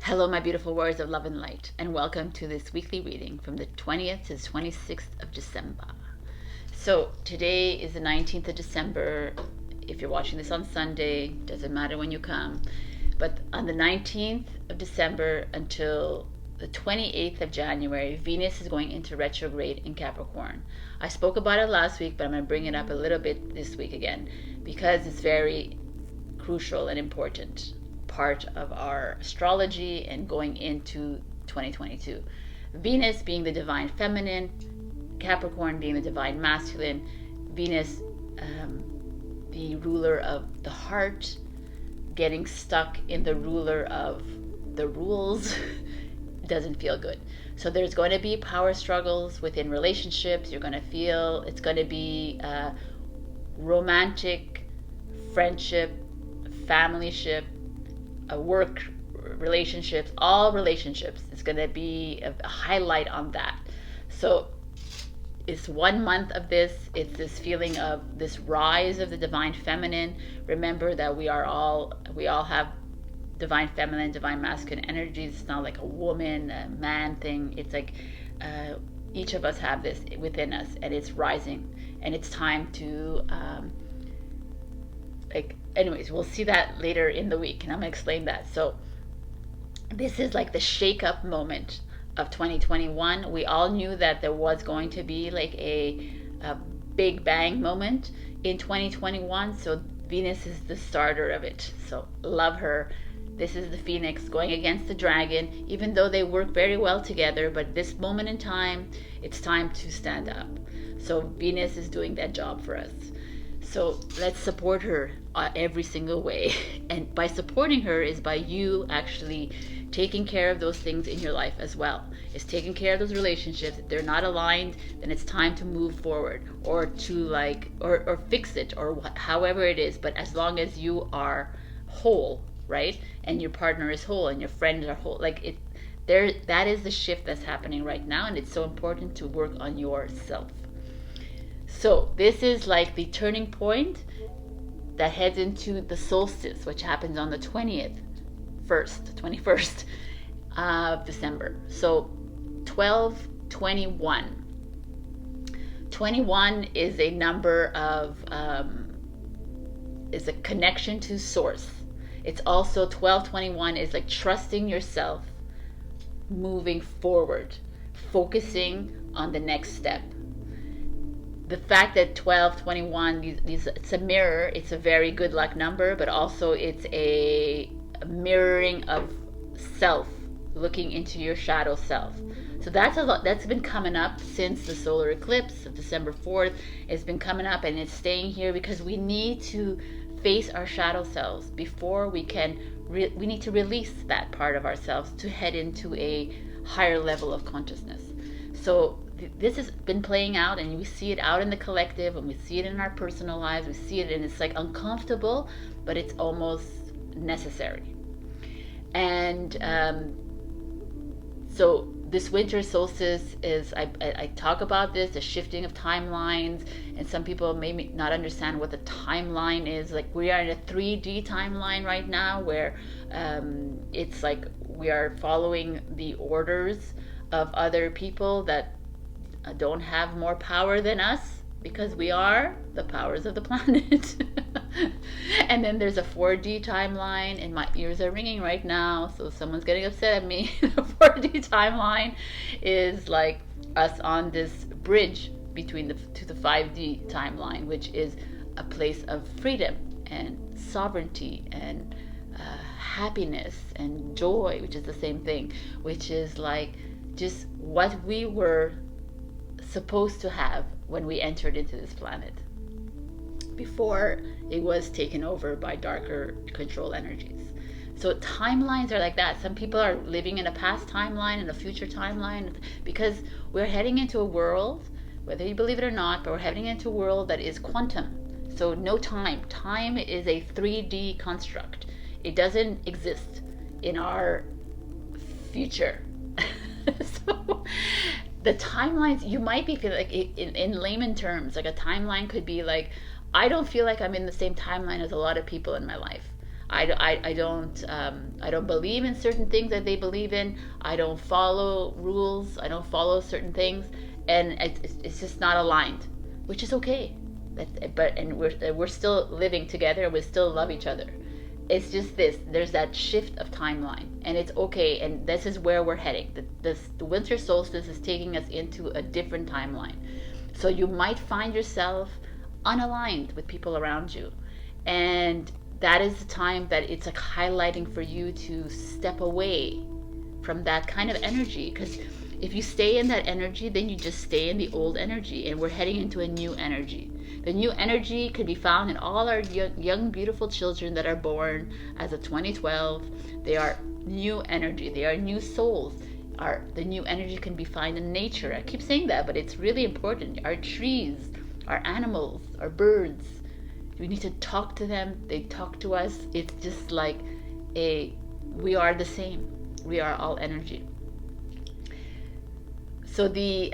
Hello, my beautiful warriors of love and light, and welcome to this weekly reading from the 20th to the 26th of December. So today is the 19th of December. If you're watching this on Sunday, doesn't matter when you come, but on the 19th of December until the 28th of January, Venus is going into retrograde in Capricorn. I spoke about it last week, but I'm going to bring it up a little bit this week again because it's very crucial and important part of our astrology and going into 2022. Venus being the divine feminine, Capricorn being the divine masculine, Venus the ruler of the heart, getting stuck in the ruler of the rules doesn't feel good. So there's going to be power struggles within relationships. You're going to feel it's going to be romantic, friendship, familyship, work relationships, all relationships. It's going to be a highlight on that. So it's 1 month of this. It's this feeling of this rise of the divine feminine. Remember that we all have divine feminine, divine masculine energies. It's not like a woman, a man thing. It's like each of us have this within us, and it's rising, and it's time to anyways, we'll see that later in the week, and I'm gonna explain that. So this is like the shake-up moment of 2021. We all knew that there was going to be like a big bang moment in 2021. So Venus is the starter of it. So love her. This is the Phoenix going against the dragon, even though they work very well together. But this moment in time, it's time to stand up. So Venus is doing that job for us. So let's support her every single way. And by supporting her is by you actually taking care of those things in your life as well. It's taking care of those relationships. If they're not aligned, then it's time to move forward or to or fix it or however it is. But as long as you are whole, right? And your partner is whole and your friends are whole, that is the shift that's happening right now. And it's so important to work on yourself. So this is like the turning point that heads into the solstice, which happens on the 21st of December. So 12/21. 21 is a number of, is a connection to source. It's also 12/21 is like trusting yourself, moving forward, focusing on the next step. The fact that 12/21, it's a mirror, it's a very good luck number, but also it's a mirroring of self, looking into your shadow self. So that's been coming up since the solar eclipse of December 4th. It's been coming up and it's staying here because we need to face our shadow selves before we need to release that part of ourselves to head into a higher level of consciousness. So this has been playing out, and we see it out in the collective, and we see it in our personal lives. We see it, and it's like uncomfortable, but it's almost necessary. And so this winter solstice is, I talk about this, the shifting of timelines, and some people may not understand what the timeline is. Like, we are in a 3D timeline right now where it's like we are following the orders of other people that don't have more power than us, because we are the powers of the planet. And then there's a 4D timeline, and my ears are ringing right now, so someone's getting upset at me. The 4D timeline is like us on this bridge between to the 5D timeline, which is a place of freedom and sovereignty and happiness and joy, which is the same thing, which is like just what we were supposed to have when we entered into this planet before it was taken over by darker control energies. So timelines are like that. Some people are living in a past timeline and a future timeline because we're heading into a world, whether you believe it or not, but we're heading into a world that is quantum. So no time. Time is a 3D construct. It doesn't exist in our future. So the timelines, you might be feeling like, in layman terms, like a timeline could be like, I don't feel like I'm in the same timeline as a lot of people in my life. I don't believe in certain things that they believe in. I don't follow rules. I don't follow certain things, and it's just not aligned, which is okay. And we're still living together. We still love each other. It's just there's that shift of timeline, and it's okay. And this is where we're heading. The winter solstice is taking us into a different timeline. So you might find yourself unaligned with people around you, and that is the time that it's like highlighting for you to step away from that kind of energy. Because if you stay in that energy, then you just stay in the old energy, and we're heading into a new energy. The new energy could be found in all our young beautiful children that are born as of 2012. They are new energy. They are new souls. The new energy can be found in nature. I keep saying that, but it's really important. Our trees, our animals, our birds, we need to talk to them. They talk to us. It's just like we are the same. We are all energy. So the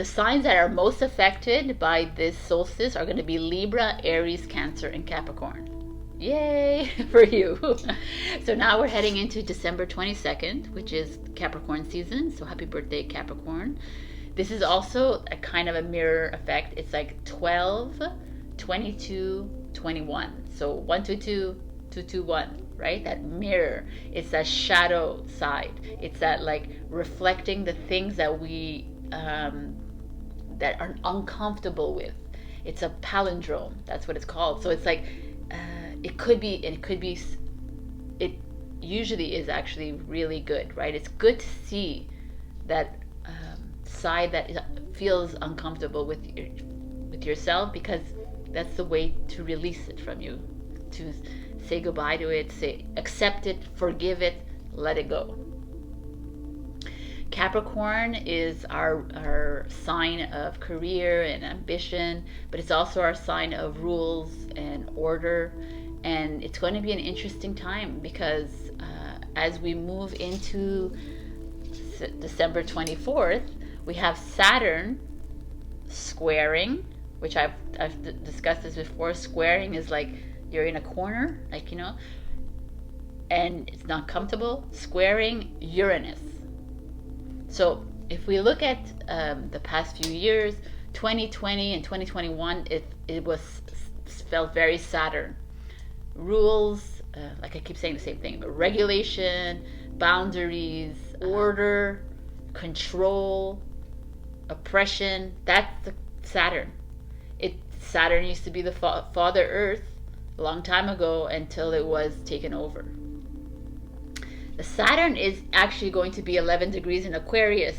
signs that are most affected by this solstice are going to be Libra, Aries, Cancer, and Capricorn. Yay for you. So now we're heading into December 22nd, which is Capricorn season. So happy birthday, Capricorn. This is also a kind of a mirror effect. It's like 12, 22, 21. So 1, 2, 2, 2, 2, 1, right? That mirror. It's that shadow side. It's that like reflecting the things that we that are uncomfortable with. It's a palindrome. That's what it's called. So it's like it usually is actually really good, right? It's good to see that side that feels uncomfortable with yourself, because that's the way to release it from you, to say goodbye to it, accept it, forgive it, let it go. Capricorn is our sign of career and ambition, but it's also our sign of rules and order. And it's going to be an interesting time, because as we move into December 24th, we have Saturn squaring, which I've discussed this before. Squaring is like you're in a corner, like, you know, and it's not comfortable. Squaring Uranus. So if we look at the past few years, 2020 and 2021, it felt very Saturn. Rules, like I keep saying the same thing, but regulation, boundaries, order, control, oppression. That's the Saturn. Saturn used to be the Father Earth a long time ago, until it was taken over. The Saturn is actually going to be 11 degrees in Aquarius.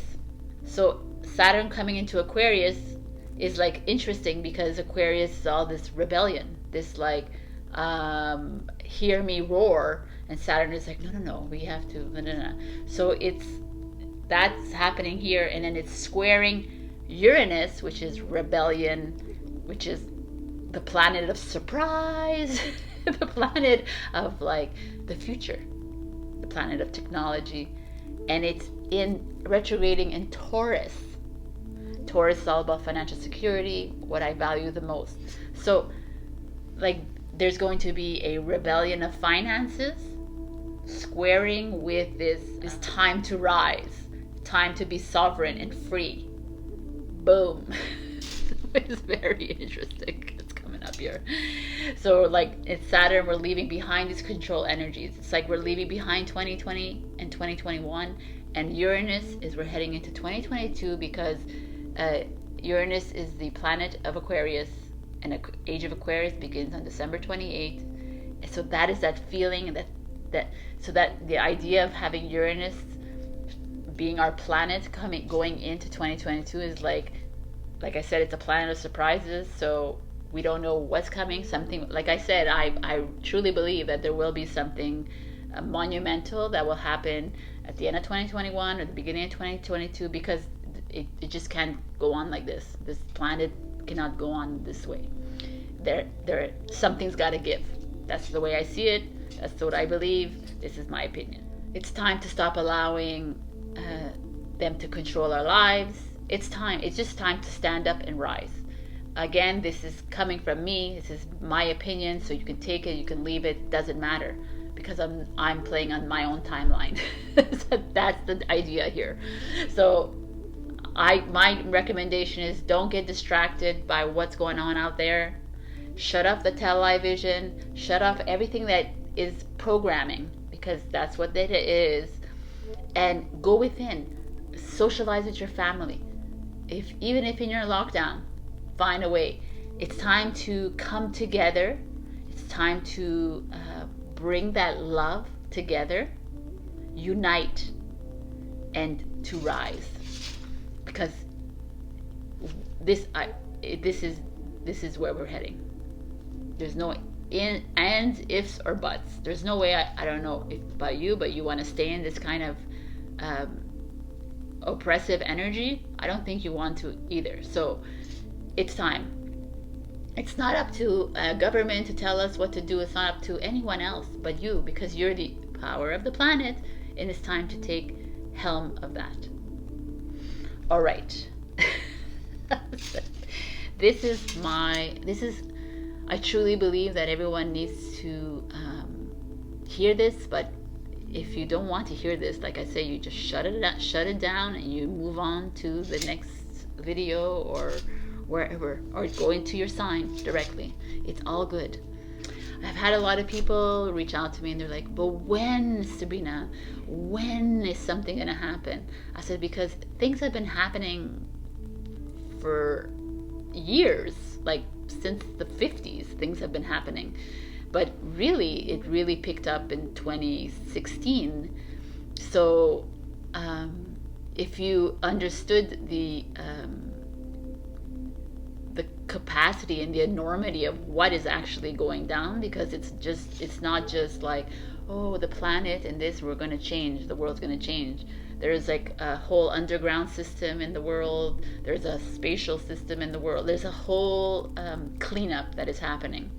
So Saturn coming into Aquarius is like interesting, because Aquarius is all this rebellion, this like hear me roar, and Saturn is like no, we have to no. So that's happening here, and then it's squaring Uranus, which is rebellion, which is the planet of surprise, the planet of like the future, the planet of technology, and it's in retrograding in Taurus. Taurus is all about financial security, what I value the most. So like there's going to be a rebellion of finances squaring with this time to rise, time to be sovereign and free. Boom. It's very interesting. It's coming up here. So like it's Saturn, we're leaving behind these control energies. It's like we're leaving behind 2020 and 2021, and Uranus is we're heading into 2022, because Uranus is the planet of Aquarius, and the age of Aquarius begins on December 28th. And so that is that feeling so that the idea of having Uranus being our planet going into 2022 is like I said, it's a planet of surprises. So we don't know what's coming. Something, like I said, I truly believe that there will be something monumental that will happen at the end of 2021 or the beginning of 2022, because it just can't go on like this. This planet cannot go on this way. Something's got to give. That's the way I see it. That's what I believe. This is my opinion. It's time to stop allowing them to control our lives. It's just time to stand up and rise. again, this is coming from me. This is my opinion, so you can take it, you can leave it, doesn't matter, because I'm playing on my own timeline. So that's the idea here. So my recommendation is, don't get distracted by what's going on out there. Shut off the television, shut off everything that is programming, because that's what it is, and go within. Socialize with your family. Even if in your lockdown, find a way. It's time to come together. It's time to bring that love together, unite, and to rise. Because this is where we're heading. There's no ands, ifs, or buts. There's no way. I don't know about you, but you want to stay in this kind of oppressive energy. I don't think you want to either. So it's time. It's not up to government to tell us what to do. It's not up to anyone else but you, because you're the power of the planet, and it's time to take helm of that. All right. I truly believe that everyone needs to hear this, but if you don't want to hear this, like I say, you just shut it down, and you move on to the next video or wherever, or go into your sign directly. It's all good. I've had a lot of people reach out to me, and they're like, but when, Sabrina, when is something going to happen? I said, because things have been happening for years, like since the 50s, things have been happening. But really, it really picked up in 2016. So if you understood the capacity and the enormity of what is actually going down, because it's not just like, oh, the planet and this, we're going to change, the world's going to change. There's like a whole underground system in the world. There's a spatial system in the world. There's a whole cleanup that is happening.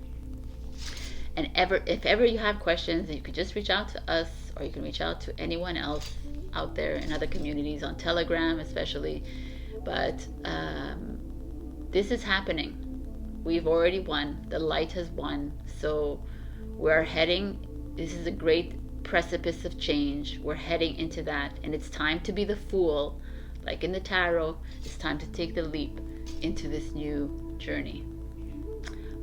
And if ever you have questions, you could just reach out to us, or you can reach out to anyone else out there in other communities, on Telegram especially. But this is happening. We've already won. The light has won. So we're heading, this is a great precipice of change. We're heading into that, and it's time to be the fool, like in the tarot. It's time to take the leap into this new journey.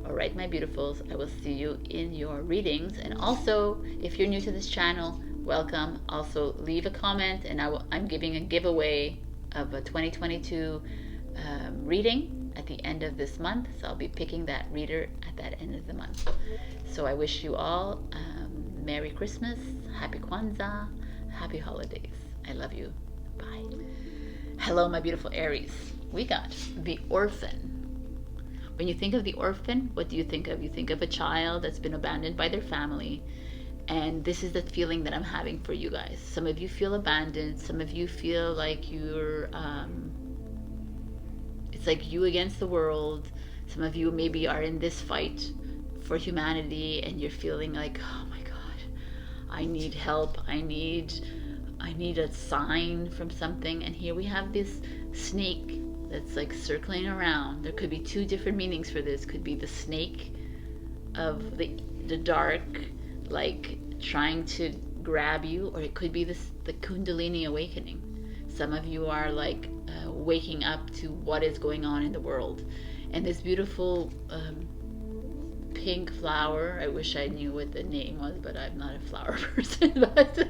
All right, my beautifuls, I will see you in your readings. And also, if you're new to this channel, welcome. Also, leave a comment, and I'm giving a giveaway of a 2022 reading at the end of this month. So I'll be picking that reader at that end of the month. So I wish you all Merry Christmas, Happy Kwanzaa, Happy Holidays. I love you. Bye. Hello, my beautiful Aries. We got the orphan. When you think of the orphan, what do you think of? You think of a child that's been abandoned by their family. And this is the feeling that I'm having for you guys. Some of you feel abandoned. Some of you feel like you're, it's like you against the world. Some of you maybe are in this fight for humanity, and you're feeling like, oh my God, I need help. I need a sign from something. And here we have this snake that's like circling around. There could be two different meanings for this. Could be the snake of the dark, like trying to grab you, or it could be the Kundalini awakening. Some of you are like waking up to what is going on in the world. And this beautiful pink flower, I wish I knew what the name was, but I'm not a flower person, but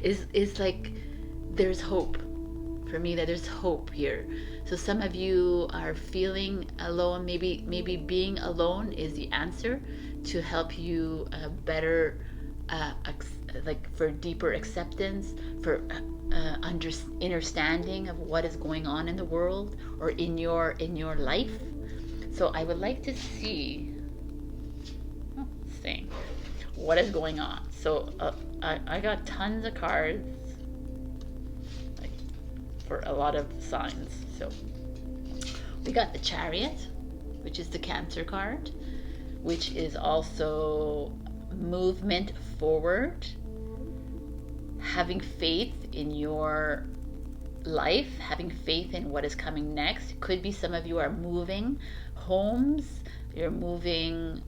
it's like there's hope. For me, that there's hope here. So some of you are feeling alone. Maybe being alone is the answer to help you better, like for deeper acceptance, for understanding of what is going on in the world or in your life. So I would like to see what is going on. So I got tons of cards for a lot of signs. So we got the Chariot, which is the Cancer card, which is also movement forward, having faith in your life, having faith in what is coming next. Could be some of you are moving, homes, you're moving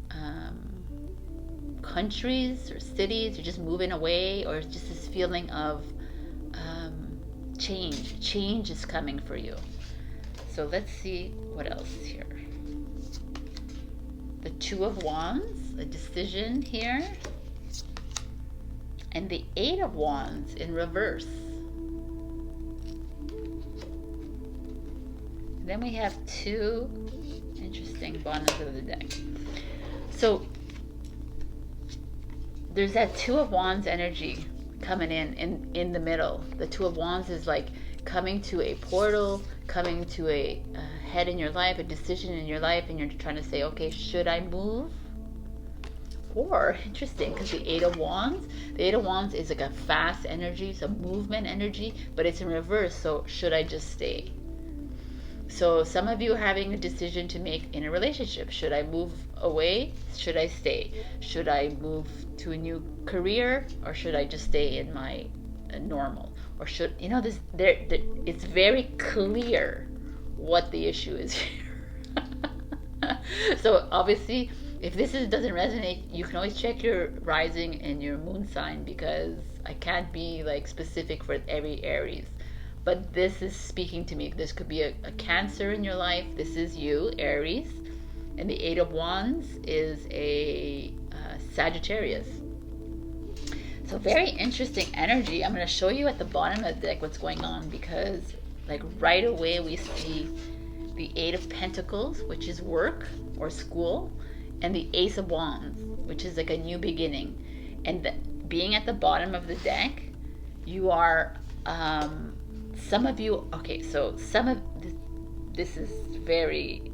countries or cities, you're just moving away, or it's just this feeling of change. Change is coming for you. So let's see what else here. The Two of Wands, a decision here. And the Eight of Wands in reverse. And then we have two interesting bottoms of the deck. So there's that Two of Wands energy coming in the middle. The Two of Wands is like coming to a portal, coming to a head in your life, a decision in your life, and you're trying to say, okay, should I move? Or, interesting, because the Eight of Wands is like a fast energy, it's a movement energy, but it's in reverse, so should I just stay? So some of you are having a decision to make in a relationship. Should I move away? Should I stay? Should I move to a new career, or should I just stay in my normal? Or should, you know, it's very clear what the issue is here. So obviously, if this doesn't resonate, you can always check your rising and your moon sign, because I can't be like specific for every Aries. But this is speaking to me. This could be a Cancer in your life. This is you, Aries. And the Eight of Wands is a Sagittarius. So very interesting energy. I'm going to show you at the bottom of the deck what's going on, because like right away we see the Eight of Pentacles, which is work or school, and the Ace of Wands, which is like a new beginning. And being at the bottom of the deck, you are, some of you, okay, so some of this is very,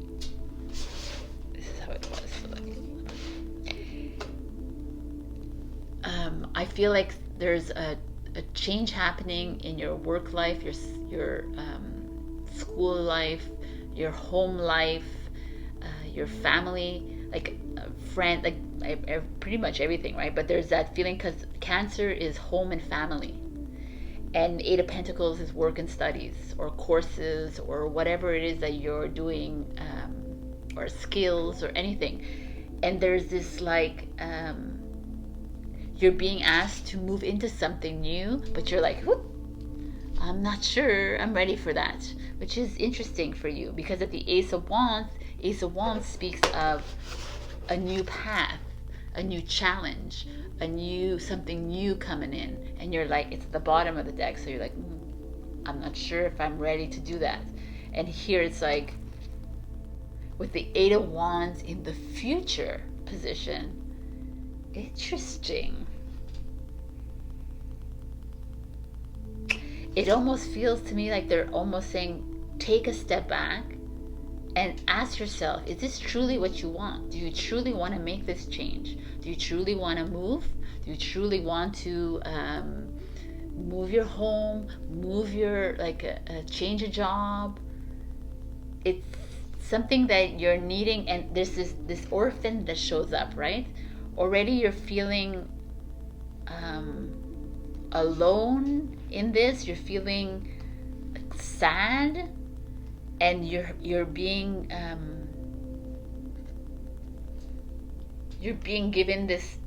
this is how it was. I feel like there's a change happening in your work life, your school life, your home life, your family, like friend, like pretty much everything, right? But there's that feeling, because Cancer is home and family, and Eight of Pentacles is work and studies, or courses, or whatever it is that you're doing, or skills, or anything. And there's this like, you're being asked to move into something new, but you're like, whoop, I'm not sure I'm ready for that, which is interesting for you, because at the Ace of Wands speaks of a new path, a new challenge, something new coming in, and you're like, it's at the bottom of the deck, so you're like, I'm not sure if I'm ready to do that. And here it's like, with the Eight of Wands in the future position, interesting. It almost feels to me like they're almost saying, take a step back and ask yourself, is this truly what you want? Do you truly want to make this change? Do you truly want to move? Do you truly want to move your home, move your, change a job? It's something that you're needing, and there's this orphan that shows up, right? Already you're feeling alone in this. You're feeling sad, and you're being given this,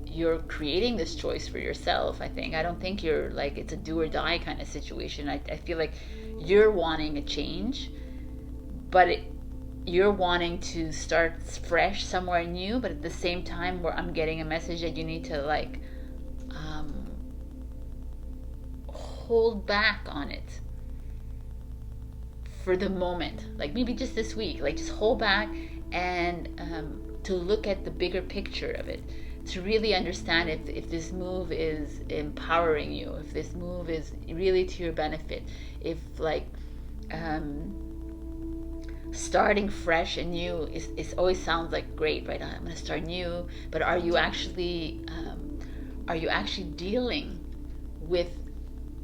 you're creating this choice for yourself. I don't think you're like, it's a do or die kind of situation. I feel like you're wanting a change, but you're wanting to start fresh somewhere new, but at the same time, where I'm getting a message that you need to hold back on it for the moment, like maybe just this week, like just hold back, and to look at the bigger picture of it, to really understand if this move is empowering you, if this move is really to your benefit, if starting fresh and new is always sounds like great, right? I'm going to start new, but are you actually dealing with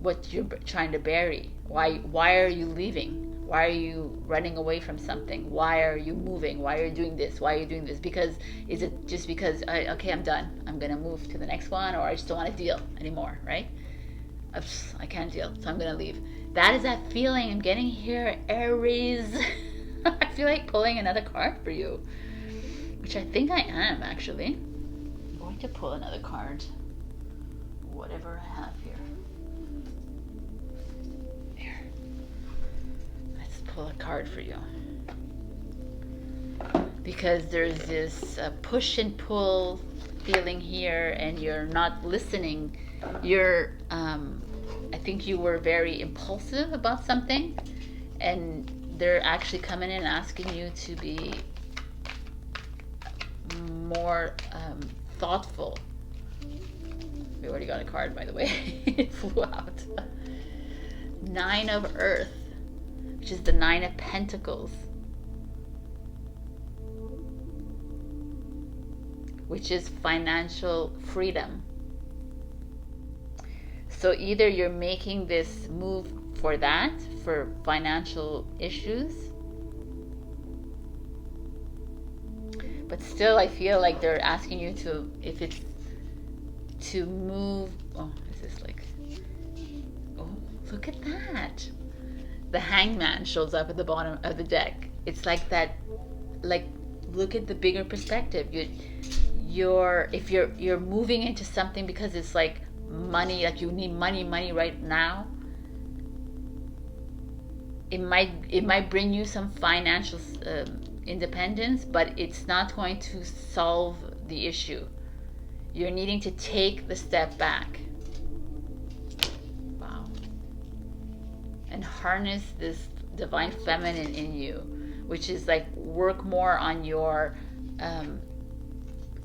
what you're trying to bury? Why are you leaving? Why are you running away from something? Why are you moving? Why are you doing this? Why are you doing this? Because is it just because okay, I'm done, I'm gonna move to the next one, or I just don't want to deal anymore, right? I can't deal, so I'm gonna leave. That is that feeling I'm getting here, Aries. I feel like pulling another card for you, which I think I am actually. I'm going to pull another card. Whatever I have here. Here. Let's pull a card for you. Because there's this push and pull feeling here, and you're not listening. You're, I think you were very impulsive about something, and they're actually coming in asking you to be more thoughtful. We already got a card, by the way. It flew out. Nine of Earth, which is the Nine of Pentacles, which is financial freedom. So either you're making this move for that, for financial issues, but still I feel like they're asking you to, if it's to move, oh, is this like, oh, look at that. The Hangman shows up at the bottom of the deck. It's like that, like, look at the bigger perspective. If you're moving into something because it's like money, like you need money right now, it might bring you some financial independence, but it's not going to solve the issue. You're needing to take the step back. Wow. And harness this divine feminine in you, which is like work more on your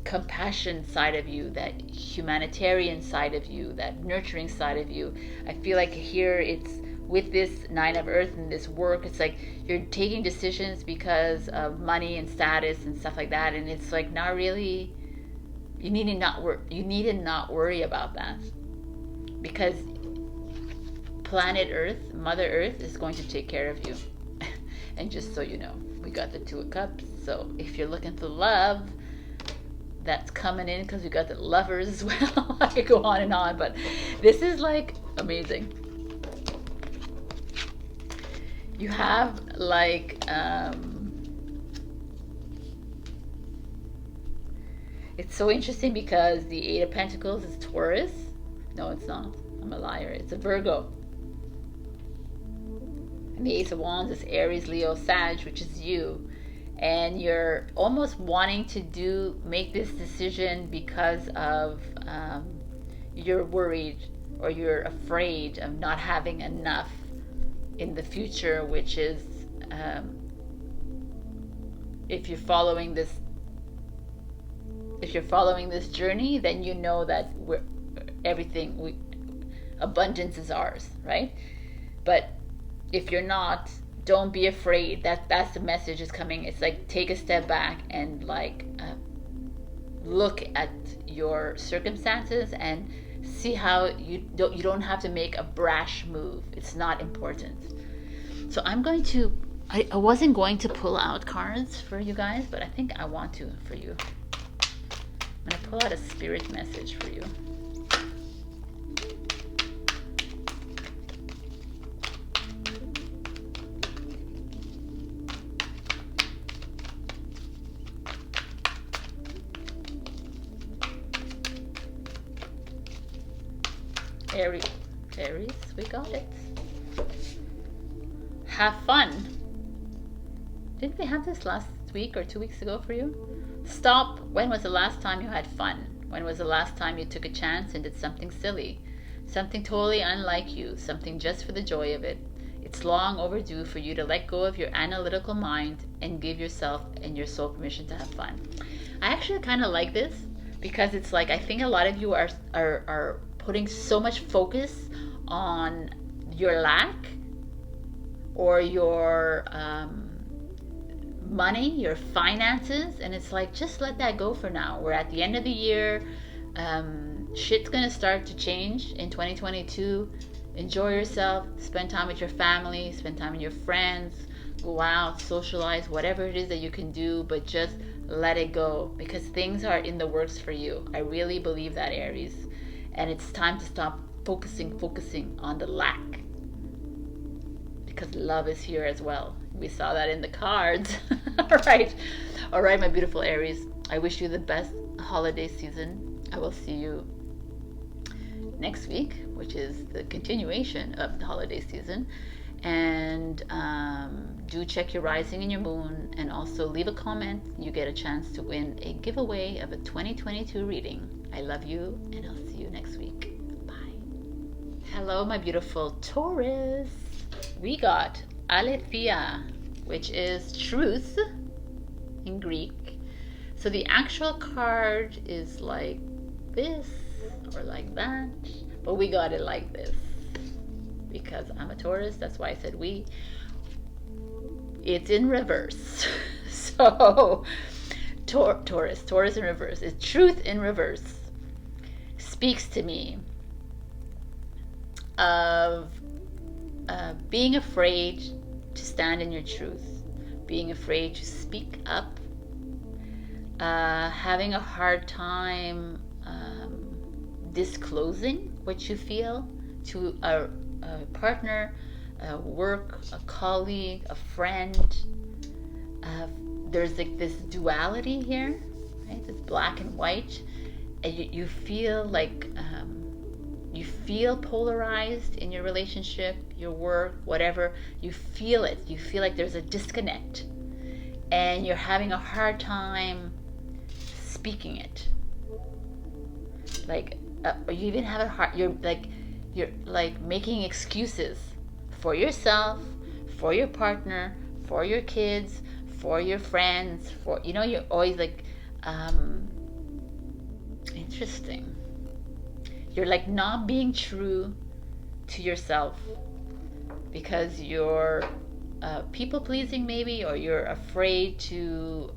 compassion side of you, that humanitarian side of you, that nurturing side of you. I feel like here it's with this Nine of Earth and this work, it's like you're taking decisions because of money and status and stuff like that, and it's like not really, you need to not worry about that, because planet Earth, Mother Earth, is going to take care of you. And just so you know, we got the Two of Cups, so if you're looking for love, that's coming in, because we got the Lovers as well. I could go on and on, but this is like amazing. You have like it's so interesting because the Eight of Pentacles is Taurus. No, it's not. I'm a liar. It's a Virgo. And the Ace of Wands is Aries, Leo, Sag, which is you. And you're almost wanting to make this decision because of you're worried or you're afraid of not having enough in the future, which is if you're following this journey, then you know that abundance is ours, right? But if you're not, don't be afraid. That's the message is coming. It's like, take a step back and like look at your circumstances and see how you don't have to make a brash move. It's not important. So I'm going to, I wasn't going to pull out cards for you guys, but I think I want to for you. I'm going to pull out a spirit message for you. Aries, we got it. Have fun. Didn't we have this last week or 2 weeks ago for you? Stop. When was the last time you had fun? When was the last time you took a chance and did something silly? Something totally unlike you, something just for the joy of it. It's long overdue for you to let go of your analytical mind and give yourself and your soul permission to have fun. I actually kind of like this because it's like, I think a lot of you are putting so much focus on your lack or your money, your finances, and it's like, just let that go for now. We're at the end of the year. Shit's gonna start to change in 2022. Enjoy yourself, spend time with your family, spend time with your friends, go out, socialize, whatever it is that you can do, but just let it go, because things are in the works for you. I really believe that, Aries. And it's time to stop focusing on the lack, because love is here as well. We saw that in the cards. All right, my beautiful Aries. I wish you the best holiday season. I will see you next week, which is the continuation of the holiday season. And do check your rising and your moon, and also leave a comment. You get a chance to win a giveaway of a 2022 reading. I love you, and I'll see you next week. Bye. Hello, my beautiful Taurus. We got Aletheia, which is truth in Greek. So the actual card is like this or like that, but we got it like this because I'm a Taurus. That's why I said we. It's in reverse. So Taurus in reverse. It's truth in reverse. Speaks to me of being afraid to stand in your truth, being afraid to speak up, having a hard time disclosing what you feel to a partner, a work, a colleague, a friend. There's like this duality here, right? It's black and white, and you feel like you feel polarized in your relationship, your work, whatever. You feel it. You feel like there's a disconnect, and you're having a hard time speaking it. Like you even have a hard. You're like making excuses for yourself, for your partner, for your kids, for your friends. For you're always like interesting. You're like not being true to yourself because you're people pleasing maybe, or you're afraid to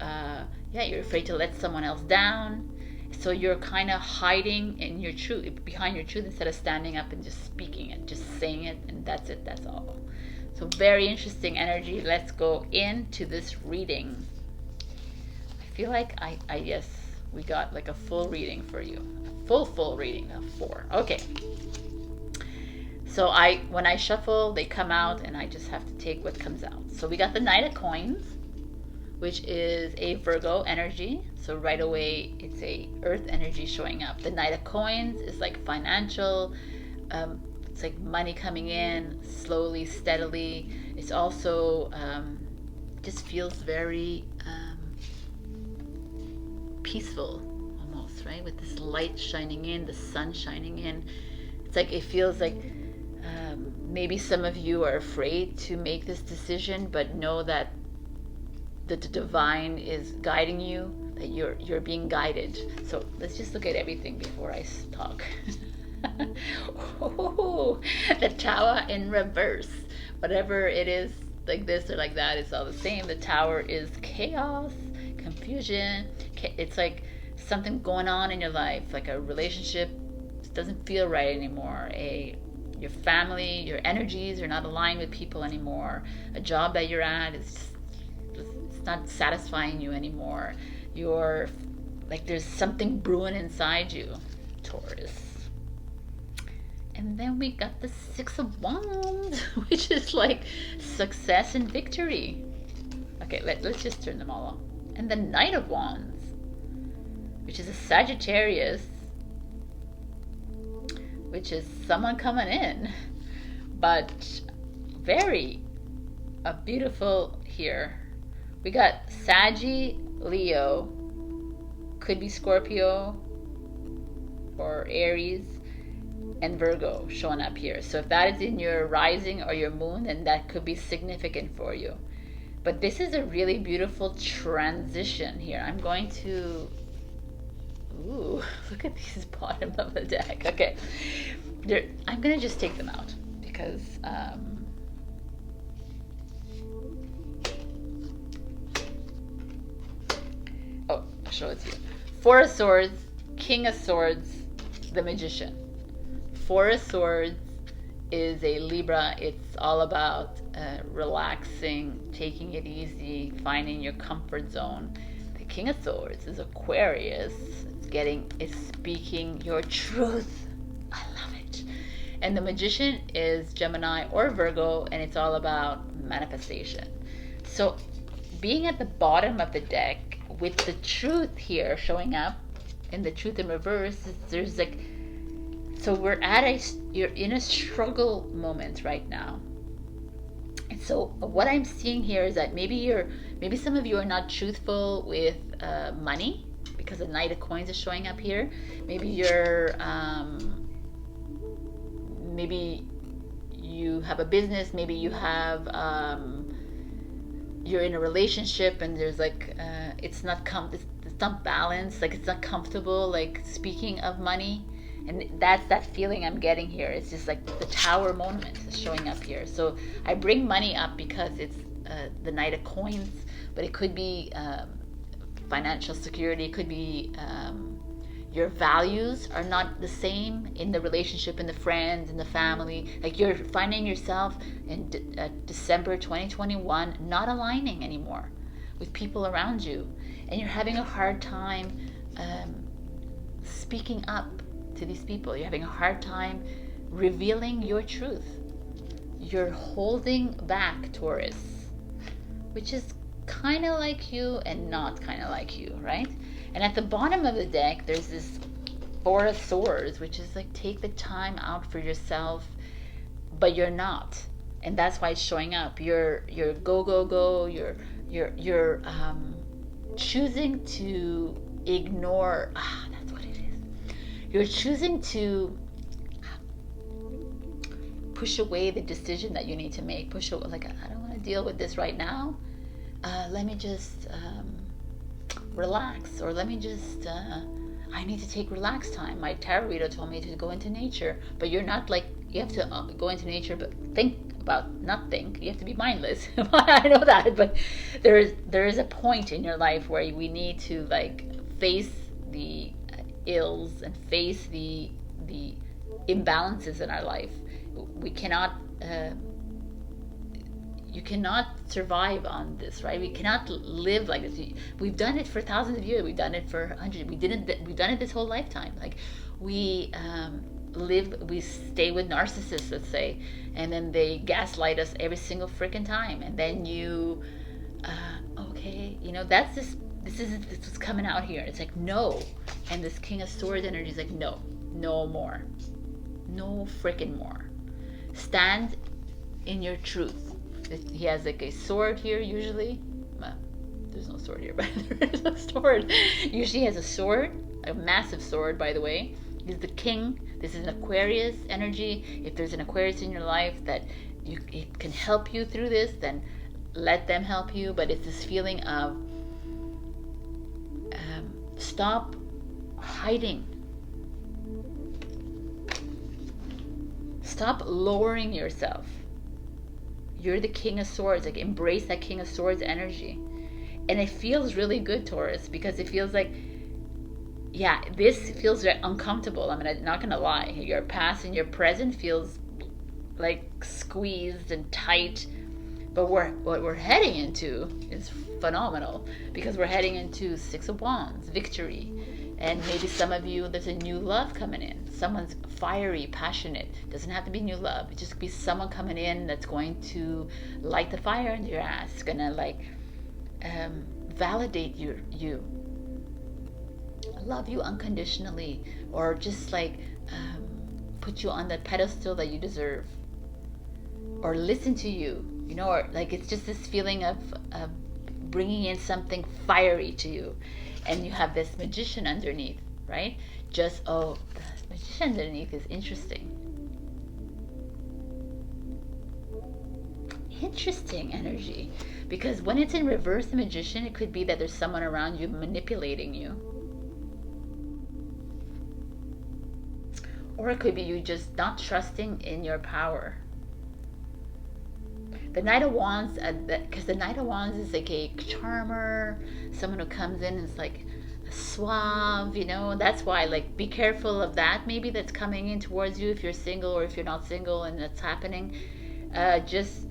you're afraid to let someone else down. So you're kind of hiding in your truth, behind your truth, instead of standing up and just speaking it, just saying it, and that's it, that's all. So very interesting energy. Let's go into this reading. I feel like yes, we got like a full reading for you. Full reading of 4. Okay. So when I shuffle, they come out, and I just have to take what comes out. So we got the Knight of Coins, which is a Virgo energy. So right away, it's a Earth energy showing up. The Knight of Coins is like financial. It's like money coming in slowly, steadily. It's also just feels very peaceful. Right, with this light shining in, the sun shining in. It's like it feels like maybe some of you are afraid to make this decision, but know that the divine is guiding you, that you're being guided. So let's just look at everything before I talk. Oh, the Tower in reverse. Whatever it is, like this or like that, it's all the same. The Tower is chaos, confusion. It's like something going on in your life, like a relationship doesn't feel right anymore, your family, your energies are not aligned with people anymore, a job that you're at it's not satisfying you anymore, you're like there's something brewing inside you, Taurus. And then we got the 6 of Wands, which is like success and victory. Okay, let's just turn them all on. And the Knight of Wands, which is a Sagittarius, which is someone coming in, but very beautiful here. We got Saggy, Leo, could be Scorpio or Aries, and Virgo showing up here. So if that is in your rising or your moon, then that could be significant for you. But this is a really beautiful transition here. I'm going to ooh, look at these bottom of the deck. Okay, I'm gonna just take them out because oh, I'll show it to you. 4 of Swords, King of Swords, the Magician. 4 of Swords is a Libra. It's all about relaxing, taking it easy, finding your comfort zone. The King of Swords is Aquarius. It's speaking your truth. I love it. And the Magician is Gemini or Virgo, and it's all about manifestation. So being at the bottom of the deck with the Truth here showing up, and the Truth in reverse, there's like, so you're in a struggle moment right now. And so what I'm seeing here is that maybe some of you are not truthful with money, because the Knight of Coins is showing up here. Maybe maybe you have a business, maybe you have you're in a relationship, and there's like it's not balanced, like it's not comfortable, like speaking of money. And that's that feeling I'm getting here. It's just like the Tower moment is showing up here. So I bring money up because it's the Knight of Coins, but it could be financial security. It could be your values are not the same in the relationship, in the friends, in the family. Like you're finding yourself in December 2021 not aligning anymore with people around you. And you're having a hard time speaking up to these people. You're having a hard time revealing your truth. You're holding back, Taurus, which is kind of like you and not kind of like you, right? And at the bottom of the deck, there's this Four of Swords, which is like, take the time out for yourself, but you're not. And that's why it's showing up. You're go. You're choosing to ignore. That's what it is. You're choosing to push away the decision that you need to make. Push away, like, I don't want to deal with this right now. Let me just relax, or let me just I need to take relax time. My tarot reader told me to go into nature, but you're not like, you have to go into nature, but not think. You have to be mindless. I know that, but there is a point in your life where we need to like face the ills and face the imbalances in our life. We cannot you cannot survive on this, right? We cannot live like this. We've done it for thousands of years. We've done it for hundreds. We've done it this whole lifetime. Like we stay with narcissists, let's say, and then they gaslight us every single freaking time. And then okay, this is what's coming out here. It's like, no. And this King of Swords energy is like, no more. No freaking more. Stand in your truth. He has like a sword here usually. Well, there's no sword here, but there is a sword. Usually he has a sword, a massive sword, by the way. He's the king. This is an Aquarius energy. If there's an Aquarius in your life that it can help you through this, then let them help you. But it's this feeling of stop hiding. Stop lowering yourself. You're the King of Swords. Like, embrace that King of Swords energy. And it feels really good, Taurus, because it feels like, yeah, this feels very uncomfortable. I'm not gonna lie. Your past and your present feels like squeezed and tight. But what we're heading into is phenomenal, because we're heading into Six of Wands, victory. And maybe some of you, there's a new love coming in. Someone's fiery, passionate. Doesn't have to be new love. It just could be someone coming in that's going to light the fire under your ass. It's gonna like validate you, love you unconditionally, or just like put you on the pedestal that you deserve, or listen to you. Or like, it's just this feeling of bringing in something fiery to you. And you have this Magician underneath, right? The Magician underneath is interesting. Interesting energy. Because when it's in reverse, the Magician, it could be that there's someone around you manipulating you. Or it could be you just not trusting in your power. The Knight of Wands, because the Knight of Wands is like a charmer, someone who comes in and is like suave, That's why, like, be careful of that. Maybe that's coming in towards you if you're single, or if you're not single and that's happening. Just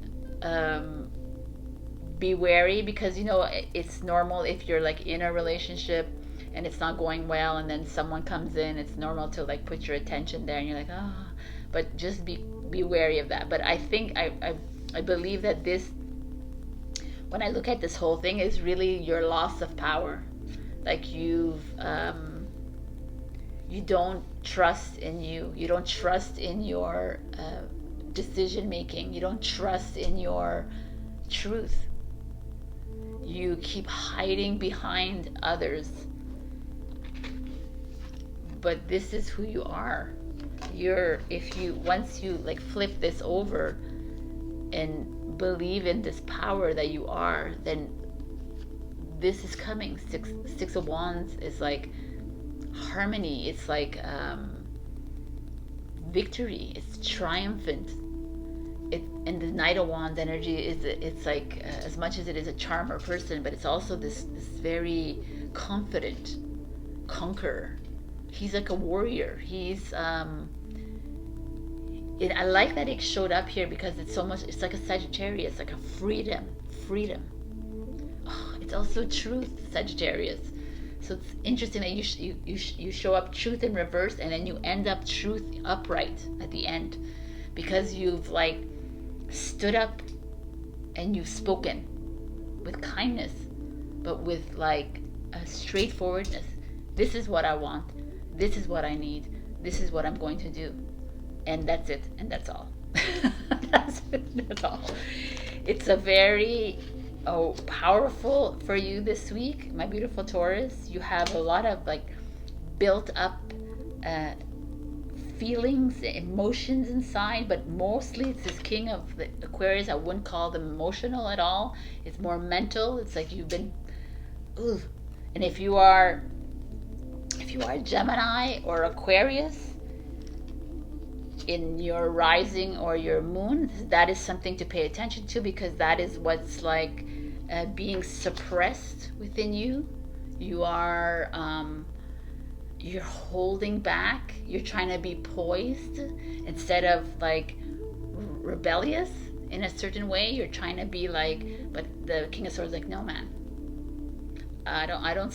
be wary, because it's normal if you're like in a relationship and it's not going well, and then someone comes in. It's normal to like put your attention there, and you're like, oh. but just be wary of that. But I think I believe that this, when I look at this whole thing, is really your loss of power. Like you don't trust in you. You don't trust in your decision making. You don't trust in your truth. You keep hiding behind others. But this is who you are. Once you like flip this over and believe in this power that you are, then this is coming. Six of Wands is like harmony. It's like victory. It's triumphant. And the Knight of Wands energy it's like as much as it is a charmer person, but it's also this very confident conqueror. He's like a warrior. He's I like that it showed up here because it's like a Sagittarius, like a freedom. Oh, it's also truth, Sagittarius. So it's interesting that you show up truth in reverse, and then you end up truth upright at the end, because you've like stood up and you've spoken with kindness, but with like a straightforwardness. This is what I want. This is what I need. This is what I'm going to do. And that's it. And that's all. That's all. It's a very powerful for you this week, my beautiful Taurus. You have a lot of like built up feelings, emotions inside, but mostly it's this King of the Aquarius. I wouldn't call them emotional at all. It's more mental. It's like you've been, and if you are Gemini or Aquarius in your rising or your moon, that is something to pay attention to, because that is what's like being suppressed within you. You are you're holding back. You're trying to be poised instead of like rebellious in a certain way. You're trying to be like, but the King of Swords is like, no man, I don't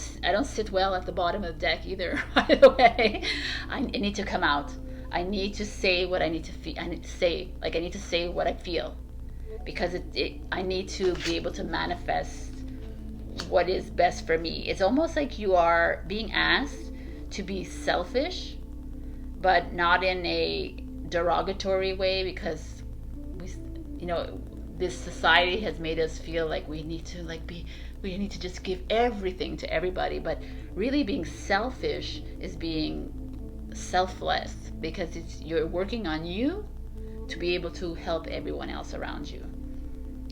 sit well at the bottom of the deck either. By the way, I need to come out. I need to say what I need to feel. I need to say, like, I need to say what I feel, because I need to be able to manifest what is best for me. It's almost like you are being asked to be selfish, but not in a derogatory way, because this society has made us feel like we need to just give everything to everybody. But really being selfish is being selfless, because you're working on you to be able to help everyone else around you.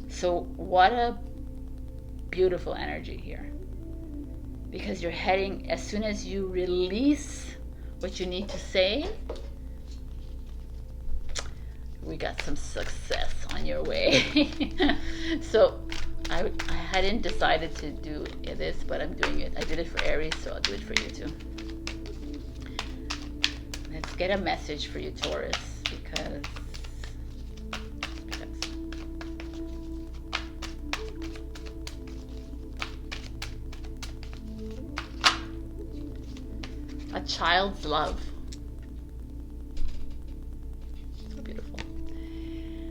So what a beautiful energy here, because you're heading, as soon as you release what you need to say, we got some success on your way. So I hadn't decided to do this, but I'm doing it. I did it for Aries, so I'll do it for you too. Let's get a message for you, Taurus, because a child's love. So beautiful.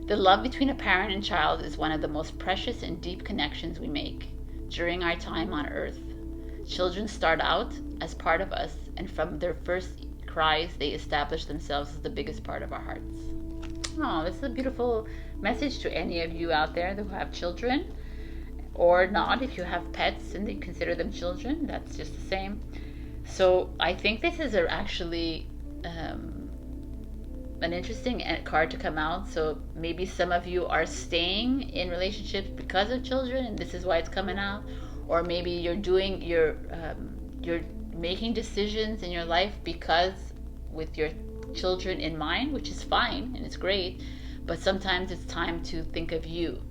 The love between a parent and child is one of the most precious and deep connections we make during our time on Earth. Children start out as part of us, and from their first cries, they establish themselves as the biggest part of our hearts. Oh, this is a beautiful message to any of you out there who have children, or not. If you have pets and they consider them children, that's just the same. So I think this is actually an interesting card to come out. So maybe some of you are staying in relationships because of children, and this is why it's coming out. Or maybe you're making decisions in your life because with your children in mind, which is fine and it's great, but sometimes it's time to think of you,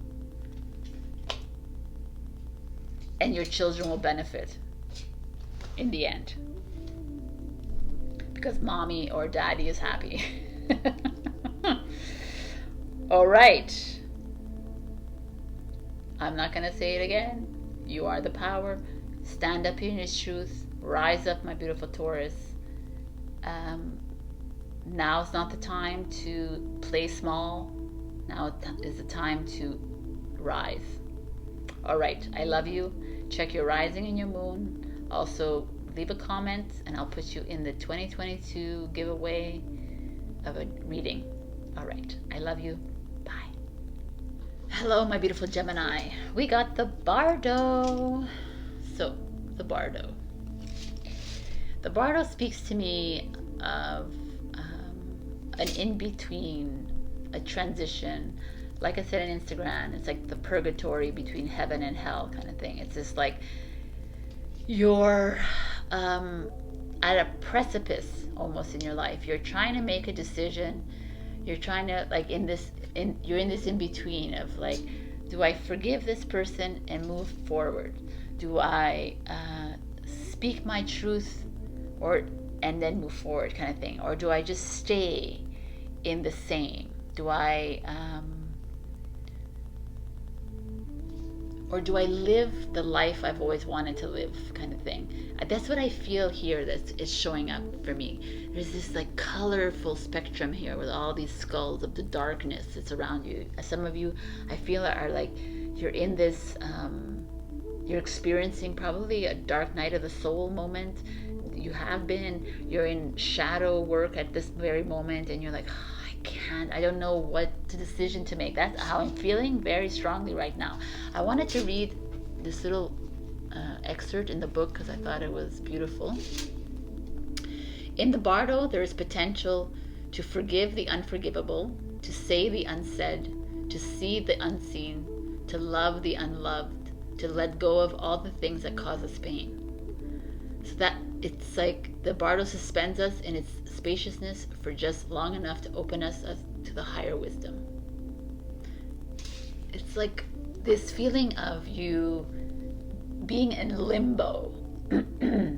and your children will benefit in the end because mommy or daddy is happy. All right, I'm not gonna say it again. You are the power. Stand up in your truth. Rise up, my beautiful Taurus. now's not the time to play small. Now is the time to rise. All right, I love you. Check your rising and your moon. Also, leave a comment and I'll put you in the 2022 giveaway of a reading. All right, I love you. Bye. Hello, my beautiful Gemini. We got the Bardo. So, the Bardo. The Bardo speaks to me of an in-between, a transition. Like I said on Instagram, it's like the purgatory between heaven and hell kind of thing. It's just like you're at a precipice almost in your life. You're trying to make a decision. You're trying to, like, you're in this in-between of like, do I forgive this person and move forward? Do I speak my truth and then move forward kind of thing? Or do I just stay in the same? Do I or do I live the life I've always wanted to live kind of thing? That's what I feel here that is showing up for me. There's this like colorful spectrum here with all these skulls of the darkness that's around you. Some of you, I feel, are like, you're in this, you're experiencing probably a dark night of the soul moment. You have been, you're in shadow work at this very moment, and you're like, oh, I don't know what decision to make. That's how I'm feeling very strongly right now. I wanted to read this little excerpt in the book because I thought it was beautiful. In the Bardo, there is potential to forgive the unforgivable, to say the unsaid, to see the unseen, to love the unloved, to let go of all the things that cause us pain. So that it's like the Bardo suspends us in its spaciousness for just long enough to open us to the higher wisdom. It's like this feeling of you being in limbo.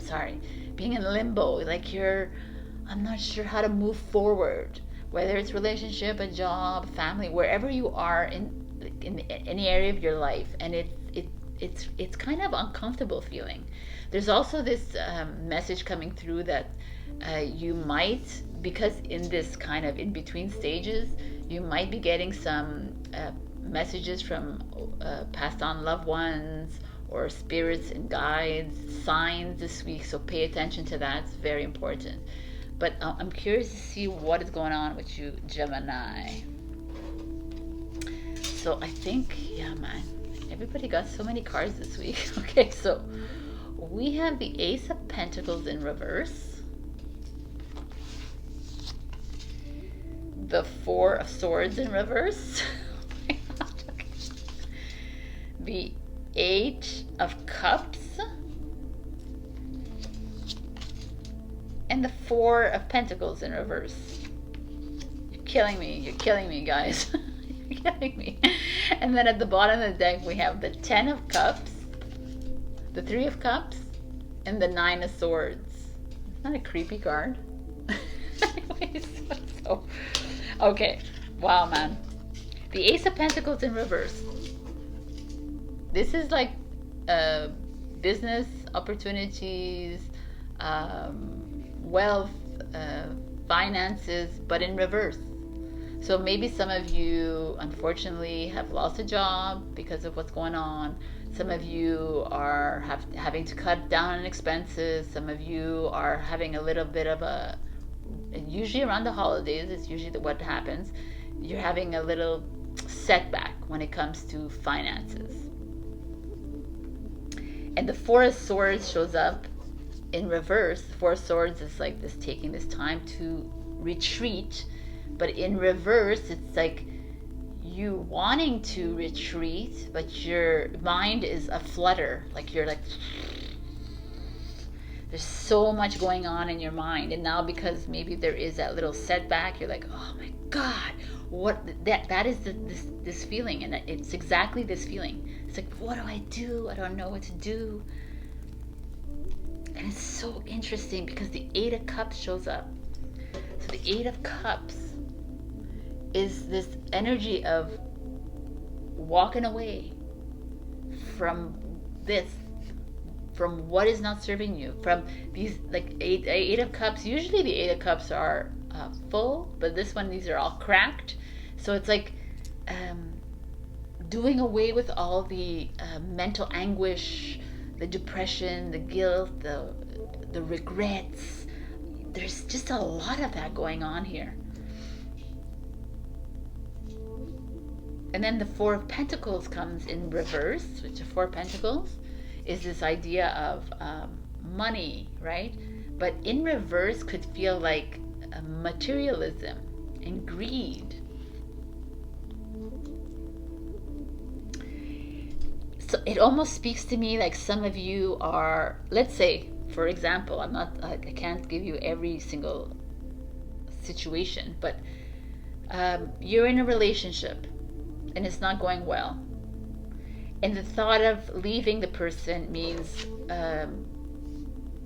Sorry, being in limbo, like I'm not sure how to move forward, whether it's relationship, a job, family, wherever you are in any area of your life, and it's kind of uncomfortable feeling. There's also this message coming through that you might, because in this kind of in-between stages, you might be getting some messages from passed on loved ones or spirits and guides, signs this week, so pay attention to that. It's very important. But I'm curious to see what is going on with you, Gemini. So I think, yeah, man, everybody got so many cards this week. Okay, so we have the Ace of Pentacles in reverse, the Four of Swords in reverse, oh my God, okay. The Eight of Cups, and the Four of Pentacles in reverse. You're killing me, guys. You're killing me. And then at the bottom of the deck, we have the Ten of Cups, the Three of Cups, and the Nine of Swords. Isn't that a creepy card? Anyways, so, okay. Wow, man. The Ace of Pentacles in reverse. This is like business opportunities, wealth, finances, but in reverse. So maybe some of you, unfortunately, have lost a job because of what's going on. Some of you are having to cut down on expenses. Some of you are having a little bit of usually around the holidays, it's usually what happens. You're having a little setback when it comes to finances. And the Four of Swords shows up in reverse. The Four of Swords is like this, taking this time to retreat. But in reverse, it's like you wanting to retreat, but your mind is a flutter. Like you're like, there's so much going on in your mind. And now because maybe there is that little setback, you're like, oh my God, what that is this feeling. And it's exactly this feeling. It's like, what do I do? I don't know what to do. And it's so interesting because the Eight of Cups shows up. So the Eight of Cups is this energy of walking away from this, from what is not serving you, from these, like eight of Cups. Usually the Eight of Cups are full, but this one, these are all cracked. So it's like doing away with all the mental anguish, the depression, the guilt, the regrets. There's just a lot of that going on here. And then the Four of Pentacles comes in reverse, which the Four of Pentacles is this idea of money, right? But in reverse could feel like materialism and greed. So it almost speaks to me like some of you are, let's say, for example, I can't give you every single situation, but you're in a relationship and it's not going well. And the thought of leaving the person means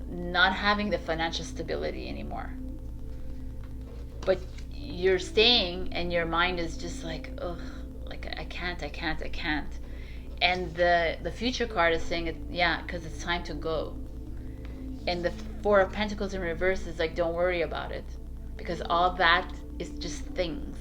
not having the financial stability anymore. But you're staying and your mind is just like, ugh, like I can't. And the future card is saying, yeah, because it's time to go. And the Four of Pentacles in reverse is like, don't worry about it. Because all that is just things.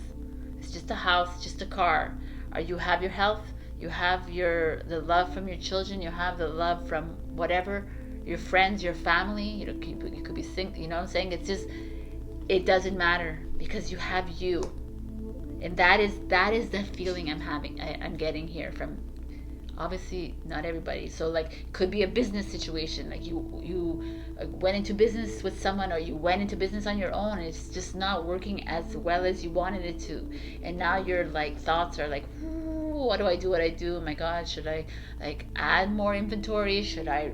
It's just a house, just a car. You have your health, you have the love from your children, you have the love from whatever, your friends, your family. You could be single, you know what I'm saying? It's just, it doesn't matter because you have you. And that is the feeling I'm getting here from, obviously not everybody. So like, could be a business situation, like you went into business with someone, or you went into business on your own and it's just not working as well as you wanted it to, and now your like thoughts are like, what do I do? Oh my god, should I like add more inventory? Should I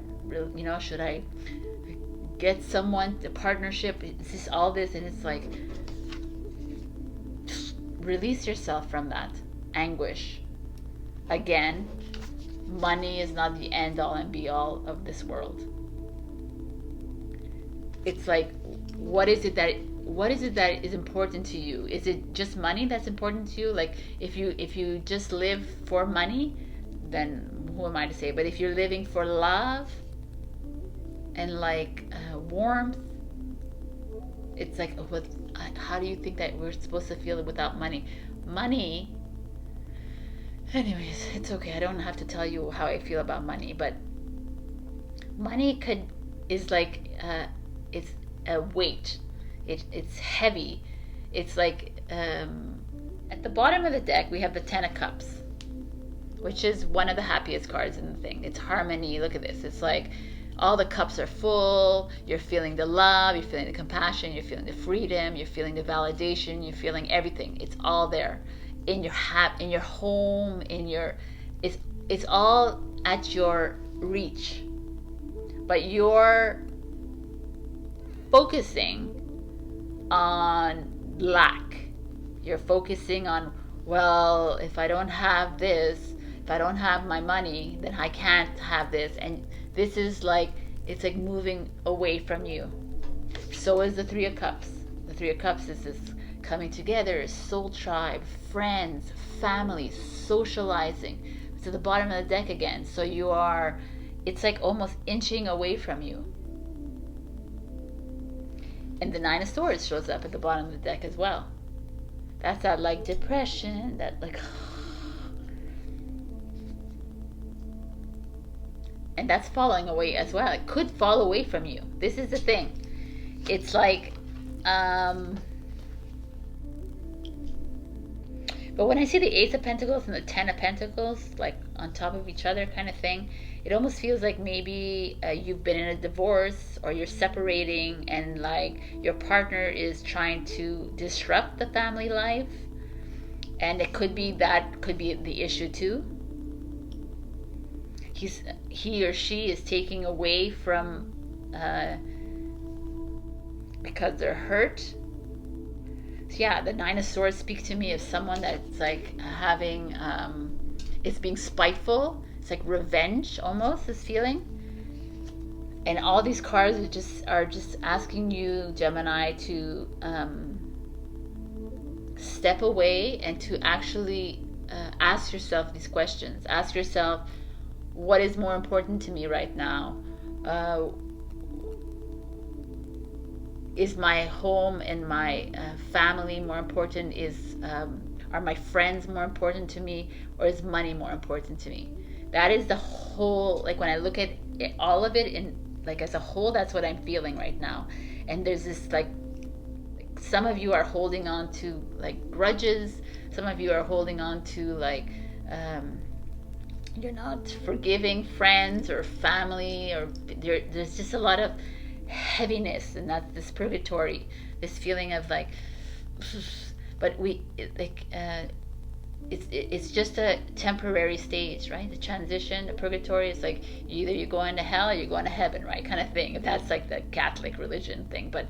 get someone, a partnership? It's just all this, and it's like, release yourself from that anguish. Again, money is not the end all and be all of this world. It's like, what is it that is important to you? Is it just money that's important to you? Like, if you just live for money, then who am I to say? But if you're living for love and like warmth, it's like, how do you think that we're supposed to feel without money? Money. Anyways, it's okay. I don't have to tell you how I feel about money, but money is like it's a weight. It's heavy. It's like at the bottom of the deck we have the Ten of Cups, which is one of the happiest cards in the thing. It's harmony. Look at this. It's like all the cups are full. You're feeling the love. You're feeling the compassion. You're feeling the freedom. You're feeling the validation. You're feeling everything. It's all there. In your home, it's all at your reach, but you're focusing on lack. You're focusing on, well, if I don't have this, if I don't have my money, then I can't have this, and this is like, it's like moving away from you. So is the Three of Cups. The Three of Cups is this coming together, soul tribe, friends, family, socializing. To the bottom of the deck again. So it's like almost inching away from you. And the Nine of Swords shows up at the bottom of the deck as well. That's that like depression, that like, and that's falling away as well. It could fall away from you. This is the thing. It's like, but when I see the Ace of Pentacles and the Ten of Pentacles, like on top of each other kind of thing, it almost feels like maybe you've been in a divorce, or you're separating, and like your partner is trying to disrupt the family life. And it could be the issue too. He or she is taking away from because they're hurt. So yeah, the Nine of Swords speak to me of someone that's like having it's being spiteful. It's like revenge almost, this feeling. And all these cards are just asking you, Gemini, to step away and to actually ask yourself these questions. Ask yourself, what is more important to me right now? is my home and my family more important? Are my friends more important to me, or is money more important to me? That is the whole, like when I look at it, all of it in like as a whole, that's what I'm feeling right now. And there's this like, some of you are holding on to like grudges, some of you are holding on to like you're not forgiving friends or family, or there's just a lot of heaviness, and that's this purgatory, this feeling of like, but it's just a temporary stage, right? The transition, the purgatory is like either you're going to hell or you're going to heaven, right? Kind of thing. That's like the Catholic religion thing. But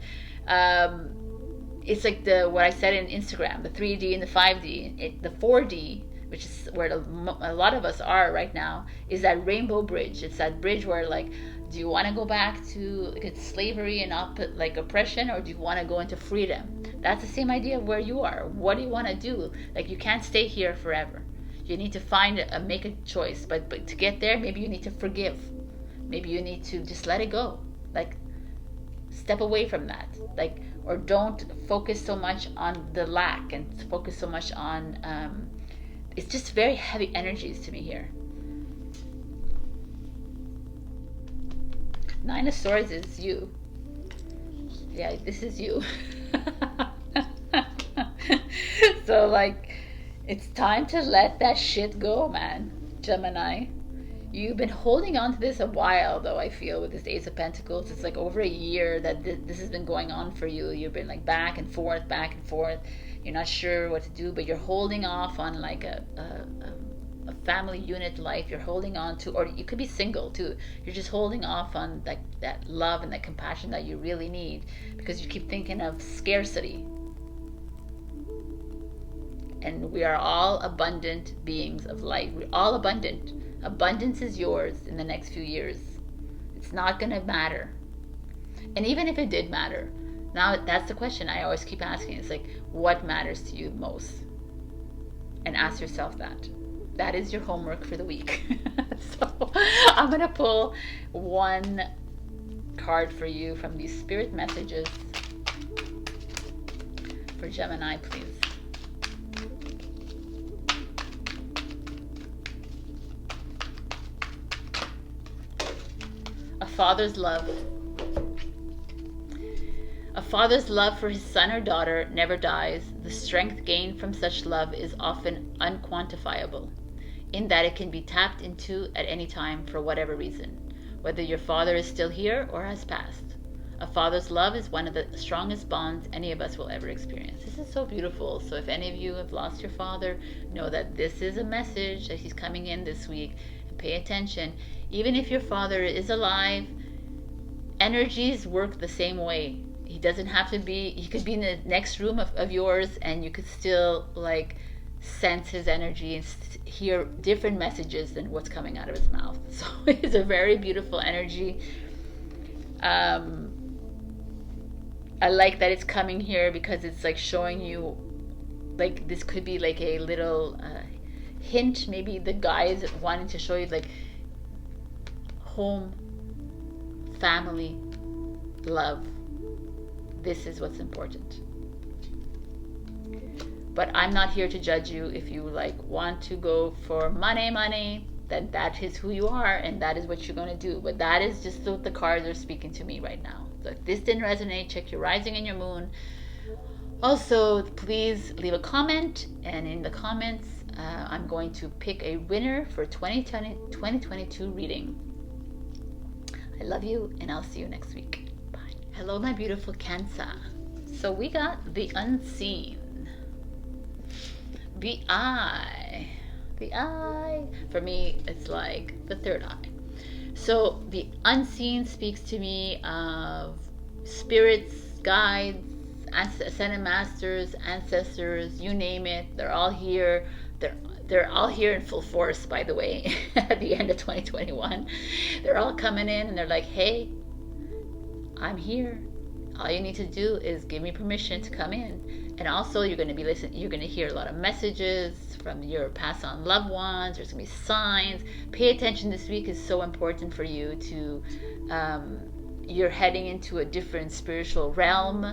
it's like what I said in Instagram, the 3D and the 5D, the 4D, which is where a lot of us are right now, is that rainbow bridge. It's that bridge where like, do you want to go back to like slavery and like oppression, or do you want to go into freedom? That's the same idea of where you are. What do you want to do? Like, you can't stay here forever. You need to make a choice. But to get there, maybe you need to forgive. Maybe you need to just let it go. Like, step away from that. Like, or don't focus so much on the lack and focus so much on. It's just very heavy energies to me here. Nine of Swords is you. Yeah, this is you. So like, it's time to let that shit go, man. Gemini, you've been holding on to this a while, though. I feel with this Ace of Pentacles, it's like over a year that this has been going on for you. You've been like back and forth. You're not sure what to do, but you're holding off on like a family unit life. You're holding on to, or you could be single too. You're just holding off on like that love and that compassion that you really need, because you keep thinking of scarcity. And we are all abundant beings of light. We're all abundant. Abundance is yours in the next few years. It's not going to matter. And even if it did matter, now that's the question I always keep asking. It's like, what matters to you most? And ask yourself that. That is your homework for the week. So I'm going to pull one card for you from these spirit messages for Gemini, please. A father's love. A father's love for his son or daughter never dies. The strength gained from such love is often unquantifiable, in that it can be tapped into at any time for whatever reason, whether your father is still here or has passed. A father's love is one of the strongest bonds any of us will ever experience. This is so beautiful. So if any of you have lost your father, know that this is a message that he's coming in this week. And pay attention. Even if your father is alive, energies work the same way. He doesn't have to be, he could be in the next room of yours, and you could still like sense his energy and hear different messages than what's coming out of his mouth. So it's a very beautiful energy. I like that it's coming here because it's like showing you, like this could be like a little hint. Maybe the guy is wanting to show you like home, family, love. This is what's important. But I'm not here to judge you. If you like want to go for money, then that is who you are and that is what you're going to do. But that is just what the cards are speaking to me right now. So if this didn't resonate, check your rising and your moon. Also, please leave a comment, and in the comments I'm going to pick a winner for 2022 reading. I love you, and I'll see you next week. Bye. Hello, my beautiful Cancer. So we got the unseen. The eye. The eye. For me, it's like the third eye. So the unseen speaks to me of spirits, guides, ascended masters, ancestors, you name it. They're all here. They're all here in full force, by the way, at the end of 2021. They're all coming in and they're like, hey, I'm here. All you need to do is give me permission to come in. And also you're going to be listening, you're going to hear a lot of messages from your passed on loved ones. There's going to be signs. Pay attention. This week is so important for you to you're heading into a different spiritual realm,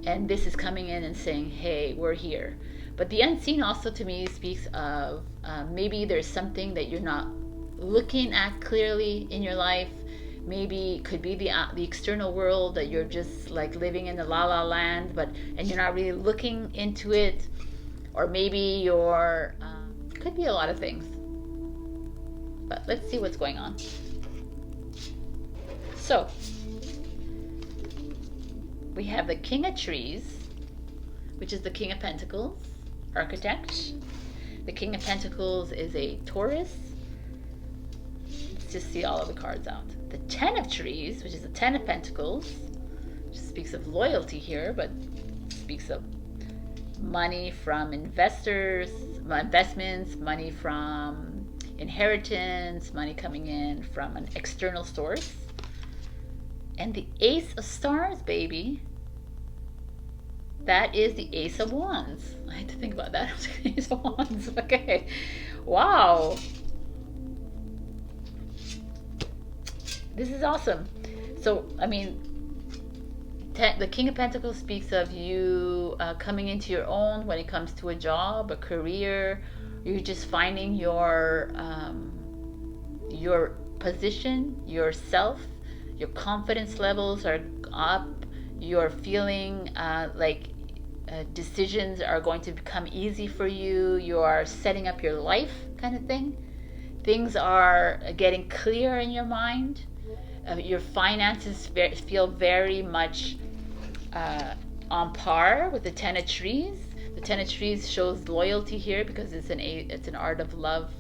and this is coming in and saying, hey, we're here. But the unseen also to me speaks of maybe there's something that you're not looking at clearly in your life. Maybe it could be the external world that you're just like living in the la la land, and you're not really looking into it. Or maybe you're could be a lot of things. But let's see what's going on. So we have the King of Trees, which is the King of Pentacles, architect. The King of Pentacles is a Taurus. Let's just see all of the cards out. The Ten of Trees, which is the Ten of Pentacles, which speaks of loyalty here, but speaks of money from investors, investments, money from inheritance, money coming in from an external source. And the Ace of Stars, baby. That is the Ace of Wands. I had to think about that. Ace of Wands. Okay. Wow. This is awesome. So, I mean, the King of Pentacles speaks of you coming into your own when it comes to a job, a career. You're just finding your position, yourself. Your confidence levels are up. You're feeling like decisions are going to become easy for you. You are setting up your life, kind of thing. Things are getting clear in your mind. Your finances feel very much on par with the Ten of Trees. The Ten of Trees shows loyalty here because it's an Art of Love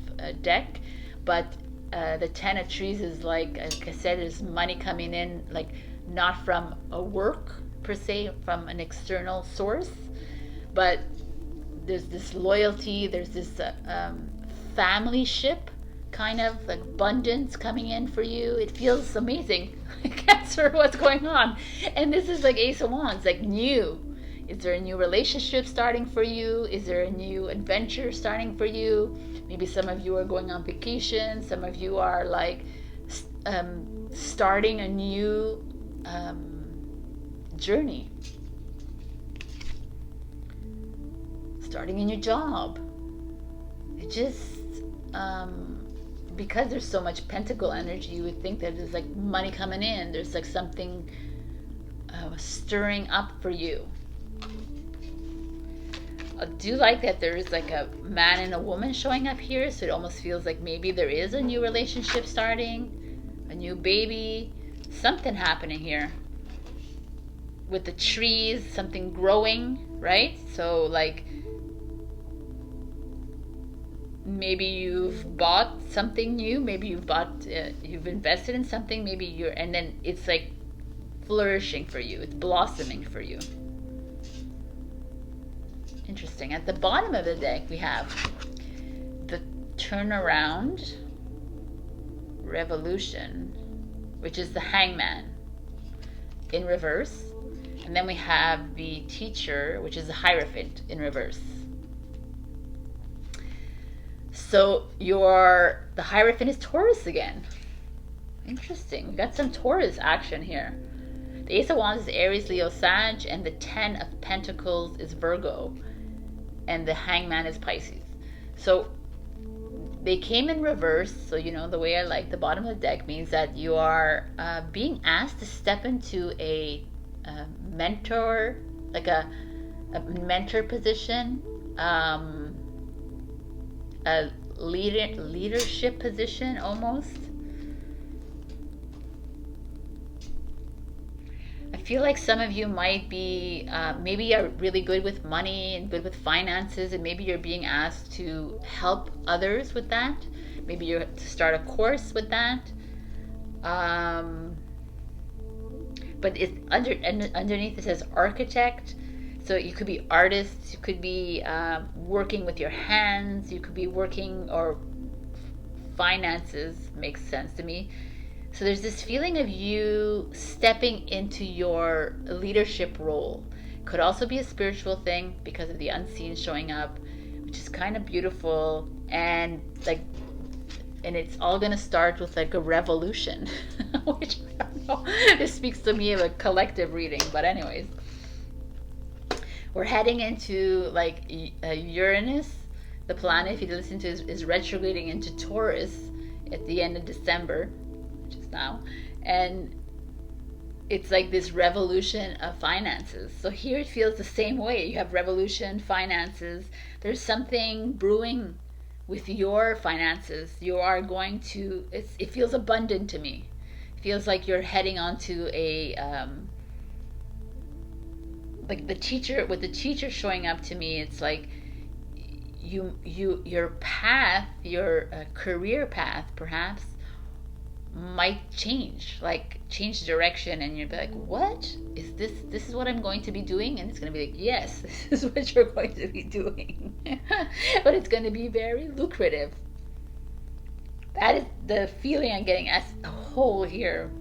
deck, but the Ten of Trees is like I said, there's money coming in, like not from a work per se, from an external source, but there's this loyalty, there's this family ship kind of like abundance coming in for you. It feels amazing. I can't answer what's going on. And this is like Ace of Wands, like new. Is there a new relationship starting for you? Is there a new adventure starting for you? Maybe some of you are going on vacation. Some of you are like starting a new journey. Starting a new job. It just, because there's so much pentacle energy, you would think that there's like money coming in. There's like something stirring up for you. I do like that there is like a man and a woman showing up here, so it almost feels like maybe there is a new relationship starting, a new baby, something happening here. With the trees, something growing, right? So like maybe you've bought something new, maybe you've invested in something, maybe and then it's like flourishing for you, it's blossoming for you. Interesting. At the bottom of the deck, we have the Turnaround Revolution, which is the Hangman in reverse. And then we have the Teacher, which is the Hierophant in reverse. So the Hierophant is Taurus again. Interesting. We got some Taurus action here. The Ace of Wands is Aries, Leo, Sag, and the Ten of Pentacles is Virgo. And the Hangman is Pisces. So they came in reverse. So you know, the way I like the bottom of the deck means that you are being asked to step into a mentor, like a mentor position, a leadership position almost. I feel like some of you might be, maybe you're really good with money and good with finances, and maybe you're being asked to help others with that. Maybe you're to start a course with that. But it's underneath it says architect. So you could be artists, you could be working with your hands, you could be working, or finances makes sense to me. So there's this feeling of you stepping into your leadership role. Could also be a spiritual thing because of the unseen showing up, which is kind of beautiful. And it's all gonna start with like a revolution, which I don't This speaks to me of a collective reading, but anyways, we're heading into like Uranus, the planet, if you listen to, is retrograding into Taurus at the end of December, which is now, and it's like this revolution of finances. So here it feels the same way. You have revolution, finances. There's something brewing with your finances. You are going to, it feels abundant to me. It feels like you're heading onto a, like the teacher, with the teacher showing up to me, it's like your path, your career path perhaps, might change, like change direction, and you'll be like, what is this? This is what I'm going to be doing? And it's going to be like, yes, this is what you're going to be doing. But it's going to be very lucrative. That is the feeling I'm getting as a whole here.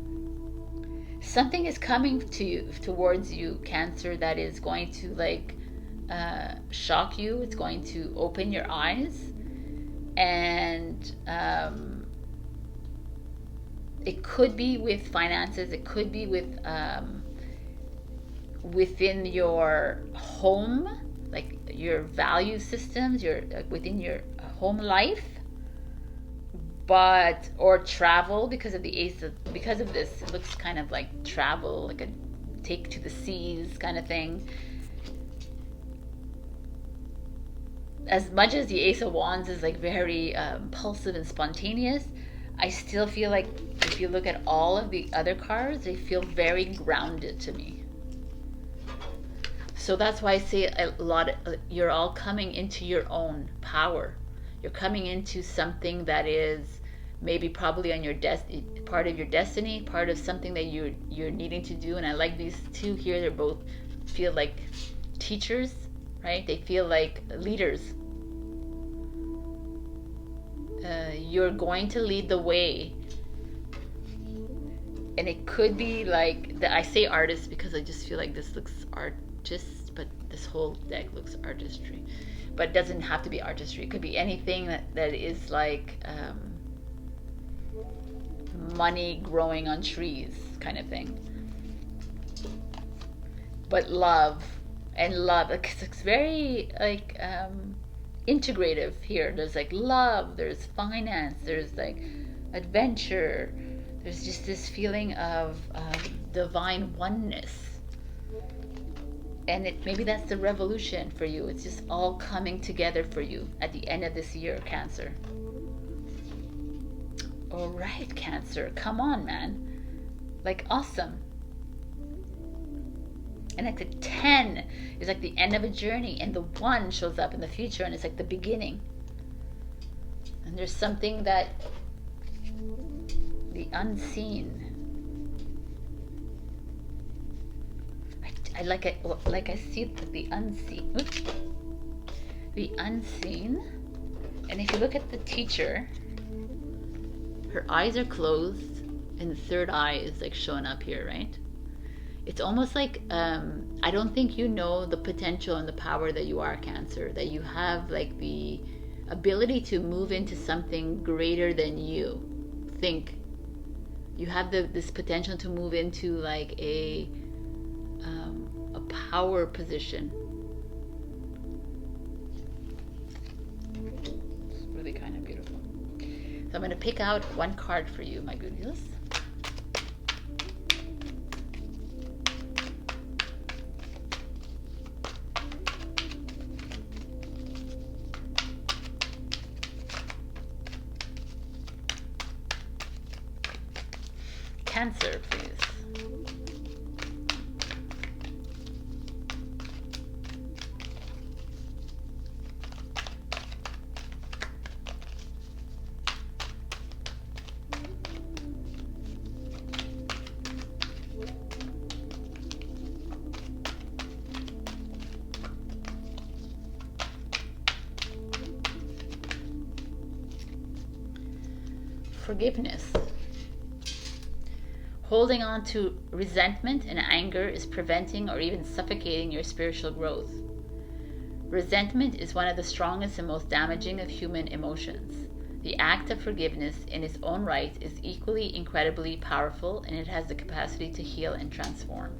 Something is coming to you, towards you, Cancer, that is going to like shock you. It's going to open your eyes, and it could be with finances. It could be with within your home, like your value systems, your within your home life, but or travel, because of the ace of, because of this, it looks kind of like travel, like a take to the seas kind of thing. As much as the Ace of Wands is like very impulsive and spontaneous, I still feel like if you look at all of the other cards, they feel very grounded to me. So that's why I say a lot, you're all coming into your own power. You're coming into something that is maybe probably on your part of your destiny, part of something that you're needing to do. And I like these two here. They're both feel like teachers, right? They feel like leaders. You're going to lead the way, and it could be like I say artist because I just feel like this looks artist, but this whole deck looks artistry. But it doesn't have to be artistry. It could be anything that is like money growing on trees kind of thing. But love, and love, it's very like integrative here. There's like love, there's finance, there's like adventure, there's just this feeling of divine oneness. And maybe that's the revolution for you. It's just all coming together for you at the end of this year, Cancer. All right, Cancer, come on, man. Like, awesome. And like the 10 is like the end of a journey, and the 1 shows up in the future, and it's like the beginning. And there's something that the unseen. I like it, like I see the unseen. Oops. The unseen. And if you look at the teacher, her eyes are closed, and the third eye is like showing up here, right? It's almost like I don't think you know the potential and the power that you are, Cancer, that you have like the ability to move into something greater than you think. You have this potential to move into like a power position. It's really kind of beautiful. So I'm going to pick out one card for you, my goodies. Cancer, please. Forgiveness. Holding on to resentment and anger is preventing or even suffocating your spiritual growth. Resentment is one of the strongest and most damaging of human emotions. The act of forgiveness in its own right is equally incredibly powerful, and it has the capacity to heal and transform.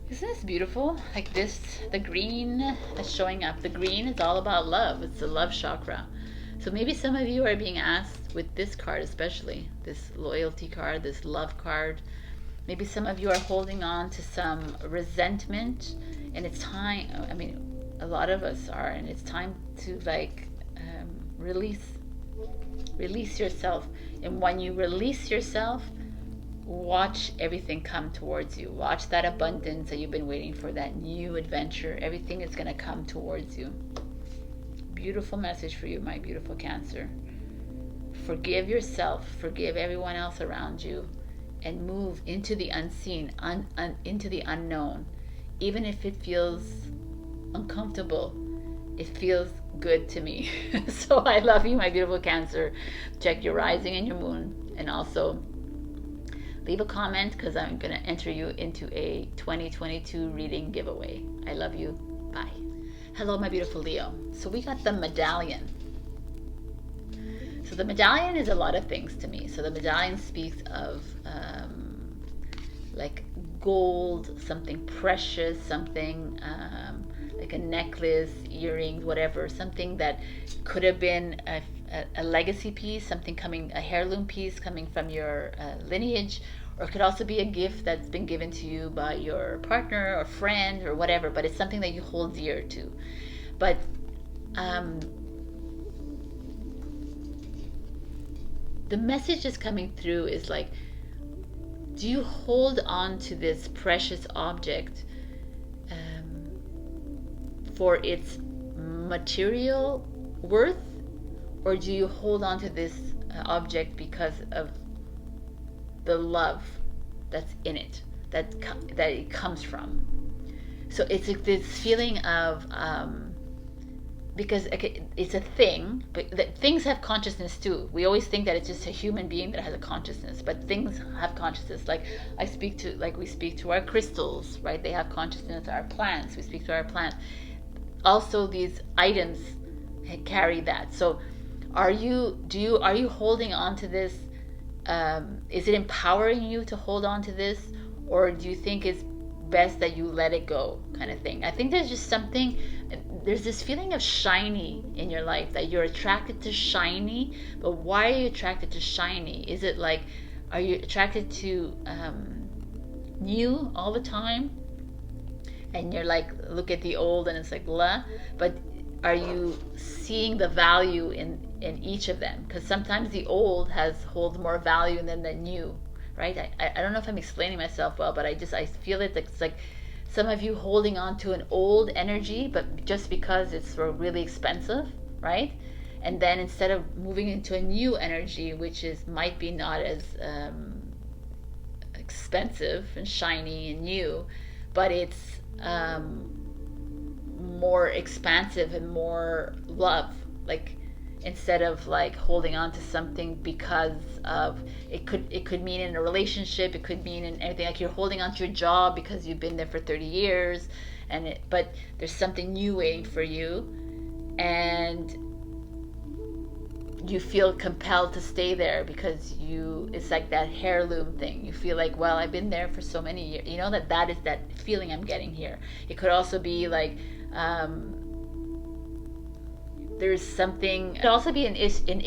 Isn't this beautiful? Like this, the green that's showing up. The green is all about love. It's the love chakra. So maybe some of you are being asked with this card, especially this loyalty card, this love card. Maybe some of you are holding on to some resentment, and it's time. I mean, a lot of us are, and it's time to like release yourself. And when you release yourself, watch everything come towards you. Watch that abundance that you've been waiting for, that new adventure. Everything is going to come towards you. Beautiful message for you, my beautiful Cancer. Forgive yourself, forgive everyone else around you, and move into the unseen, into the unknown. Even if it feels uncomfortable, it feels good to me. So I love you, my beautiful Cancer. Check your rising and your moon, and also leave a comment, because I'm going to enter you into a 2022 reading giveaway. I love you. Bye. Hello, my beautiful Leo. So we got the medallion. So the medallion is a lot of things to me. So the medallion speaks of like gold, something precious, something like a necklace, earrings, whatever, something that could have been a legacy piece, something coming, a heirloom piece coming from your lineage, or it could also be a gift that's been given to you by your partner or friend or whatever, but it's something that you hold dear to. But the message is coming through is like, do you hold on to this precious object for its material worth, or do you hold on to this object because of the love that's in it, that it comes from? So it's like this feeling of because it's a thing, but things have consciousness too. We always think that it's just a human being that has a consciousness, but things have consciousness. Like we speak to our crystals, right? They have consciousness. Our plants, we speak to our plants. Also, these items carry that. So, are you holding on to this? Is it empowering you to hold on to this, or do you think it's best that you let it go, kind of thing? I think there's just something. There's this feeling of shiny in your life, that you're attracted to shiny. But why are you attracted to shiny? Is it like, are you attracted to new all the time? And you're like, look at the old and it's like blah. But are you seeing the value in each of them? Because sometimes the old holds more value than the new, right? I don't know if I'm explaining myself well, but I feel it's like some of you holding on to an old energy, but just because it's really expensive, right? And then instead of moving into a new energy, which might be not as expensive and shiny and new, but it's more expansive and more love. Like, instead of like holding on to something because of it could mean in a relationship, it could mean in anything. Like, you're holding on to your job because you've been there for 30 years, but there's something new waiting for you, and you feel compelled to stay there because it's like that heirloom thing. You feel like, well, I've been there for so many years. You know, that is that feeling I'm getting here. It could also be like there's something. It could also be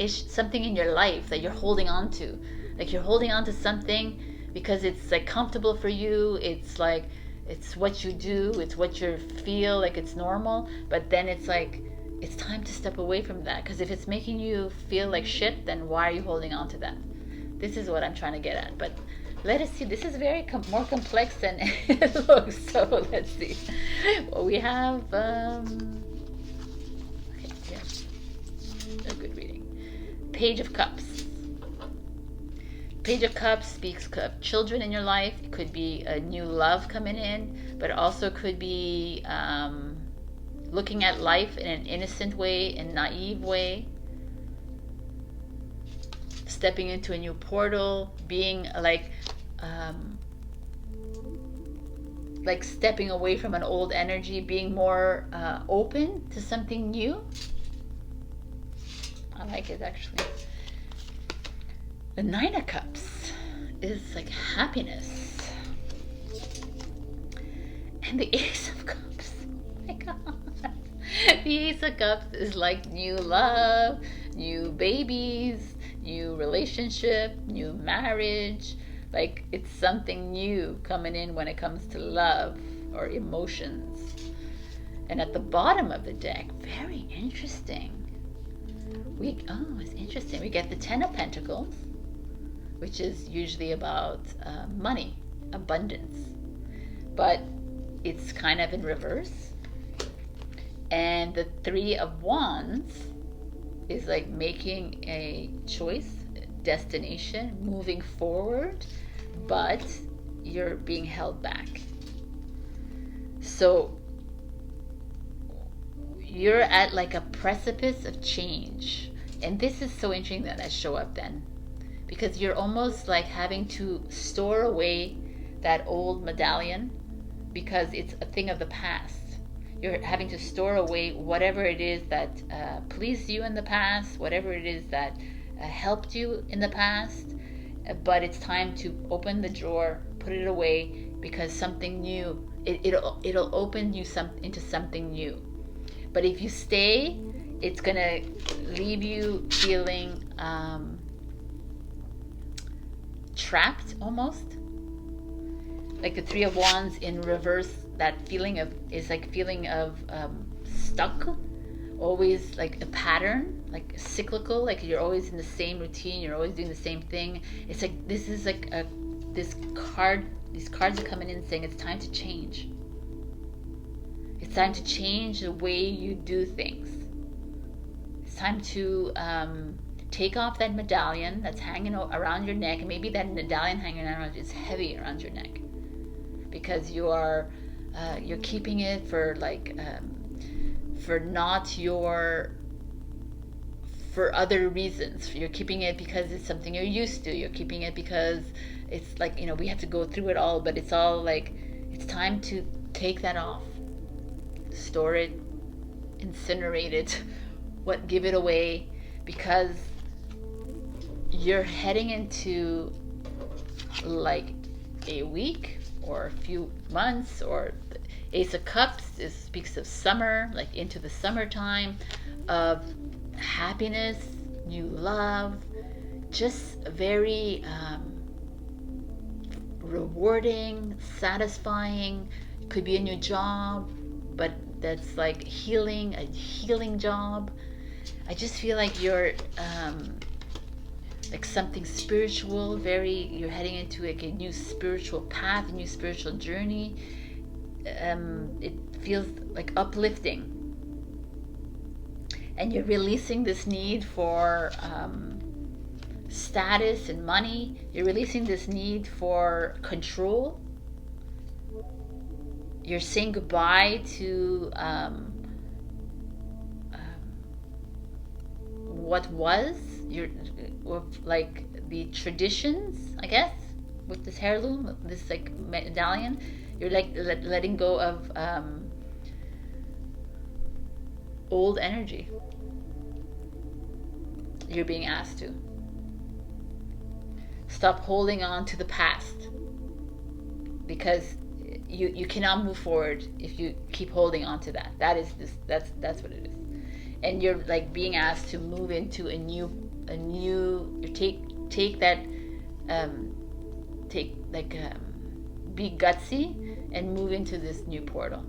something in your life that you're holding on to. Like, you're holding on to something because it's like comfortable for you. It's like, it's what you do. It's what you feel like it's normal. But then it's like, it's time to step away from that, because if it's making you feel like shit, then why are you holding on to that? This is what I'm trying to get at. But let us see. This is very more complex than it looks. So let's see. Well, we have okay, yes, a good reading. Page of Cups. Page of Cups speaks of children in your life. It could be a new love coming in, but also could be looking at life in an innocent way, in a naive way, stepping into a new portal, being like stepping away from an old energy, being more open to something new. I like it actually. The Nine of Cups is like happiness. And the Ace of Cups, oh my God. The Ace of Cups is like new love, new babies, new relationship, new marriage. Like it's something new coming in when it comes to love or emotions. And at the bottom of the deck, very interesting. It's interesting. We get the Ten of Pentacles, which is usually about money, abundance. But it's kind of in reverse. And the Three of Wands is like making a choice, destination, moving forward, but you're being held back. So you're at like a precipice of change. And this is so interesting that I show up then, because you're almost like having to store away that old medallion because it's a thing of the past. You're having to store away whatever it is that pleased you in the past, whatever it is that helped you in the past, but it's time to open the drawer, put it away, because something new, it'll open you into something new. But if you stay, it's gonna leave you feeling trapped almost. Like the Three of Wands in reverse, that feeling of stuck, always like a pattern, like cyclical, like you're always in the same routine, you're always doing the same thing. It's like this is like these cards are coming in saying it's time to change. It's time to change the way you do things. It's time to take off that medallion that's hanging around your neck, and maybe that medallion hanging around is heavy around your neck because you're keeping it for for other reasons. You're keeping it because it's something you're used to. You're keeping it because it's like, we have to go through it all, but it's all like, it's time to take that off, store it, incinerate it, give it away, because you're heading into like a week or a few months, or the Ace of Cups speaks of summer, like into the summertime of happiness, new love, just very rewarding, satisfying. It could be a new job, but that's like a healing job. I just feel like you're like something spiritual, you're heading into like a new spiritual path, a new spiritual journey. It feels like uplifting, and you're releasing this need for status and money. You're releasing this need for control. You're saying goodbye to what was like the traditions, I guess, with this heirloom, this like medallion. You're like letting go of old energy. You're being asked to stop holding on to the past, because you cannot move forward if you keep holding on to that. That's what it is. And you're like being asked to move into a new be gutsy and move into this new portal,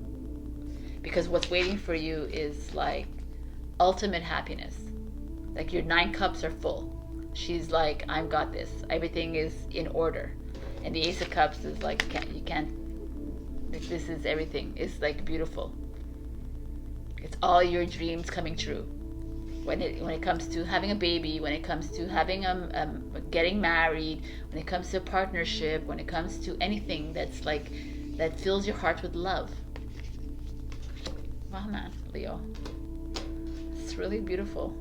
because what's waiting for you is like ultimate happiness. Like your 9 cups are full. She's like, I've got this, everything is in order. And the Ace of Cups is like, you can't like, this is everything. It's like beautiful. It's all your dreams coming true. When it comes to having a baby, when it comes to having getting married, when it comes to a partnership, when it comes to anything that's like that fills your heart with love. Wow, man, Leo, it's really beautiful.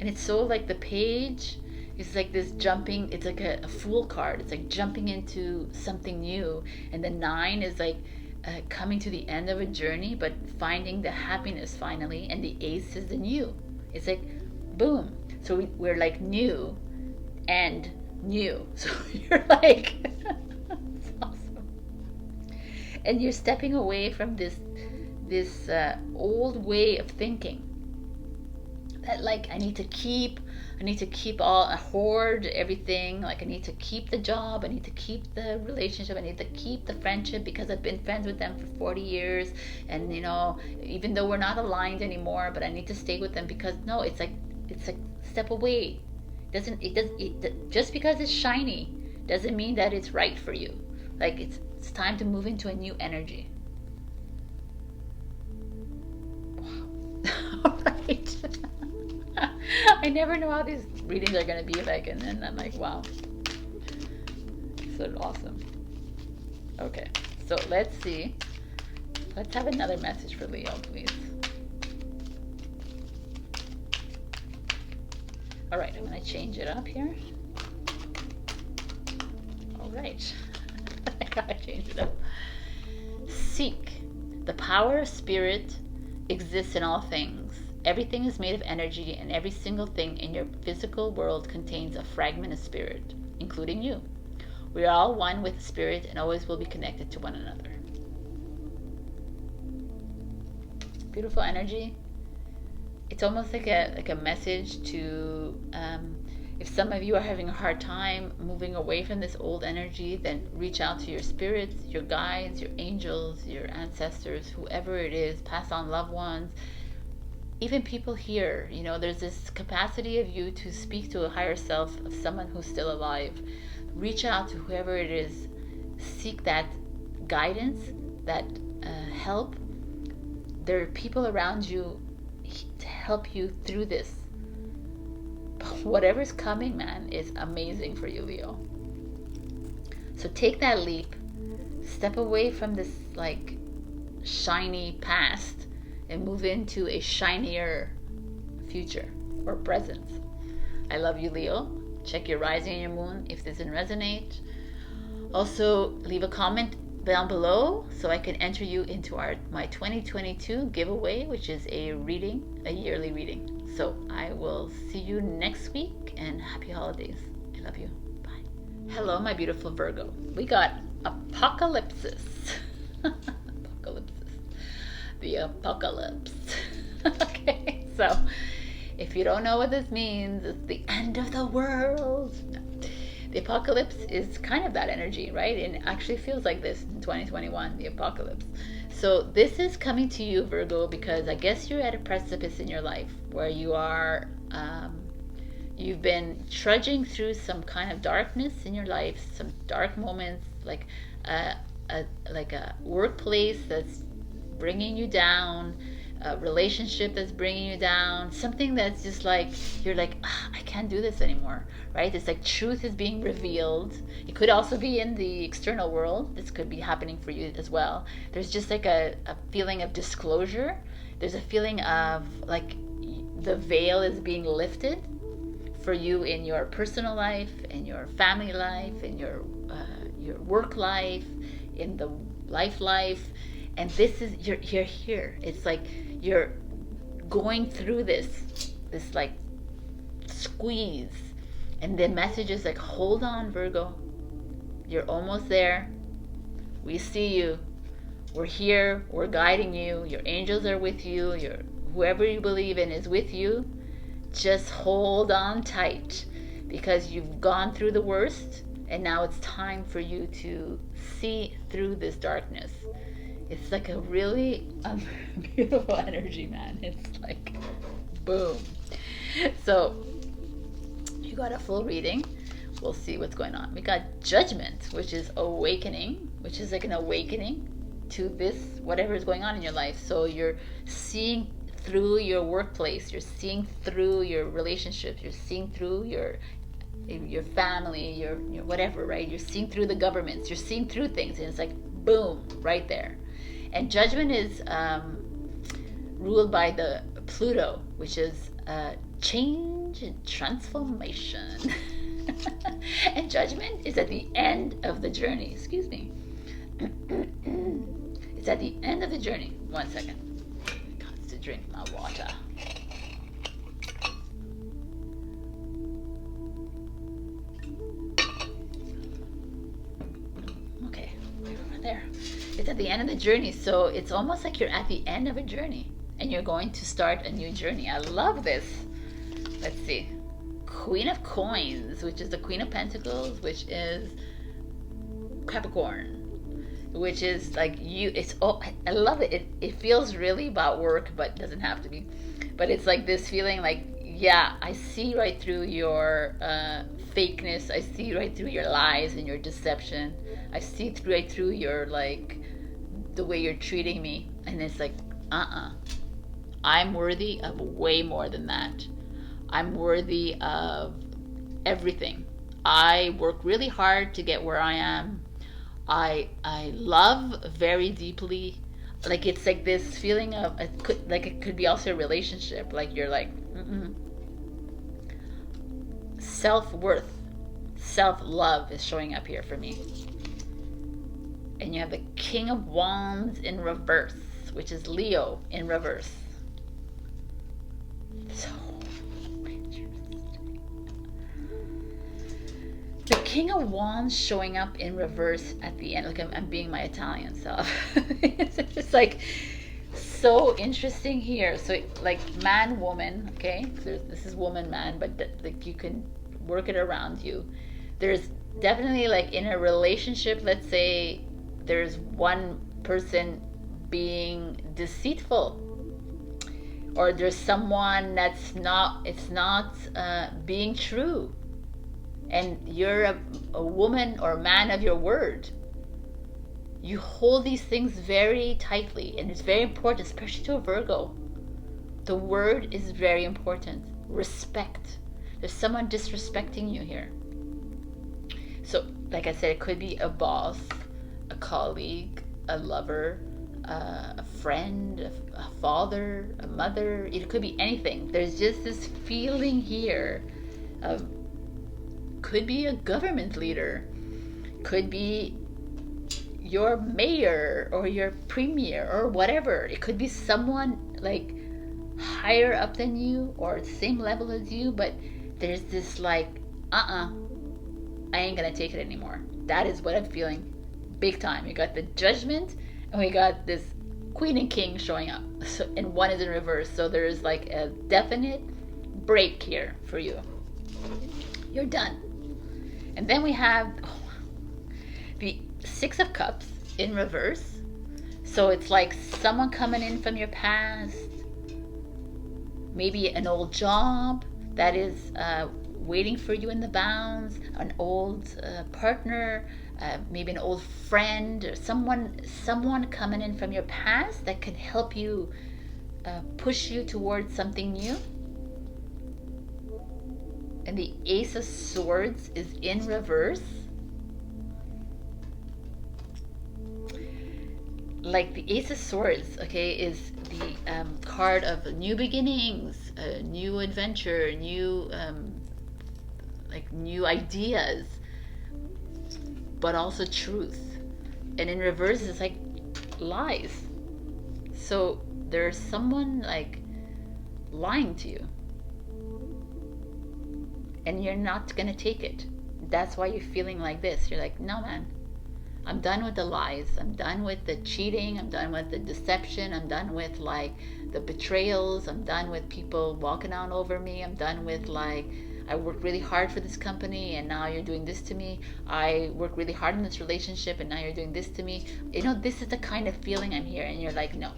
And it's so like the page is like this jumping. It's like a fool card. It's like jumping into something new, and the 9 is like coming to the end of a journey, but finding the happiness finally. And the Ace is the new. It's like, boom. So we're like new and new. So you're like, it's awesome. And you're stepping away from this old way of thinking. That like, I need to keep I hoard everything. Like I need to keep the job, I need to keep the relationship, I need to keep the friendship because I've been friends with them for 40 years. And even though we're not aligned anymore, but I need to stay with them because no, it's like step away. Just because it's shiny doesn't mean that it's right for you. Like it's time to move into a new energy. Wow. All right. I never know how these readings are going to be like, and then I'm like, wow, so awesome. Okay, so let's see. Let's have another message for Leo, please. All right, I'm going to change it up here. All right, I gotta change it up. Seek. The power of spirit exists in all things. Everything is made of energy, and every single thing in your physical world contains a fragment of spirit, including you. We are all one with spirit and always will be connected to one another. Beautiful energy. It's almost like a message to, if some of you are having a hard time moving away from this old energy, then reach out to your spirits, your guides, your angels, your ancestors, whoever it is, pass on loved ones. Even people here, there's this capacity of you to speak to a higher self of someone who's still alive. Reach out to whoever it is. Seek that guidance, that help. There are people around you to help you through this. But whatever's coming, man, is amazing for you, Leo. So take that leap. Step away from this like shiny past and move into a shinier future or present. I love you, Leo. Check your rising and your moon if this didn't resonate. Also, leave a comment down below so I can enter you into my 2022 giveaway, which is a yearly reading. So I will see you next week, and happy holidays. I love you. Bye. Hello, my beautiful Virgo. We got apocalypsis. The apocalypse. Okay, so if you don't know what this means, it's the end of the world. No. The apocalypse is kind of that energy, right? And it actually feels like this in 2021, the apocalypse. So this is coming to you, Virgo, because I guess you're at a precipice in your life where you are, you've been trudging through some kind of darkness in your life, some dark moments, like a workplace that's bringing you down, a relationship that's bringing you down, something that's just like, you're like, I can't do this anymore, right? It's like truth is being revealed. It could also be in the external world. This could be happening for you as well. There's just like a feeling of disclosure. There's a feeling of like the veil is being lifted for you in your personal life, in your family life, in your work life, in the life. And this is, you're here. It's like you're going through this like squeeze. And the message is like, hold on, Virgo. You're almost there. We see you. We're here. We're guiding you. Your angels are with you. Whoever you believe in is with you. Just hold on tight, because you've gone through the worst, and now it's time for you to see through this darkness. It's like a really beautiful energy, man. It's like, boom. So you got a full reading. We'll see what's going on. We got Judgment, which is awakening, which is like an awakening to this, whatever is going on in your life. So you're seeing through your workplace. You're seeing through your relationships. You're seeing through your family, your whatever, right? You're seeing through the governments. You're seeing through things, and it's like, boom, right there. And Judgment is ruled by the Pluto, which is change and transformation. And Judgment is at the end of the journey. Excuse me. It's at the end of the journey. 1 second. I got to drink my water. there. It's at the end of the journey. So it's almost like you're at the end of a journey and you're going to start a new journey. I love this. Let's see. Queen of Coins, which is the Queen of Pentacles, which is Capricorn, which is like you. It's, oh, I love it. It feels really about work, but doesn't have to be. But it's like this feeling like, yeah, I see right through your fakeness. I see right through your lies and your deception. I see right through your, like, the way you're treating me. And it's like, I'm worthy of way more than that. I'm worthy of everything. I work really hard to get where I am. I love very deeply. Like, it's like this feeling of, it could be also a relationship. Like, you're like, self-worth, self-love is showing up here for me. And you have the King of Wands in reverse, which is Leo in reverse. So interesting. The King of Wands showing up in reverse at the end. Look, I'm being my Italian self. It's just like so interesting here. So like man, woman, okay? This is woman, man, but like you can work it around you. There's definitely, like, in a relationship, let's say there's one person being deceitful, or there's someone that's not, it's not being true, and you're a woman or man of your word. You hold these things very tightly, and it's very important, especially to a Virgo. The word is very important. Respect. There's someone disrespecting you here. So, like I said, it could be a boss, a colleague, a lover, a friend, a father, a mother. It could be anything. There's just this feeling here of, could be a government leader, could be your mayor or your premier or whatever. It could be someone like higher up than you or the same level as you, but there's this like, I ain't gonna take it anymore. That is what I'm feeling big time. We got the Judgment and we got this Queen and King showing up, so, and one is in reverse. So there's like a definite break here for you. You're done. And then we have the Six of Cups in reverse. So it's like someone coming in from your past, maybe an old job that is waiting for you in the bounds, an old partner, maybe an old friend, or someone coming in from your past that can help you push you towards something new. And the Ace of Swords is in reverse. Like the Ace of Swords, okay, is the card of new beginnings, new adventure, new new ideas, but also truth. And in reverse is like lies. So there's someone like lying to you, and you're not gonna take it. That's why you're feeling like this. You're like, no, man, I'm done with the lies. I'm done with the cheating. I'm done with the deception. I'm done with like the betrayals. I'm done with people walking on over me. I'm done with like, I worked really hard for this company and now you're doing this to me. I worked really hard in this relationship and now you're doing this to me. You know, this is the kind of feeling I'm here. And you're like, no,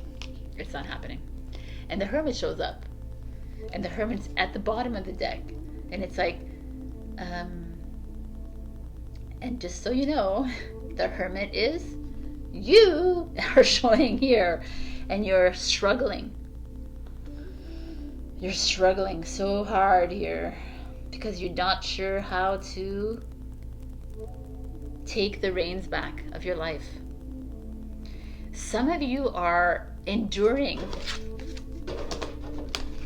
it's not happening. And the Hermit shows up. And the Hermit's at the bottom of the deck. And it's like, and just so you know, the Hermit is you are showing here, and you're struggling. You're struggling so hard here because you're not sure how to take the reins back of your life. Some of you are enduring.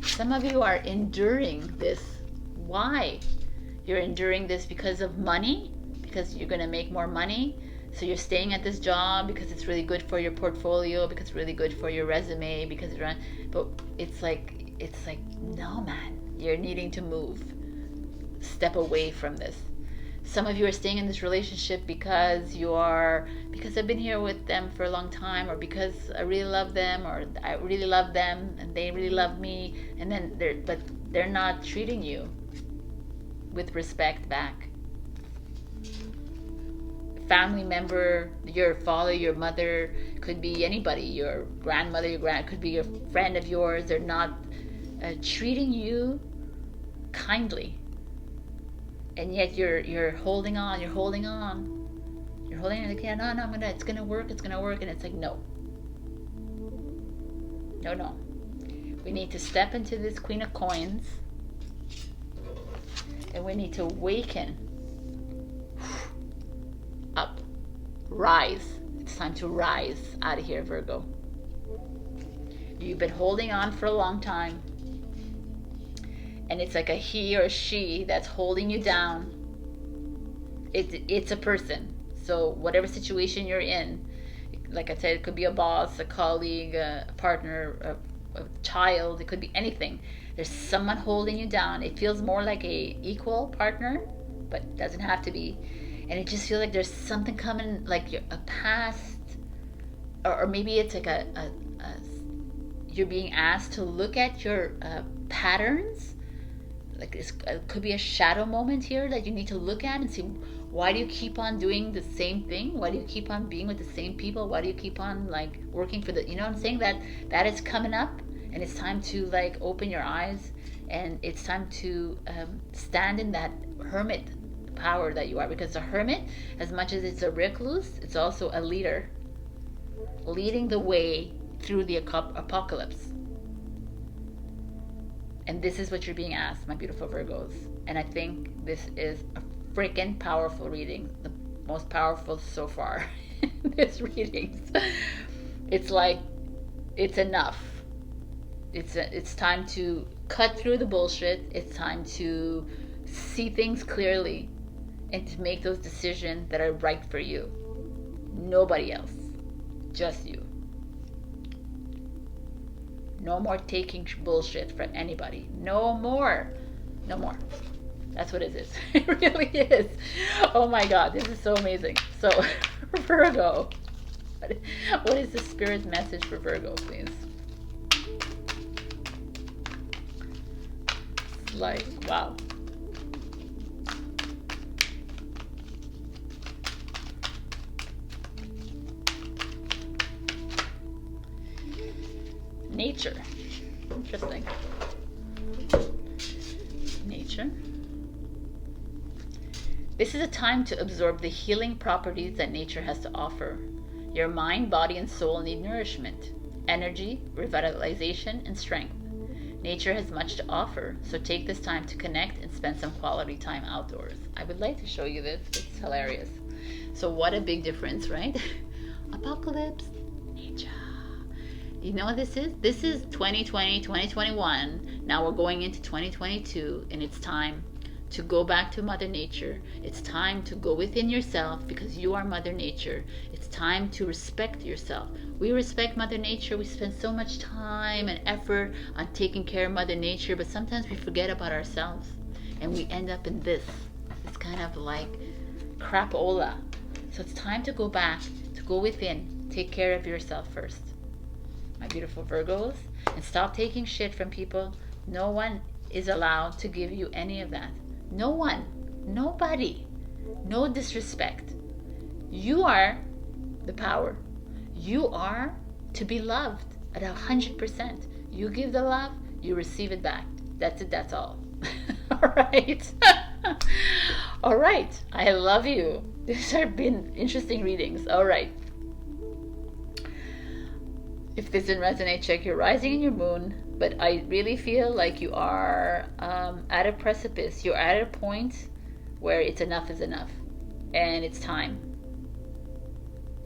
Some of you are enduring this. Why? You're enduring this because of money, because you're going to make more money. So you're staying at this job because it's really good for your portfolio, because it's really good for your resume, because but it's like no, man, you're needing to move, step away from this. Some of you are staying in this relationship because I've been here with them for a long time, or because I really love them, or I really love them and they really love me, and then they're not treating you with respect back. Family member, your father, your mother, could be anybody, your grandmother, could be a friend of yours. They're not treating you kindly, and yet you're holding on, like, yeah, no, it's gonna work, and it's like, no, we need to step into this Queen of Coins, and we need to awaken up, rise. It's time to rise out of here, Virgo. You've been holding on for a long time, and it's like a he or a she that's holding you down. It's a person. So whatever situation you're in, like I said, it could be a boss, a colleague, a partner, a child. It could be anything. There's someone holding you down. It feels more like a equal partner, but it doesn't have to be. And it just feels like there's something coming, like a past, or maybe it's like you're being asked to look at your patterns. Like it could be a shadow moment here that you need to look at and see, why do you keep on doing the same thing? Why do you keep on being with the same people? Why do you keep on like working for the, you know what I'm saying? That is coming up, and it's time to like open your eyes, and it's time to stand in that hermit power that you are, because a hermit, as much as it's a recluse, it's also a leader, leading the way through the apocalypse. And this is what you're being asked, my beautiful Virgos. And I think this is a freaking powerful reading, the most powerful so far in this readings. It's like, it's enough. It's time to cut through the bullshit. It's time to see things clearly and to make those decisions that are right for you. Nobody else, just you. No more taking bullshit from anybody. No more. That's what it is. It really is. Oh my God, this is so amazing. So, Virgo, what is the spirit message for Virgo, please? It's like, wow. Nature. Interesting. Nature. This is a time to absorb the healing properties that nature has to offer. Your mind, body, and soul need nourishment, energy, revitalization, and strength. Nature has much to offer, so take this time to connect and spend some quality time outdoors. I would like to show you this. It's hilarious. So what a big difference, right? Apocalypse, nature. You know what this is? This is 2020, 2021. Now we're going into 2022, and it's time to go back to Mother Nature. It's time to go within yourself, because you are Mother Nature. It's time to respect yourself. We respect Mother Nature. We spend so much time and effort on taking care of Mother Nature, but sometimes we forget about ourselves, and we end up in this. It's kind of like crapola. So it's time to go back, to go within, take care of yourself first, my beautiful Virgos, and stop taking shit from people. No one is allowed to give you any of that. No one, nobody, no disrespect. You are the power. You are to be loved at 100%. You give the love, you receive it back. That's it, that's all. All right. All right. I love you. These have been interesting readings. All right. If this didn't resonate, check your rising and your moon. But I really feel like you are at a precipice. You're at a point where it's enough is enough. And it's time.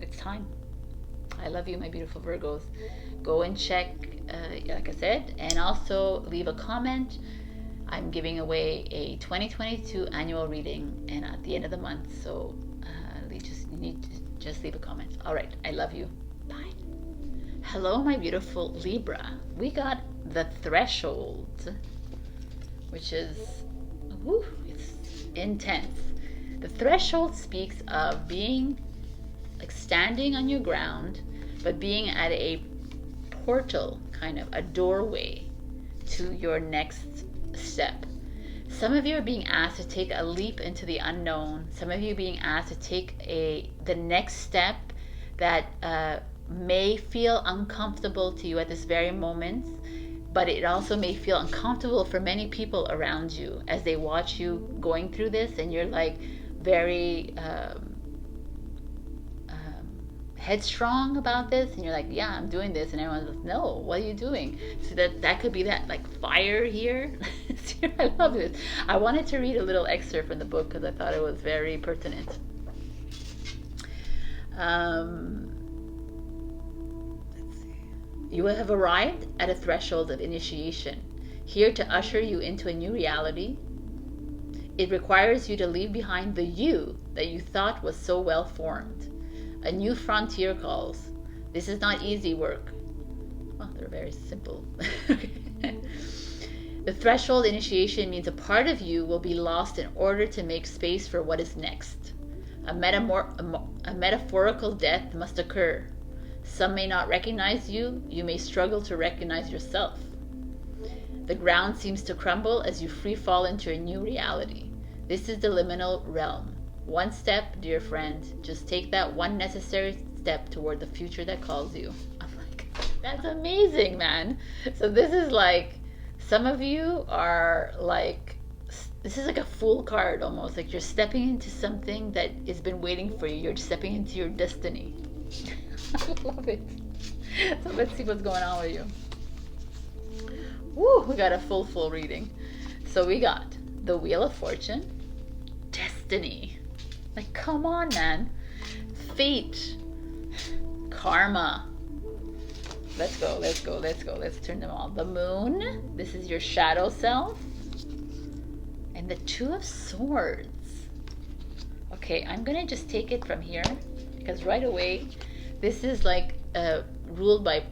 It's time. I love you, my beautiful Virgos. Go and check, like I said, and also leave a comment. I'm giving away a 2022 annual reading, and at the end of the month. So you need to just leave a comment. All right. I love you. Bye. Hello, my beautiful Libra. We got the threshold, which is, it's intense. The threshold speaks of being like standing on your ground, but being at a portal, kind of a doorway to your next step. Some of you are being asked to take a leap into the unknown. Some of you are being asked to take the next step that may feel uncomfortable to you at this very moment, but it also may feel uncomfortable for many people around you as they watch you going through this, and you're like very headstrong about this, and you're like, yeah, I'm doing this, and everyone's like, no, what are you doing? So that could be that like fire here. I love this. I wanted to read a little excerpt from the book because I thought it was very pertinent. Let's see. You have arrived at a threshold of initiation, here to usher you into a new reality. It requires you to leave behind the you that you thought was so well formed. A new frontier calls. This is not easy work. Well, they're very simple. The threshold initiation means a part of you will be lost in order to make space for what is next. A metaphorical death must occur. Some may not recognize you. You may struggle to recognize yourself. The ground seems to crumble as you free fall into a new reality. This is the liminal realm. One step, dear friend. Just take that one necessary step toward the future that calls you. I'm like, that's amazing, man. So this is like, some of you are like, this is like a fool card almost. Like you're stepping into something that has been waiting for you. You're stepping into your destiny. I love it. So let's see what's going on with you. Woo, we got a full reading. So we got the Wheel of Fortune, Destiny. Like, come on, man. Fate. Karma. Let's go. Let's turn them all. The Moon. This is your shadow self. And the Two of Swords. Okay, I'm going to just take it from here. Because right away, this is like ruled by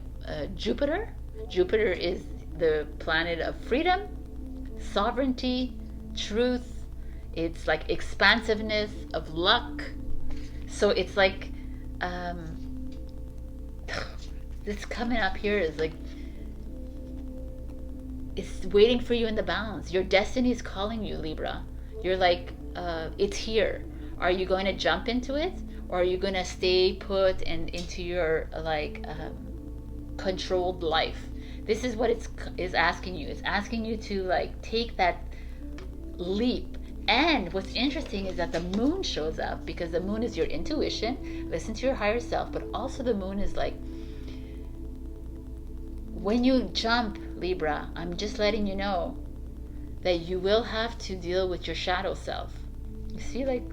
Jupiter. Jupiter is the planet of freedom, sovereignty, truth. It's like expansiveness of luck. So it's like this coming up here is like, it's waiting for you in the bounds. Your destiny is calling you, Libra. You're like, it's here. Are you going to jump into it, or are you going to stay put and into your like controlled life? This is what it's asking you. It's asking you to like take that leap. And what's interesting is that the Moon shows up, because the Moon is your intuition, listen to your higher self, but also the Moon is like, when you jump, Libra, I'm just letting you know that you will have to deal with your shadow self. You see, like,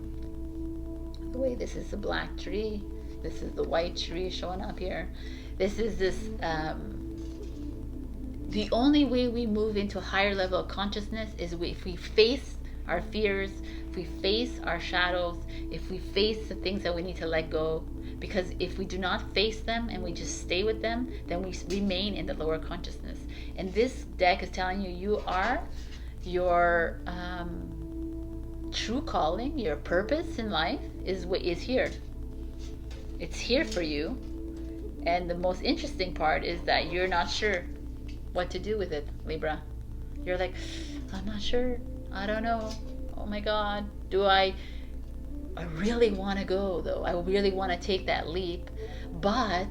the way this is the black tree, this is the white tree showing up here. This is this, the only way we move into a higher level of consciousness is if we face our fears, if we face our shadows, if we face the things that we need to let go. Because if we do not face them and we just stay with them, then we remain in the lower consciousness. And this deck is telling you, you are your true calling, your purpose in life is here. It's here for you. And the most interesting part is that you're not sure what to do with it, Libra. You're like, I'm not sure. I don't know. Oh my God. I really want to go though. I really want to take that leap. But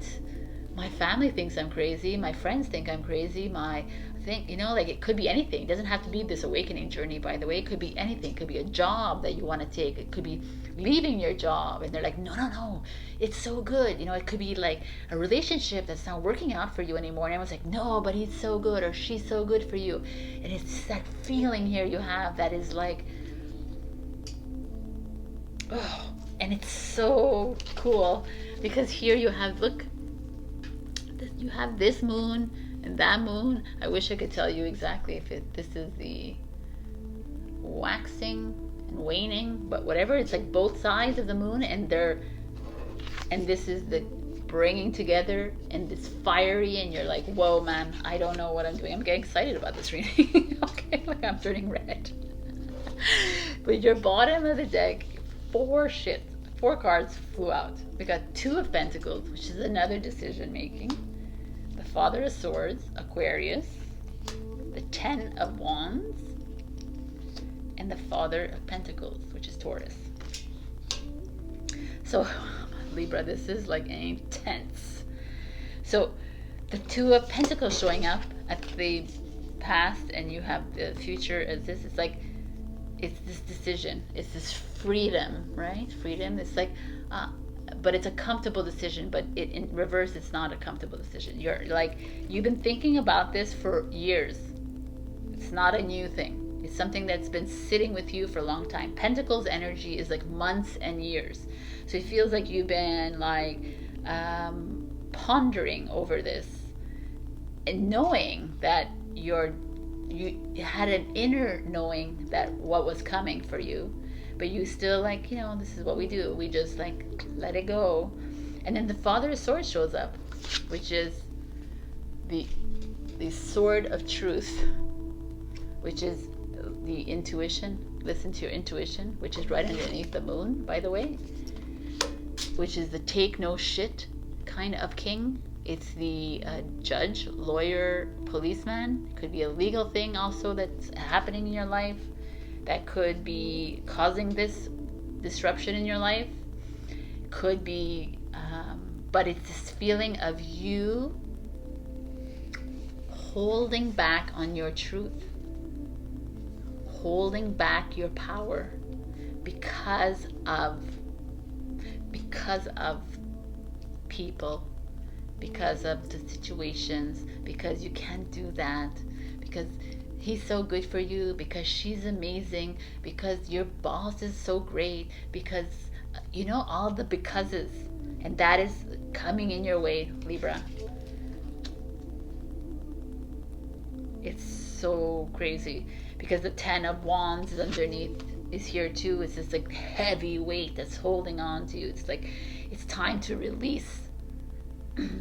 my family thinks I'm crazy. My friends think I'm crazy. Like it could be anything. It doesn't have to be this awakening journey, by the way. It could be anything. It could be a job that you want to take. It could be leaving your job. And they're like, no. It's so good. It could be like a relationship that's not working out for you anymore. And everyone's like, no, but he's so good, or she's so good for you. And it's that feeling here you have that is like, oh, and it's so cool because here you have, look, you have this moon and that moon. I wish I could tell you exactly if this is the waxing and waning, but whatever, it's like both sides of the moon, and this is the bringing together, and it's fiery, and you're like, whoa, man, I don't know what I'm doing. I'm getting excited about this reading. Okay, like I'm turning red. But your bottom of the deck, four cards flew out. We got Two of Pentacles, which is another decision making. The Father of Swords, Aquarius. The Ten of Wands. And the Father of Pentacles, which is Taurus. So, Libra, this is like intense. So, the Two of Pentacles showing up at the past, and you have the future as this. It's like, it's this decision. It's this freedom, right? Freedom. It's like, but it's a comfortable decision, but in reverse, it's not a comfortable decision. You're like, you've been thinking about this for years. It's not a new thing. It's something that's been sitting with you for a long time. Pentacles energy is like months and years. So it feels like you've been like pondering over this and knowing that you had an inner knowing that what was coming for you, but you still like, you know, this is what we do. We just like let it go. And then the Father of Swords shows up, which is the sword of truth, which is the intuition. Listen to your intuition, which is right underneath the moon, by the way, which is the take no shit kind of king. It's the judge, lawyer, policeman. It could be a legal thing also that's happening in your life that could be causing this disruption in your life. Could be, but it's this feeling of you holding back on your truth, holding back your power because of people, because of the situations, because you can't do that, because he's so good for you, because she's amazing, because your boss is so great, because, you know, all the becauses. And that is coming in your way, Libra. It's so crazy because the Ten of Wands is underneath, is here too. It's this like heavy weight that's holding on to you. It's like, it's time to release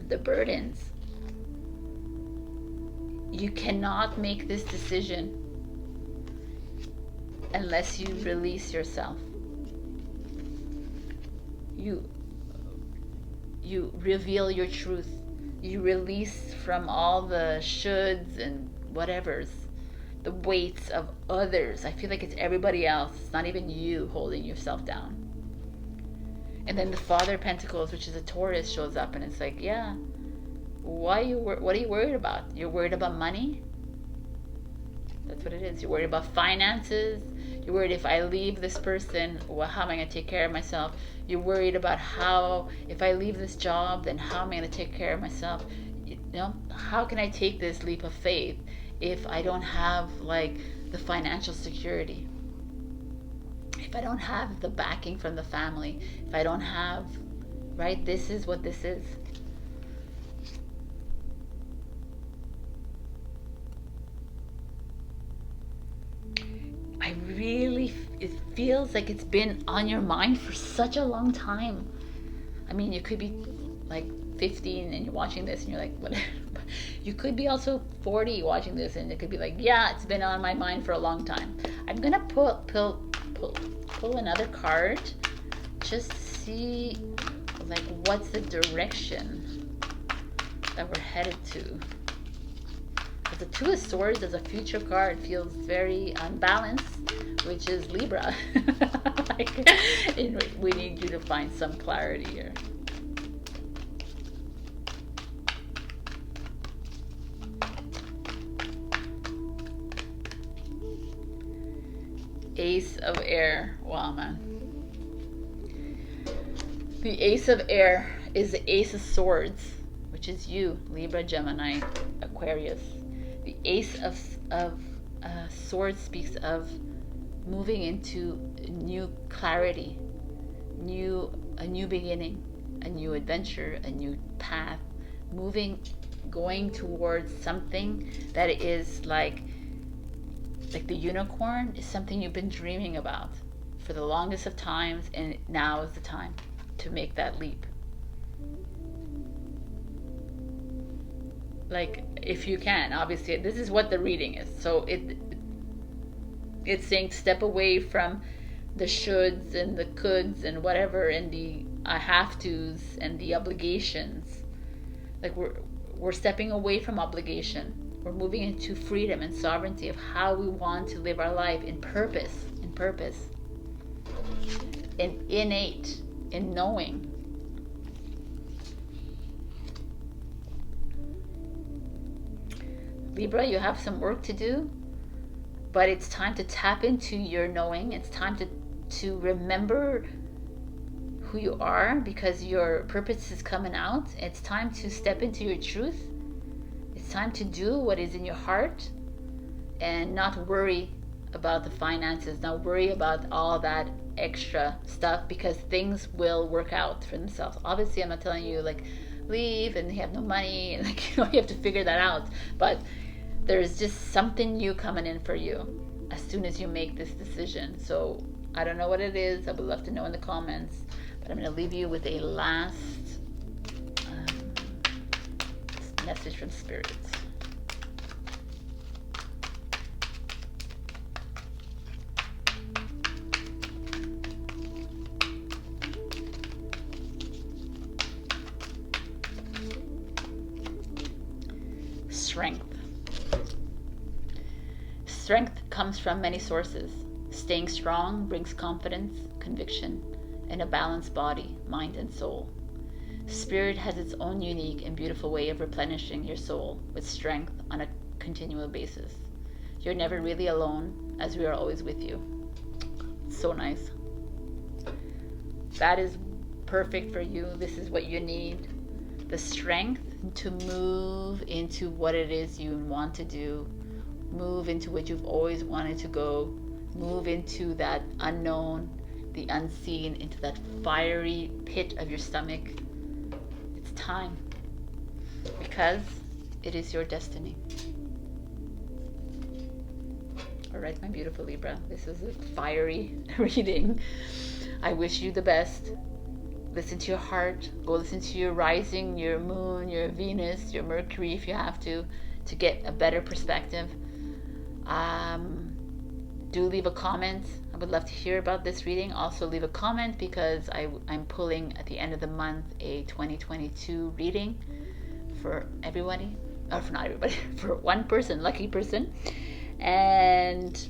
the burdens. You cannot make this decision unless you release yourself. You reveal your truth. You release from all the shoulds and whatevers, the weights of others. I feel like it's everybody else. It's not even you holding yourself down. And then the Father of Pentacles, which is a Taurus, shows up, and it's like, yeah, what are you worried about? You're worried about money? That's what it is. You're worried about finances. You're worried, if I leave this person, well, how am I going to take care of myself? You're worried about how, if I leave this job, then how am I going to take care of myself? You know, how can I take this leap of faith if I don't have like the financial security? If I don't have the backing from the family, if I don't have, right? This is what this is. It feels like it's been on your mind for such a long time. I mean, you could be like 15 and you're watching this and you're like, what? You could be also 40 watching this and it could be like, yeah, it's been on my mind for a long time. I'm gonna pull another card just to see like what's the direction that we're headed to. But the Two of Swords as a future card feels very unbalanced, which is Libra. We need you to find some clarity here. Ace of Air. Wow, man. The Ace of Air is the Ace of Swords, which is you, Libra, Gemini, Aquarius. The Ace of Swords speaks of moving into new clarity, a new beginning, a new adventure, a new path, going towards something that is like the unicorn is something you've been dreaming about for the longest of times, and now is the time to make that leap. Like, if you can, obviously, this is what the reading is. So it's saying step away from the shoulds and the coulds and whatever, and the I have tos and the obligations. Like we're stepping away from obligation. We're moving into freedom and sovereignty of how we want to live our life in purpose, in innate, in knowing. Libra, you have some work to do, but it's time to tap into your knowing. It's time to remember who you are, because your purpose is coming out. It's time to step into your truth. It's time to do what is in your heart and not worry about the finances, not worry about all that extra stuff, because things will work out for themselves. Obviously, I'm not telling you like leave and you have no money and like, you know, you have to figure that out, but there's just something new coming in for you as soon as you make this decision. So I don't know what it is. I would love to know in the comments, but I'm going to leave you with a last message from spirits. Strength. Strength comes from many sources. Staying strong brings confidence, conviction, and a balanced body, mind, and soul. Spirit has its own unique and beautiful way of replenishing your soul with strength on a continual basis. You're never really alone, as we are always with you. So nice. That is perfect for you. This is what you need. The strength to move into what it is you want to do. Move into what you've always wanted to go. Move into that unknown, the unseen, into that fiery pit of your stomach. It's time, because it is your destiny. All right, my beautiful Libra, this is a fiery reading. I wish you the best. Listen to your heart. Go listen to your rising, your moon, your Venus, your Mercury if you have to get a better perspective. Do leave a comment. I would love to hear about this reading. Also leave a comment, because I'm pulling at the end of the month a 2022 reading for everybody, or for not everybody, for one person, lucky person. And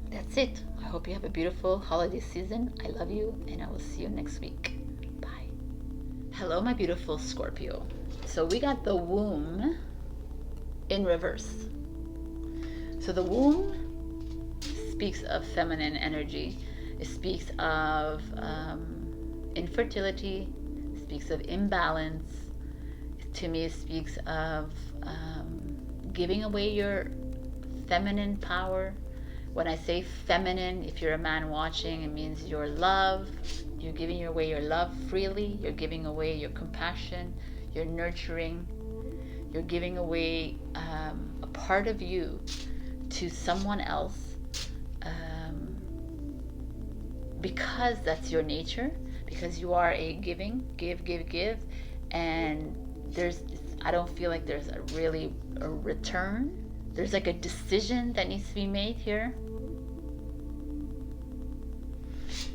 that's it. I hope you have a beautiful holiday season. I love you, and I will see you next week. Bye. Hello, my beautiful Scorpio. So we got the womb in reverse. So the womb speaks of feminine energy. It speaks of infertility, speaks of imbalance. To me, it speaks of giving away your feminine power. When I say feminine, if you're a man watching, it means your love. You're giving away your love freely. You're giving away your compassion, your nurturing. You're giving away a part of you to someone else, because that's your nature, because you are a give, and I don't feel like there's a return. There's like a decision that needs to be made here.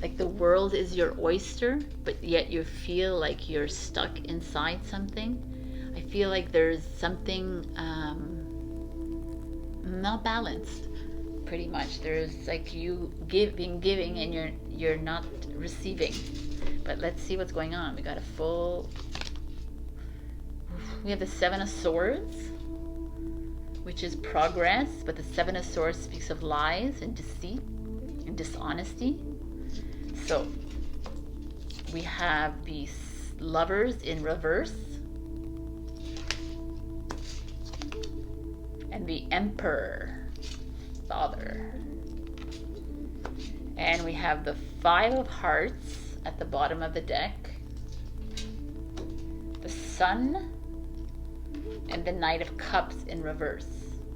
Like the world is your oyster, but yet you feel like you're stuck inside something. I feel like there's something not balanced, pretty much. There's like you giving and you're not receiving. But let's see what's going on. We got we have the Seven of Swords, which is progress, but the Seven of Swords speaks of lies and deceit and dishonesty. So we have the Lovers in reverse and the Emperor, Father. And we have the Five of Hearts at the bottom of the deck, the Sun, and the Knight of Cups in reverse,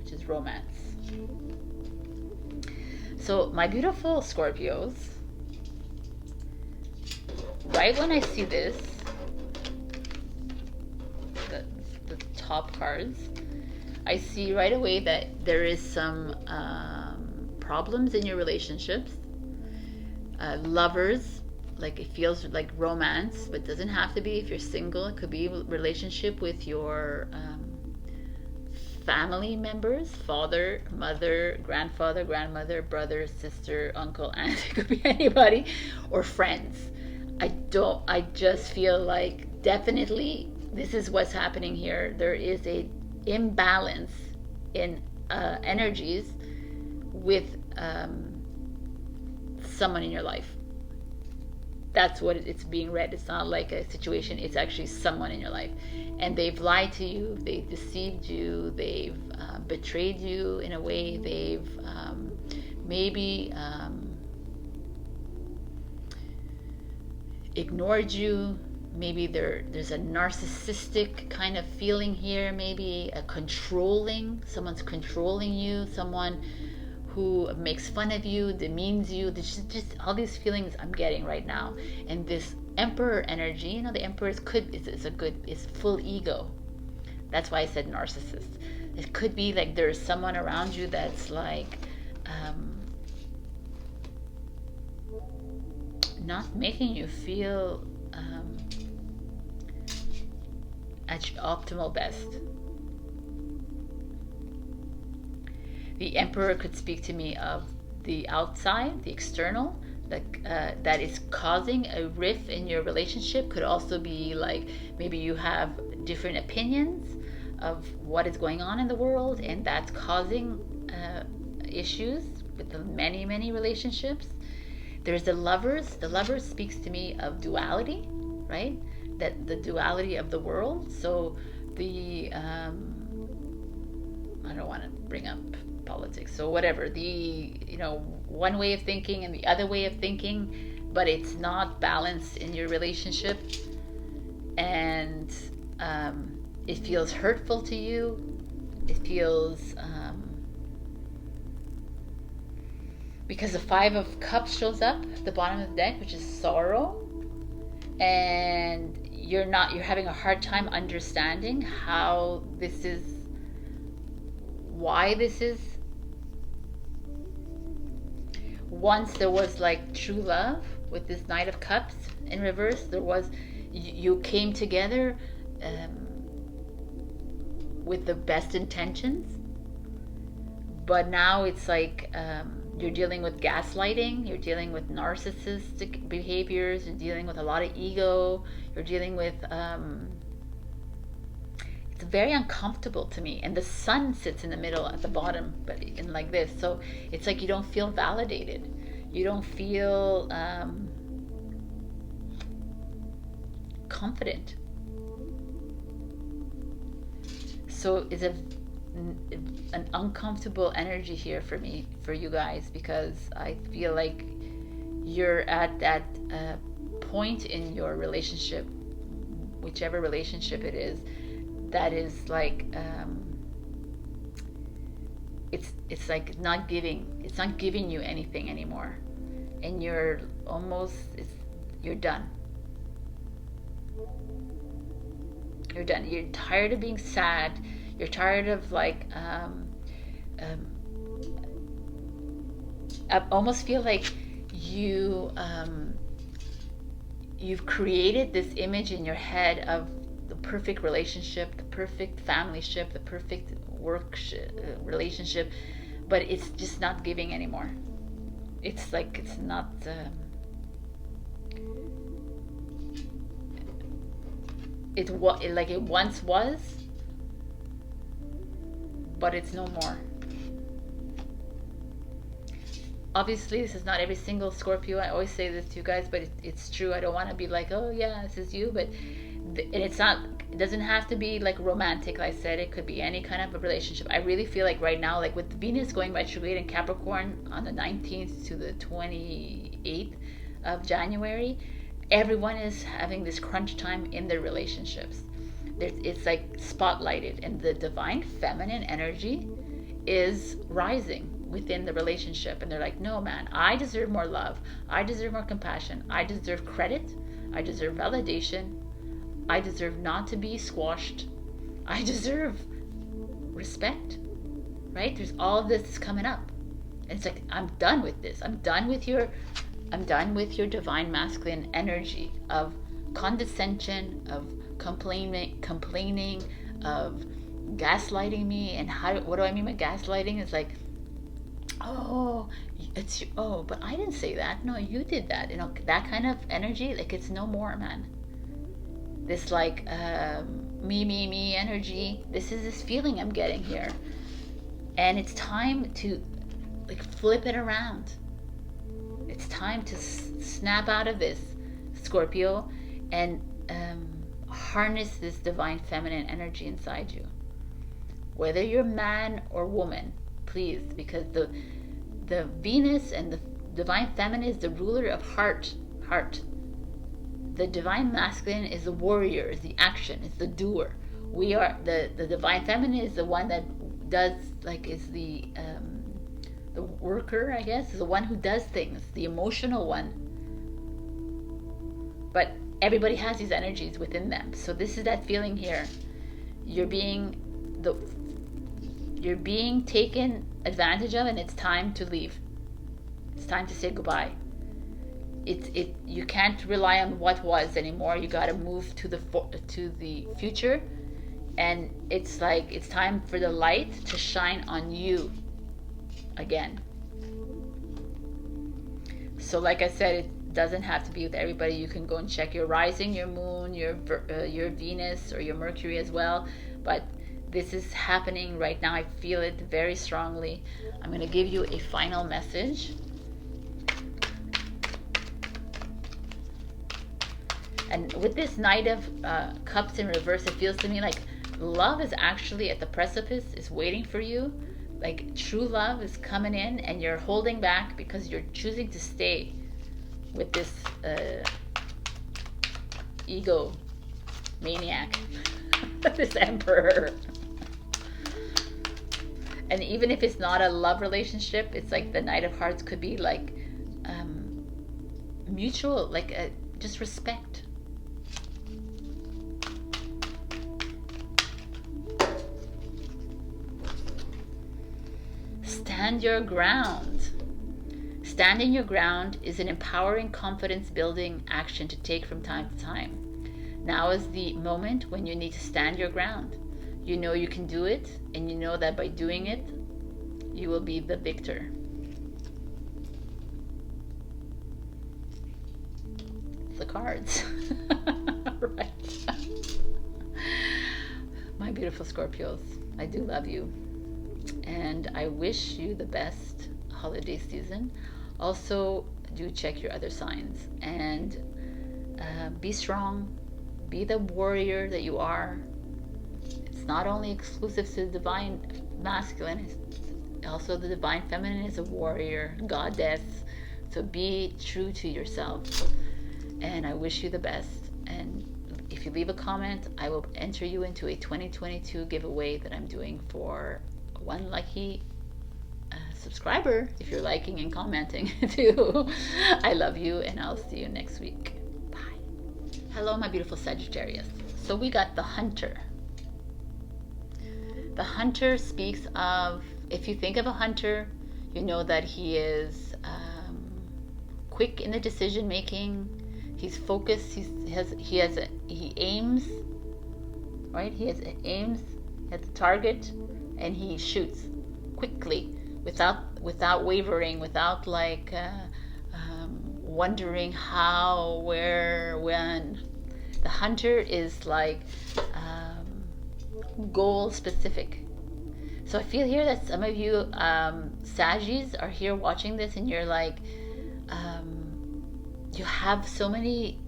which is romance. So my beautiful Scorpios, right when I see this, the top cards, I see right away that there is some problems in your relationships. Lovers, like it feels like romance, but doesn't have to be. If you're single, it could be a relationship with your family members, father, mother, grandfather, grandmother, brother, sister, uncle, aunt. It could be anybody, or friends. I just feel like definitely this is what's happening here. There is a imbalance in energies with someone in your life. That's what it's being read. It's not like a situation, it's actually someone in your life, and they've lied to you, they've deceived you, they've betrayed you in a way, they've maybe ignored you. Maybe there's a narcissistic kind of feeling here, maybe a controlling, someone's controlling you, someone who makes fun of you, demeans you. There's just all these feelings I'm getting right now. And this emperor energy, you know, the emperor is full ego. That's why I said narcissist. It could be like there's someone around you that's like not making you feel at your optimal best. The emperor could speak to me of the outside, the external, like that is causing a rift in your relationship. Could also be like maybe you have different opinions of what is going on in the world, and that's causing issues with the many relationships. There's the lovers. The lovers speaks to me of duality, right? That the duality of the world. So the I don't want to bring up politics, so whatever, the one way of thinking and the other way of thinking, but it's not balanced in your relationship, and it feels hurtful to you. It feels because the Five of Cups shows up at the bottom of the deck, which is sorrow, and you're having a hard time understanding how this is, why this is. Once there was like true love with this Knight of Cups in reverse. There was, you came together with the best intentions, but now it's like you're dealing with gaslighting, you're dealing with narcissistic behaviors, you're dealing with a lot of ego, you're dealing with it's very uncomfortable to me. And the sun sits in the middle at the bottom, but in like this, so it's like you don't feel validated, you don't feel confident. So it's an uncomfortable energy here for me, for you guys, because I feel like you're at that point in your relationship, whichever relationship it is, that is like it's like not giving you anything anymore, and you're done. You're done. You're tired of being sad. You're tired of like I almost feel like you've created this image in your head of the perfect relationship, the perfect family ship, the perfect work relationship, but it's just not giving anymore. It's like it's not like it once was, but it's no more. Obviously, this is not every single Scorpio. I always say this to you guys, but it's true. I don't want to be like, oh yeah, this is you, but and it's not. It doesn't have to be like romantic. Like I said, it could be any kind of a relationship. I really feel like right now, like with Venus going retrograde in Capricorn on the 19th to the 28th of January, everyone is having this crunch time in their relationships. It's like spotlighted, and the divine feminine energy is rising within the relationship, and they're like, no man, I deserve more love, I deserve more compassion, I deserve credit, I deserve validation, I deserve not to be squashed, I deserve respect, right? There's all of this coming up, and it's like, I'm done with this. I'm done with your I'm done with your divine masculine energy of condescension, of complaining, of gaslighting me. And what do I mean by gaslighting? It's like, oh, it's you. Oh, but I didn't say that. No, you did that. You know, that kind of energy. Like, it's no more, man. This like me energy. This is this feeling I'm getting here, and it's time to like flip it around. It's time to snap out of this, Scorpio, and harness this divine feminine energy inside you. Whether you're man or woman, please, because the Venus and the divine feminine is the ruler of heart. The divine masculine is the warrior, is the action, is the doer. We are the divine feminine is the one that does, like, is the worker, I guess, is the one who does things, the emotional one. But everybody has these energies within them. So this is that feeling here. You're being taken advantage of, and it's time to leave. It's time to say goodbye. You can't rely on what was anymore. You got to move to the future, and it's like it's time for the light to shine on you again. So like I said, it doesn't have to be with everybody. You can go and check your rising, your moon, your Venus, or your Mercury as well. But this is happening right now. I feel it very strongly. I'm going to give you a final message. And with this Knight of Cups in reverse, it feels to me like love is actually at the precipice, is waiting for you. Like true love is coming in, and you're holding back because you're choosing to stay with this ego maniac, this emperor. And even if it's not a love relationship, it's like the Knight of Hearts could be like mutual, like just respect. Stand your ground. Standing your ground is an empowering, confidence-building action to take from time to time. Now is the moment when you need to stand your ground. You know you can do it, and you know that by doing it, you will be the victor. It's the cards. Right. My beautiful Scorpios, I do love you. And I wish you the best holiday season. Also, do check your other signs and be strong. Be the warrior that you are. It's not only exclusive to the divine masculine, it's also the divine feminine is a warrior, goddess. So be true to yourself. And I wish you the best. And if you leave a comment, I will enter you into a 2022 giveaway that I'm doing for one lucky subscriber, if you're liking and commenting too. I love you, and I'll see you next week. Bye. Hello, my beautiful Sagittarius. So we got the Hunter. The Hunter speaks of, if you think of a hunter, you know that he is quick in the decision making. He's focused. He aims. Right? He aims at the target, and he shoots quickly, without wavering, without like wondering how, where, when. The hunter is like goal specific. So I feel here that some of you Saggies are here watching this, and you're like, you have so many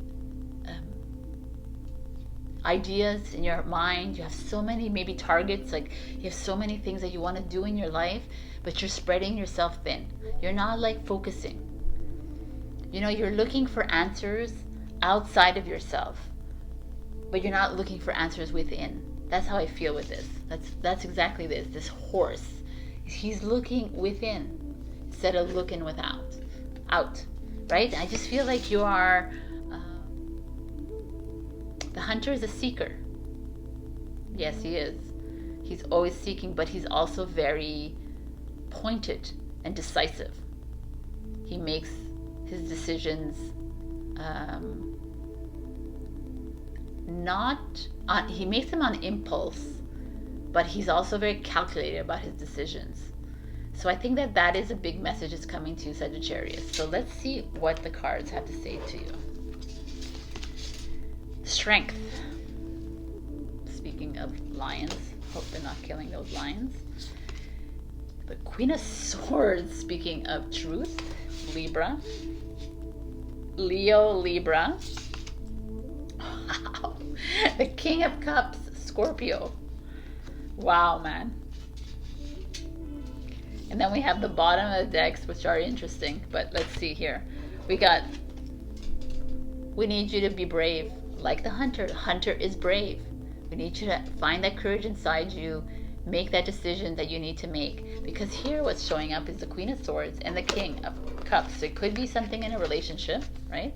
ideas in your mind. You have so many maybe targets, like you have so many things that you want to do in your life, but you're spreading yourself thin. You're not like focusing. You know, you're looking for answers outside of yourself, but you're not looking for answers within. That's how I feel with this. That's exactly this horse. He's looking within instead of looking out, right? I just feel like you are the hunter is a seeker. Yes, he is. He's always seeking, but he's also very pointed and decisive. He makes his decisions, he makes them on impulse, but he's also very calculated about his decisions. So I think that that is a big message that's coming to you, Sagittarius. So let's see what the cards have to say to you. Strength. Speaking of lions, hope they're not killing those lions. The Queen of Swords, speaking of truth, Libra. Leo, Libra. Wow. The King of Cups, Scorpio. Wow, man. And then we have the bottom of the decks, which are interesting. But let's see here. We need you to be brave. Like the hunter. The hunter is brave. We need you to find that courage inside you. Make that decision that you need to make. Because here what's showing up is the Queen of Swords and the King of Cups. So it could be something in a relationship, right?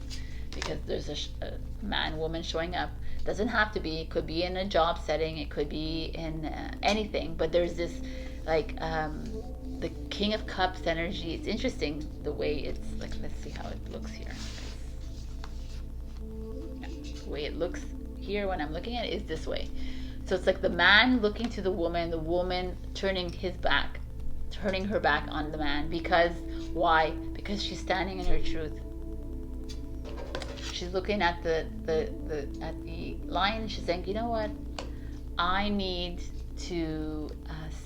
Because there's a man, woman showing up. Doesn't have to be. It could be in a job setting. It could be in anything. But there's this, like, the King of Cups energy. It's interesting the way it's, like, let's see how it looks here. Yeah, the way it looks here when I'm looking at it is this way. So it's like the man looking to the woman turning her back on the man. Because, why? Because she's standing in her truth. She's looking at the lion. She's saying, you know what? I need to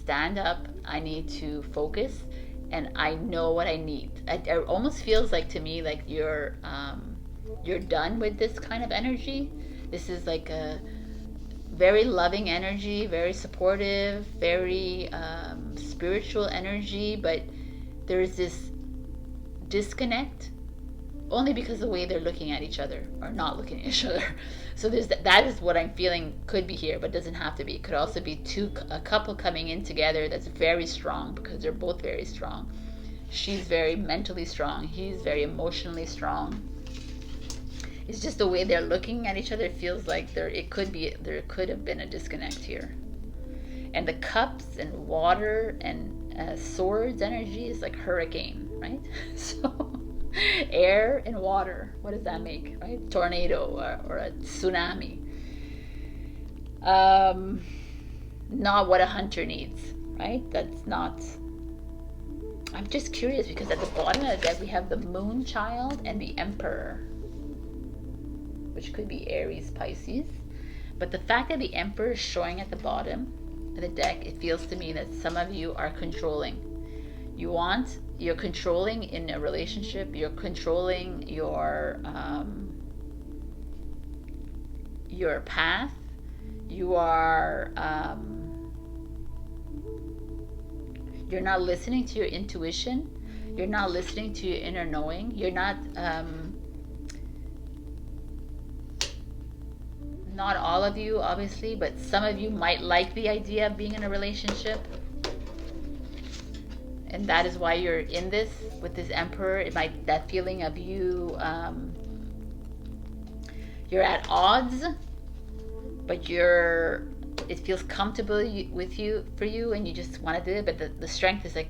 stand up. I need to focus, and I know what I need. It almost feels like to me like you're done with this kind of energy. This is like a very loving energy, very supportive, very spiritual energy, but there's this disconnect only because of the way they're looking at each other or not looking at each other. So there's that is what I'm feeling could be here, but doesn't have to be. It could also be a couple coming in together that's very strong, because they're both very strong. She's very mentally strong. He's very emotionally strong. It's just the way they're looking at each other. It feels like there could have been a disconnect here. And the cups and water and swords energy is like hurricane, right? So air and water, what does that make, right? Tornado or a tsunami. Not what a hunter needs, right? That's not. I'm just curious because at the bottom of the deck we have the Moonchild and the Emperor, which could be Aries, Pisces. But the fact that the Emperor is showing at the bottom of the deck, it feels to me that some of you are controlling. You're controlling in a relationship. You're controlling your path. You are you're not listening to your intuition. You're not listening to your inner knowing. You're not all of you, obviously, but some of you might like the idea of being in a relationship. And that is why you're in this with this Emperor. It might, that feeling of you, you're at odds, but it feels comfortable for you, and you just want to do it. But the strength is like,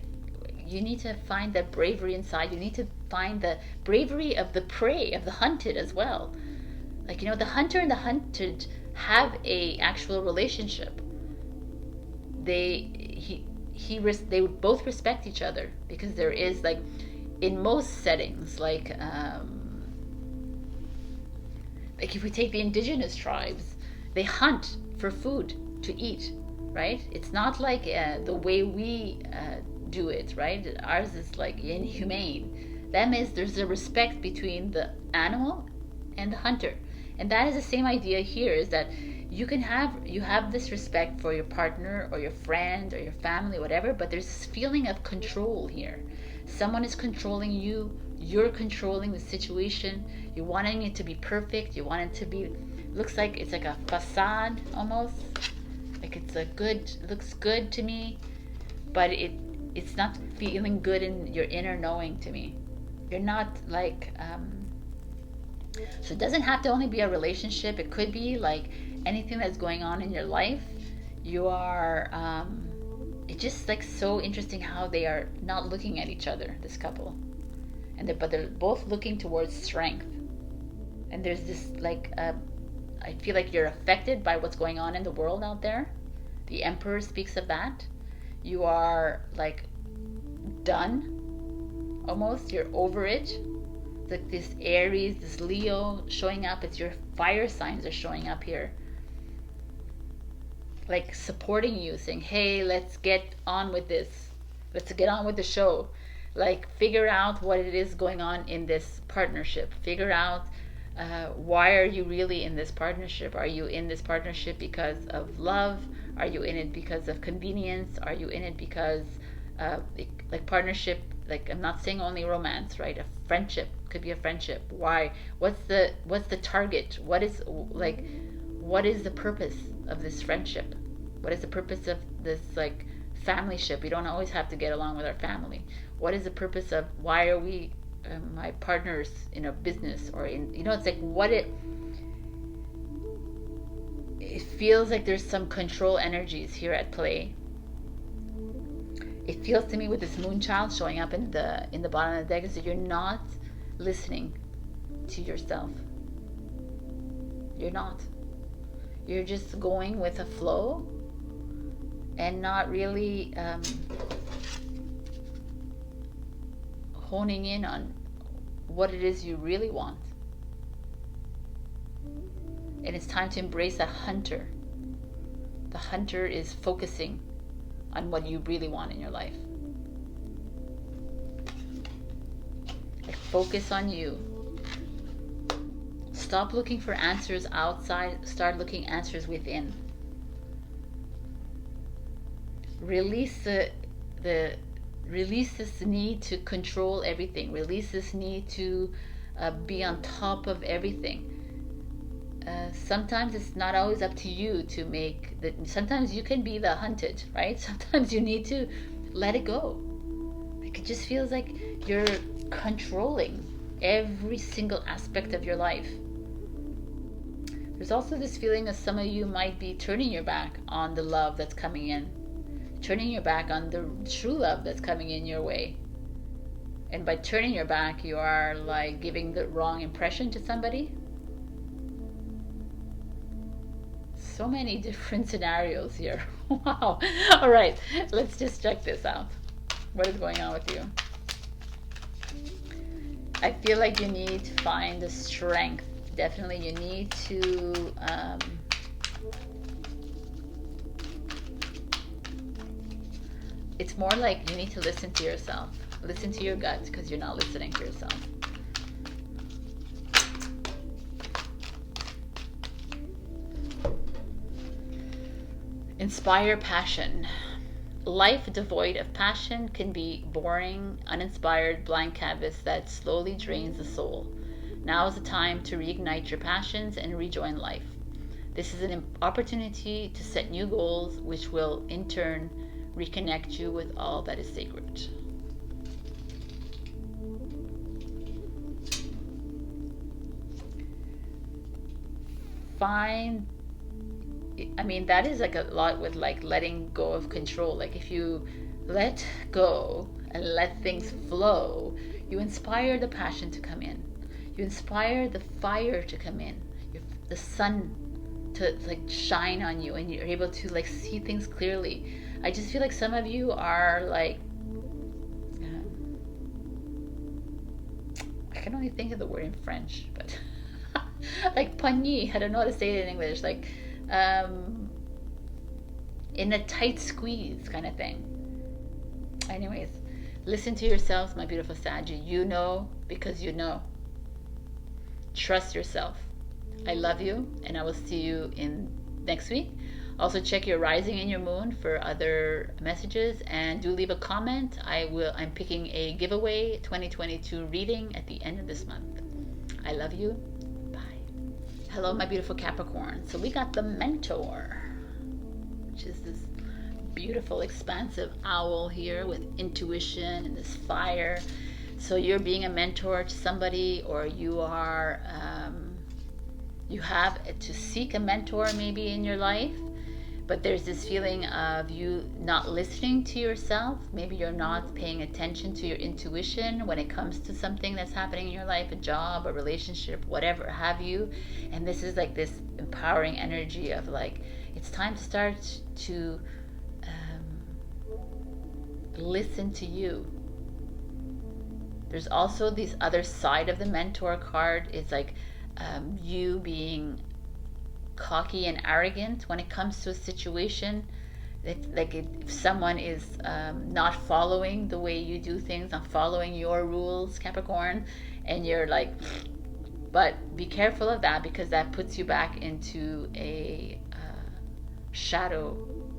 you need to find that bravery inside. You need to find the bravery of the prey, of the hunted as well. Like, you know, the hunter and the hunted have a actual relationship. They both respect each other, because there is, like, in most settings, like if we take the indigenous tribes, they hunt for food to eat, right? It's not like the way we do it, right? Ours is like inhumane. That means there's a respect between the animal and the hunter. And that is the same idea here, is that you have this respect for your partner or your friend or your family, whatever, but there's this feeling of control here. Someone is controlling you. You're controlling the situation. You're wanting it to be perfect. You want it to be, looks like it's like a facade almost. Like it looks good to me, but it's not feeling good in your inner knowing to me. You're not like, so it doesn't have to only be a relationship. It could be like anything that's going on in your life. You are, it's just like so interesting how they are not looking at each other, this couple. but they're both looking towards strength. And there's this like, I feel like you're affected by what's going on in the world out there. The Emperor speaks of that. You are like done, almost. You're over it. Like this Aries, this Leo showing up. It's your fire signs are showing up here. Like supporting you, saying, hey, let's get on with this. Let's get on with the show. Like figure out what it is going on in this partnership. Figure out why are you really in this partnership? Are you in this partnership because of love? Are you in it because of convenience? Are you in it because like partnership, like I'm not saying only romance, right? A friendship could be a friendship. Why? What's the target? What is the purpose of this friendship? What is the purpose of this like family ship? We don't always have to get along with our family. What is the purpose of why are we my partners in a business or in, it's like it feels like there's some control energies here at play. It feels to me with this Moonchild showing up in the bottom of the deck is that you're not listening to yourself. You're not. You're just going with a flow and not really honing in on what it is you really want. And it's time to embrace that hunter. The hunter is focusing on what you really want in your life. Like focus on you. Stop looking for answers outside. Start looking answers within. Release release this need to control everything. Release this need to be on top of everything. Sometimes it's not always up to you to make the. Sometimes you can be the hunted, right? Sometimes you need to let it go. Like it just feels like you're controlling every single aspect of your life. There's also this feeling that some of you might be turning your back on the love that's coming in, turning your back on the true love that's coming in your way. And by turning your back, you are like giving the wrong impression to somebody. So many different scenarios here. Wow. All right, let's just check this out. What is going on with you? I feel like you need to find the strength. Definitely you need to it's more like you need to listen to yourself. Listen to your gut, because you're not listening to yourself. Inspire passion. Life devoid of passion can be boring, uninspired, blank canvas that slowly drains the soul. Now is the time to reignite your passions and rejoin life. This is an opportunity to set new goals, which will in turn reconnect you with all that is sacred. That is like a lot with like letting go of control. Like if you let go and let things flow, you inspire the passion to come in. You inspire the fire to come in. The sun to like shine on you, and you're able to like see things clearly. I just feel like some of you are like, I can only think of the word in French, but like pogné. I don't know how to say it in English. Like in a tight squeeze kind of thing. Anyways, listen to yourselves, my beautiful Saggy. You know because you know. Trust yourself. I love you, and I will see you in next week. Also check your rising and your moon for other messages, and do leave a comment. I'm picking a giveaway 2022 reading at the end of this month. I love you. Bye. Hello, my beautiful Capricorn. So we got the Mentor, which is this beautiful, expansive owl here with intuition and this fire. So you're being a mentor to somebody, or you have to seek a mentor maybe in your life, But there's this feeling of you not listening to yourself. Maybe you're not paying attention to your intuition when it comes to something that's happening in your life, a job, a relationship, whatever have you. And this is like this empowering energy of like, it's time to start to listen to you. There's also this other side of the mentor card. It's like you being cocky and arrogant when it comes to a situation. It's like if someone is not following the way you do things, not following your rules, Capricorn, and you're like, but be careful of that, because that puts you back into a shadow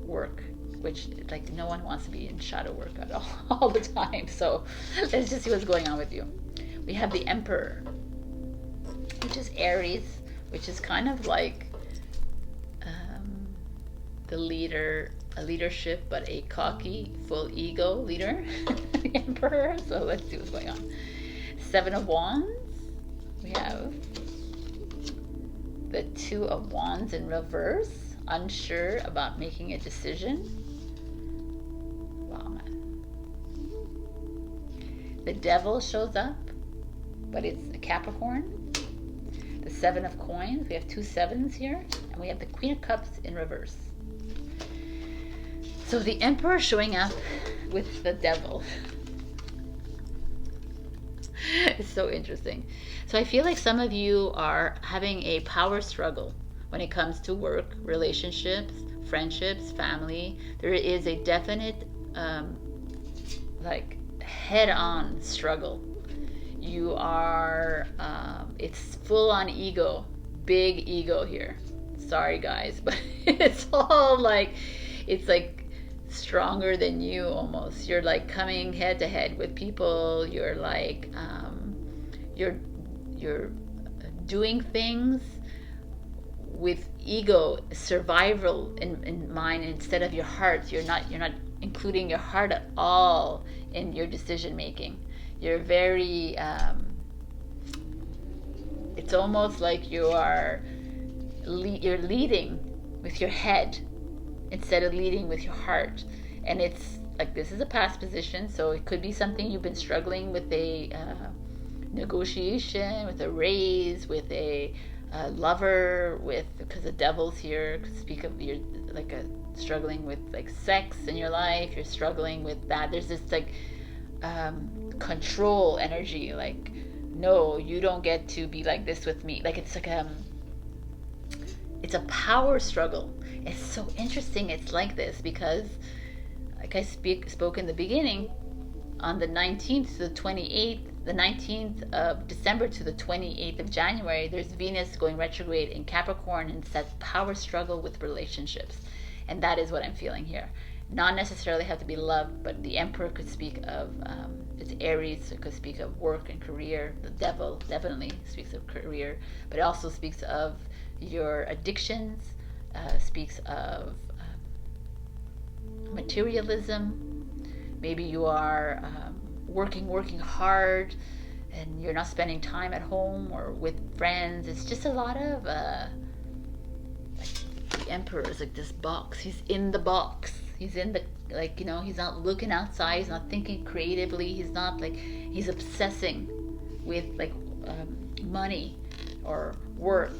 work, which like no one wants to be in shadow work at all the time. So let's just see what's going on with you. We have the Emperor, which is Aries, which is kind of like the leader, a leadership, but a cocky, full ego leader, the Emperor. So let's see what's going on. Seven of Wands. We have the Two of Wands in reverse, unsure about making a decision. Wow, man. The Devil shows up, but it's a Capricorn. The Seven of Coins. We have two sevens here, and we have the Queen of Cups in reverse. So the Emperor showing up with the Devil. It's so interesting. So I feel like some of you are having a power struggle when it comes to work, relationships, friendships, family. There is a definite like head-on struggle. You are it's full on ego, big ego here. Sorry guys, but it's all like, it's like stronger than you almost. You're like coming head to head with people. You're like you're doing things with ego, survival in mind instead of your heart. You're not including your heart at all in your decision making. You're very it's almost like you're leading with your head instead of leading with your heart. And it's like, this is a past position, so it could be something you've been struggling with, a negotiation, with a raise, with a lover, with, because the Devil's here, speak of, you're like struggling with like sex in your life, you're struggling with that. There's this like control energy, like, no, you don't get to be like this with me. Like it's like it's a power struggle. It's so interesting it's like this, because like I spoke in the beginning, on the 19th to the 28th, the 19th of December to the 28th of January, there's Venus going retrograde in Capricorn, and it's that power struggle with relationships. And that is what I'm feeling here. Not necessarily have to be love, but the Emperor could speak of, it's Aries, so it could speak of work and career. The Devil definitely speaks of career, but it also speaks of your addictions, speaks of materialism. Maybe you are working hard, and you're not spending time at home or with friends. It's just a lot of like the Emperor is like this box. He's in the box. He's in the, like, you know, he's not looking outside. He's not thinking creatively. He's not like, he's obsessing with like money or work.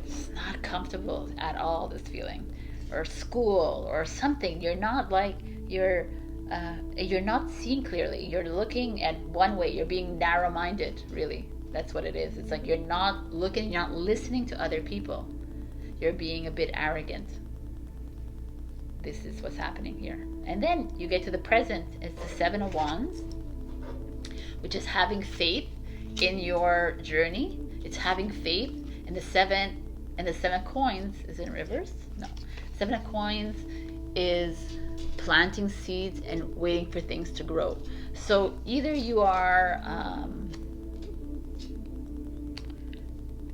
It's not comfortable at all, this feeling. Or school or something. You're not like, you're not seeing clearly. You're looking at one way. You're being narrow-minded, really. That's what it is. It's like you're not looking, you're not listening to other people. You're being a bit arrogant. This is what's happening here. And then you get to the present. It's the Seven of Wands, which is having faith in your journey. It's having faith. And the Seven of Coins is in reverse. No. Seven of Coins is planting seeds and waiting for things to grow. So either you are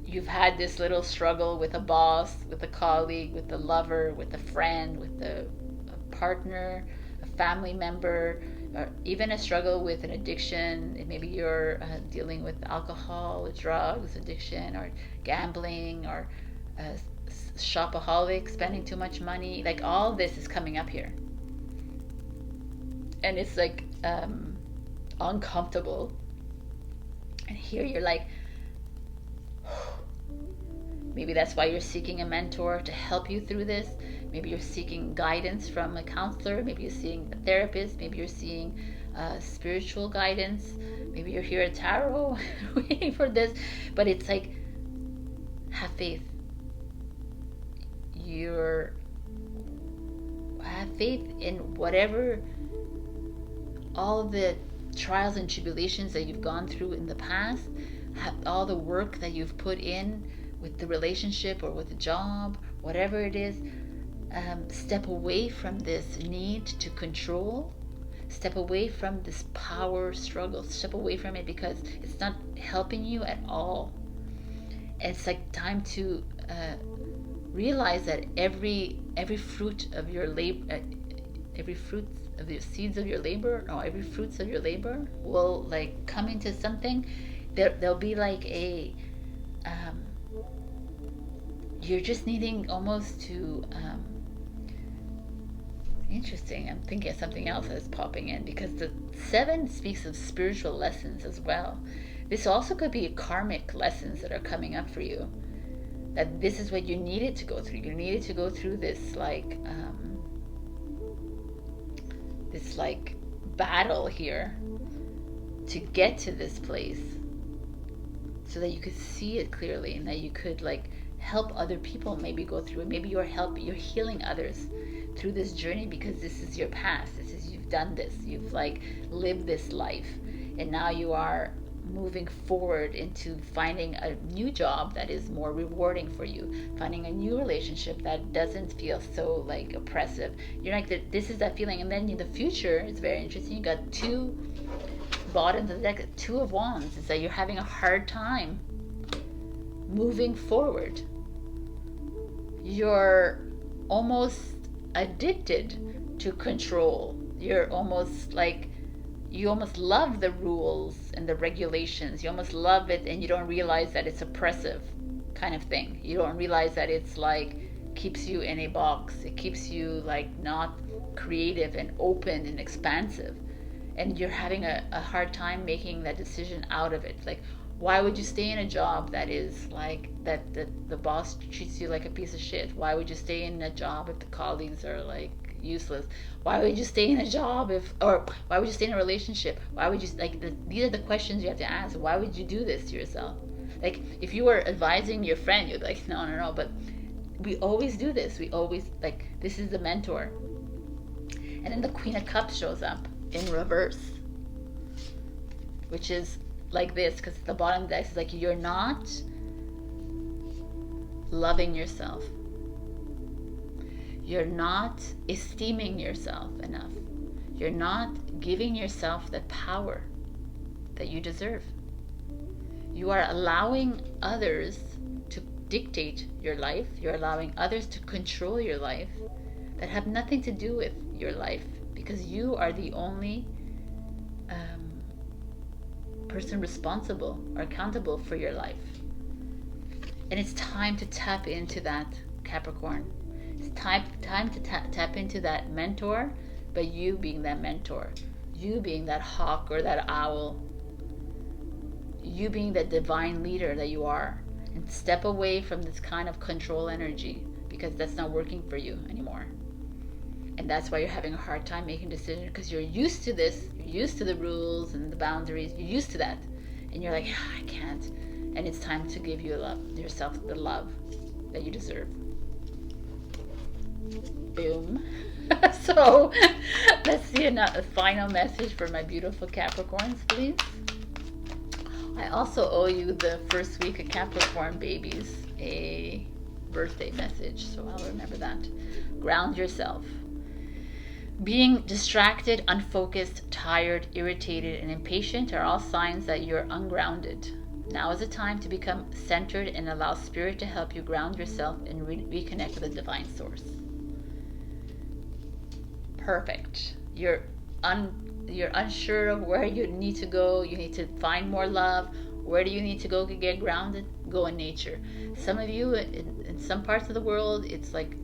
you've had this little struggle with a boss, with a colleague, with a lover, with a friend, with a partner, a family member, or even a struggle with an addiction. Maybe you're dealing with alcohol or drugs addiction, or gambling, or shopaholic, spending too much money. Like all this is coming up here. And it's like uncomfortable. And here you're like, maybe that's why you're seeking a mentor to help you through this. Maybe you're seeking guidance from a counselor. Maybe you're seeing a therapist. Maybe you're seeing spiritual guidance. Maybe you're here at tarot waiting for this. But it's like, have faith. Have faith in whatever, all the trials and tribulations that you've gone through in the past, all the work that you've put in with the relationship or with the job, whatever it is. Step away from this need to control. Step away from this power struggle. Step away from it, because it's not helping you at all. And it's like time to realize that every fruit of your labor, every fruit of the seeds of your labor, or every fruits of your labor will like come into something. There'll be like a you're just needing almost to interesting. I'm thinking of something else that's popping in, because the 7 speaks of spiritual lessons as well. This also could be karmic lessons that are coming up for you, that this is what you needed to go through. You needed to go through this like battle here to get to this place, so that you could see it clearly, and that you could like help other people maybe go through it. Maybe you're healing others through this journey, because this is your past. You've done this, you've like lived this life, and now you are moving forward into finding a new job that is more rewarding for you, finding a new relationship that doesn't feel so like oppressive. You're like, this is that feeling. And then in the future, it's very interesting, you got 2 bottoms of the deck, 2 of Wands. It's that you're having a hard time moving forward. You're almost addicted to control. You're almost like, you almost love the rules and the regulations. You almost love it, and you don't realize that it's oppressive kind of thing. You don't realize that it's like keeps you in a box. It keeps you like not creative and open and expansive. And you're having a hard time making that decision out of it. Like, why would you stay in a job that is like that the boss treats you like a piece of shit? Why would you stay in a job if the colleagues are like useless? Why would you stay in a job or why would you stay in a relationship? Why would you these are the questions you have to ask. Why would you do this to yourself? Like, if you were advising your friend, you'd be like, no, but we always do this. We always, like, this is the mentor. And then the Queen of Cups shows up in reverse, which is like this, because the bottom of the deck is like, you're not loving yourself. You're not esteeming yourself enough. You're not giving yourself the power that you deserve. You are allowing others to dictate your life. You're allowing others to control your life that have nothing to do with your life, because you are the only person responsible or accountable for your life. And it's time to tap into that, Capricorn. It's time to tap into that mentor, but you being that mentor, you being that hawk or that owl, you being that divine leader that you are, and step away from this kind of control energy, because that's not working for you anymore. And that's why you're having a hard time making decisions, because you're used to this, you're used to the rules and the boundaries, you're used to that, and you're like, I can't. And it's time to give yourself the love that you deserve. Boom. So let's see a final message for my beautiful Capricorns, please. I also owe you the first week of Capricorn babies a birthday message, so I'll remember that. Ground yourself. Being distracted, unfocused, tired, irritated, and impatient are all signs that you're ungrounded. Now is the time to become centered and allow Spirit to help you ground yourself and reconnect with the divine source. Perfect. You're unsure of where you need to go. You need to find more love. Where do you need to go to get grounded? Go in nature. Some of you, in some parts of the world, it's like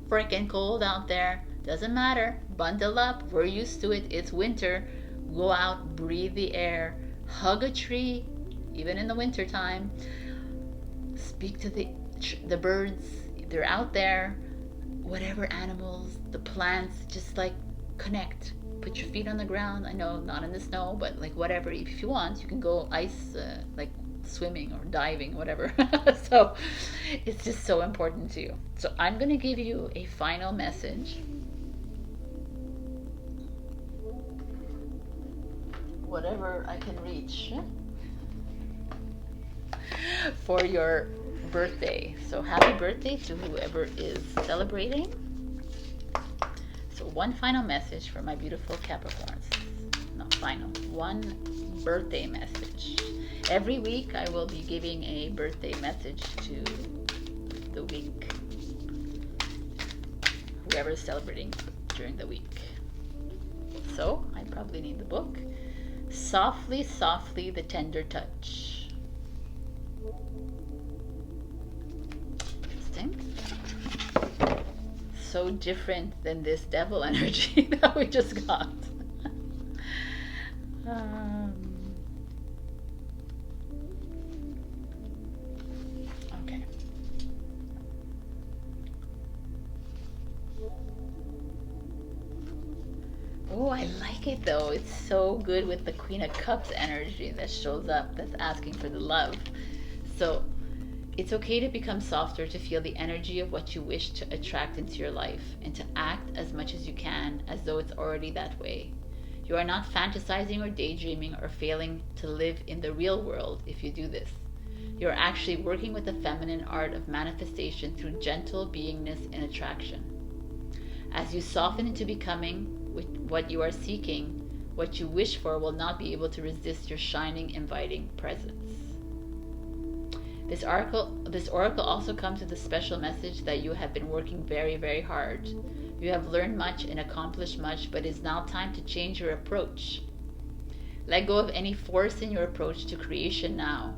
freaking cold out there. Doesn't matter. Bundle up. We're used to it. It's winter. Go out, breathe the air, hug a tree, even in the winter time. Speak to the birds. They're out there. Whatever animals, the plants, just like connect. Put your feet on the ground. I know not in the snow, but like whatever. If you want, you can go ice, like swimming or diving, whatever. So it's just so important to you. So I'm going to give you a final message. Whatever I can reach for your birthday. So happy birthday to whoever is celebrating. So one final message for my beautiful Capricorns. Not final. One birthday message. Every week I will be giving a birthday message to the week. Whoever is celebrating during the week. So I probably need the book. Softly, softly, the tender touch. Interesting. So different than this devil energy that we just got. Okay. Oh, I like it though. It's so good with the Queen of Cups energy that shows up, that's asking for the love. So it's okay to become softer, to feel the energy of what you wish to attract into your life, and to act as much as you can as though it's already that way. You are not fantasizing or daydreaming or failing to live in the real world if you do this. You are actually working with the feminine art of manifestation through gentle beingness and attraction. As you soften into becoming what you are seeking, what you wish for will not be able to resist your shining, inviting presence. This oracle also comes with a special message that you have been working very, very hard. You have learned much and accomplished much, but it is now time to change your approach. Let go of any force in your approach to creation now.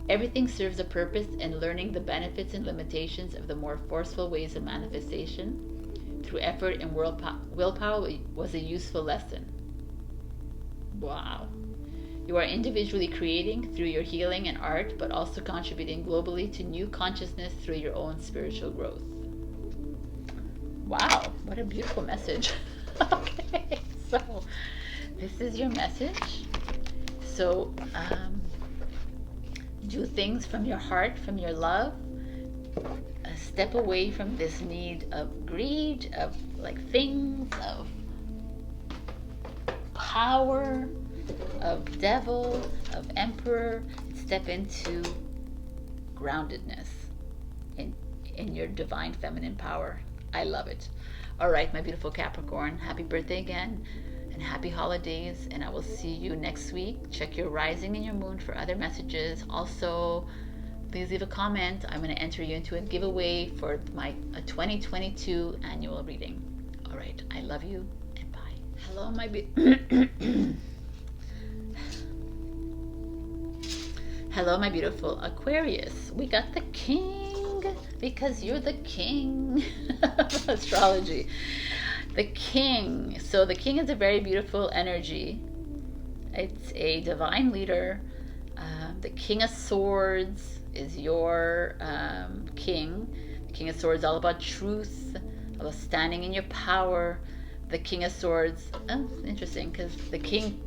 Everything serves a purpose, and learning the benefits and limitations of the more forceful ways of manifestation through effort and willpower was a useful lesson. Wow. You are individually creating through your healing and art, but also contributing globally to new consciousness through your own spiritual growth. Wow, what a beautiful message. Okay, so this is your message. So do things from your heart, from your love. Step away from this need of greed, of like things, of power, of devil, of emperor. Step into groundedness in your divine feminine power. I love it. All right, my beautiful Capricorn, happy birthday again, and happy holidays, and I will see you next week. Check your rising and your moon for other messages. Also, please leave a comment. I'm going to enter you into a giveaway for my 2022 annual reading. All right, I love you, and bye. Hello, my Hello, my beautiful Aquarius. We got the king, because you're the king of astrology. The king. So the king is a very beautiful energy. It's a divine leader. The King of Swords is your king. The King of Swords is all about truth, about standing in your power. The King of Swords, interesting, because the king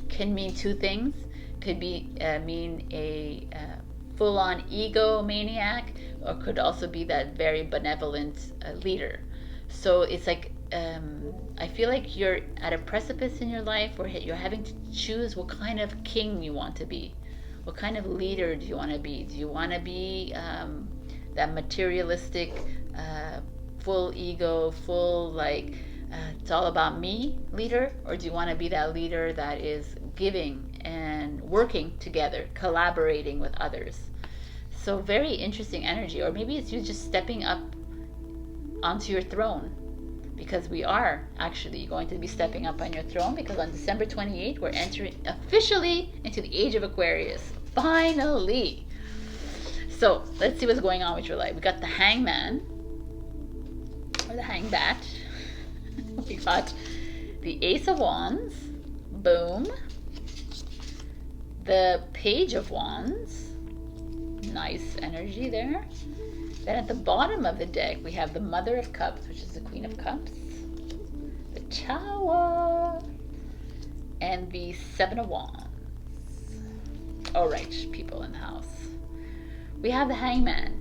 can mean two things. Could be mean a full-on egomaniac, or could also be that very benevolent leader. So it's like I feel like you're at a precipice in your life where you're having to choose what kind of king you want to be. What kind of leader do you want to be? Do you want to be that materialistic, full ego, full like it's all about me leader? Or do you want to be that leader that is giving and working together, collaborating with others? So very interesting energy. Or maybe it's you just stepping up onto your throne, because we are actually going to be stepping up on your throne, because on December 28th we're entering officially into the age of Aquarius. Finally. So let's see what's going on with your life. We got the Hangman, or the Hangbat. We got the Ace of Wands, boom. The Page of Wands, nice energy there. Then at the bottom of the deck, we have the Mother of Cups, which is the Queen of Cups, the Tower, and the Seven of Wands. All right, people in the house. We have the Hangman.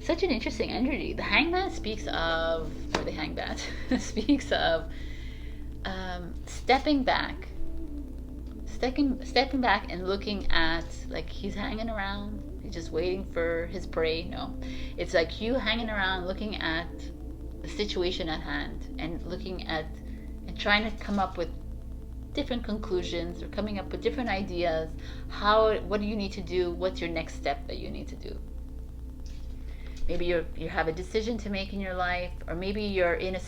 Such an interesting energy. The Hangman speaks of, or the Hangbat speaks of stepping back and looking at, like, he's hanging around, he's just waiting for his prey. No, it's like you hanging around looking at the situation at hand and looking at and trying to come up with different conclusions or coming up with different ideas. What do you need to do? What's your next step that you need to do? Maybe you have a decision to make in your life, or maybe you're in a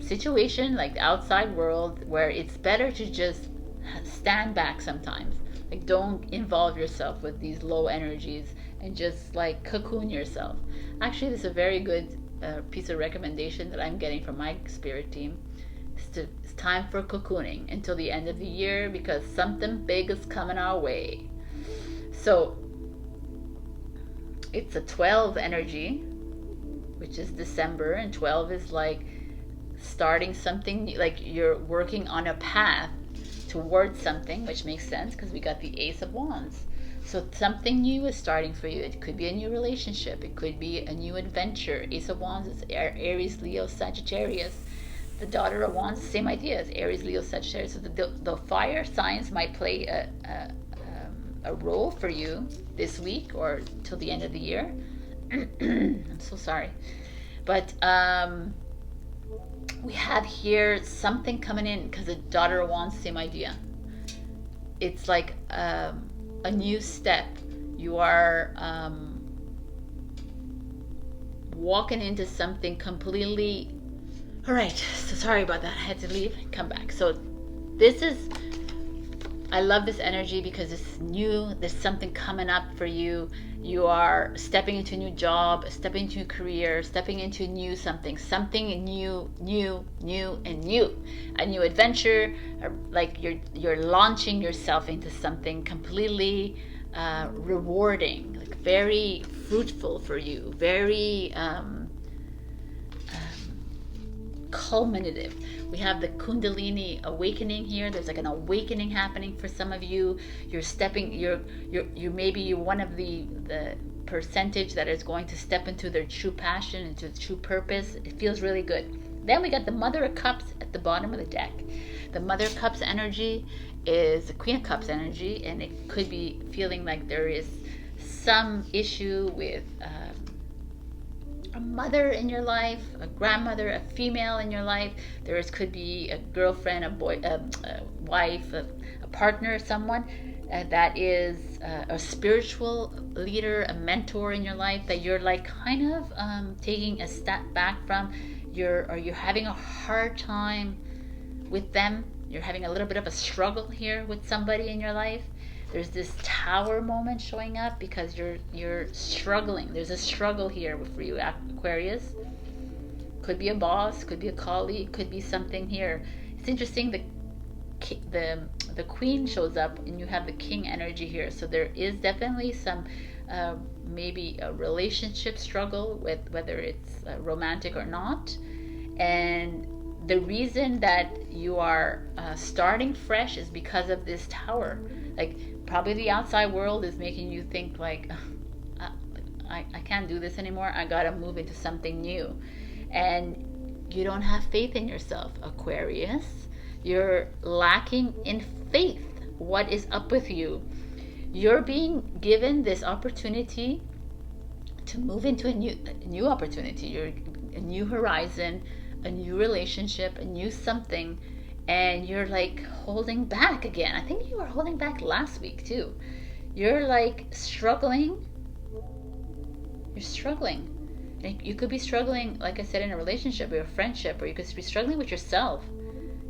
situation like the outside world where it's better to just stand back sometimes. Like, don't involve yourself with these low energies and just like cocoon yourself. Actually, this is a very good piece of recommendation that I'm getting from my spirit team. It's time for cocooning until the end of the year, because something big is coming our way. So it's a 12 energy, which is December, and 12 is like starting something, like you're working on a path towards something, which makes sense because we got the Ace of Wands. So something new is starting for you. It could be a new relationship, it could be a new adventure. Ace of Wands is Aries, Leo, Sagittarius. The Daughter of Wands, same idea as Aries, Leo, Sagittarius. So the fire signs might play a role for you this week or till the end of the year. I'm so sorry, but we have here something coming in, because the Daughter of Wands, same idea. It's like a new step. You are walking into something completely. All right, so sorry about that. I had to leave and come back. So this is, I love this energy because it's new. There's something coming up for you. You are stepping into a new job, stepping into a career, stepping into a new something new, and new. A new adventure, like you're launching yourself into something completely rewarding, like very fruitful for you, very culminative. We have the Kundalini awakening here. There's like an awakening happening for some of you. You're stepping, you're maybe you're one of the percentage that is going to step into their true passion, into true purpose. It feels really good. Then we got the Mother of Cups at the bottom of the deck. The Mother of Cups energy is the Queen of Cups energy, and it could be feeling like there is some issue with a mother in your life, a grandmother, a female in your life. Could be a girlfriend, a boy, a wife, a partner, someone that is a spiritual leader, a mentor in your life that you're like kind of taking a step back from. You're having a hard time with them. You're having a little bit of a struggle here with somebody in your life. There's this Tower moment showing up because you're struggling. There's a struggle here for you, Aquarius. Could be a boss, could be a colleague, could be something here. It's interesting. The Queen shows up, and you have the King energy here. So there is definitely some maybe a relationship struggle with whether it's romantic or not. And the reason that you are starting fresh is because of this Tower. Like, probably the outside world is making you think like, I can't do this anymore. I gotta move into something new. And you don't have faith in yourself, Aquarius. You're lacking in faith. What is up with you? You're being given this opportunity to move into a new opportunity. A new horizon, a new relationship, a new something. And you're like holding back again. I think you were holding back last week too. You're like struggling. You're struggling. And you could be struggling, like I said, in a relationship or a friendship, or you could be struggling with yourself,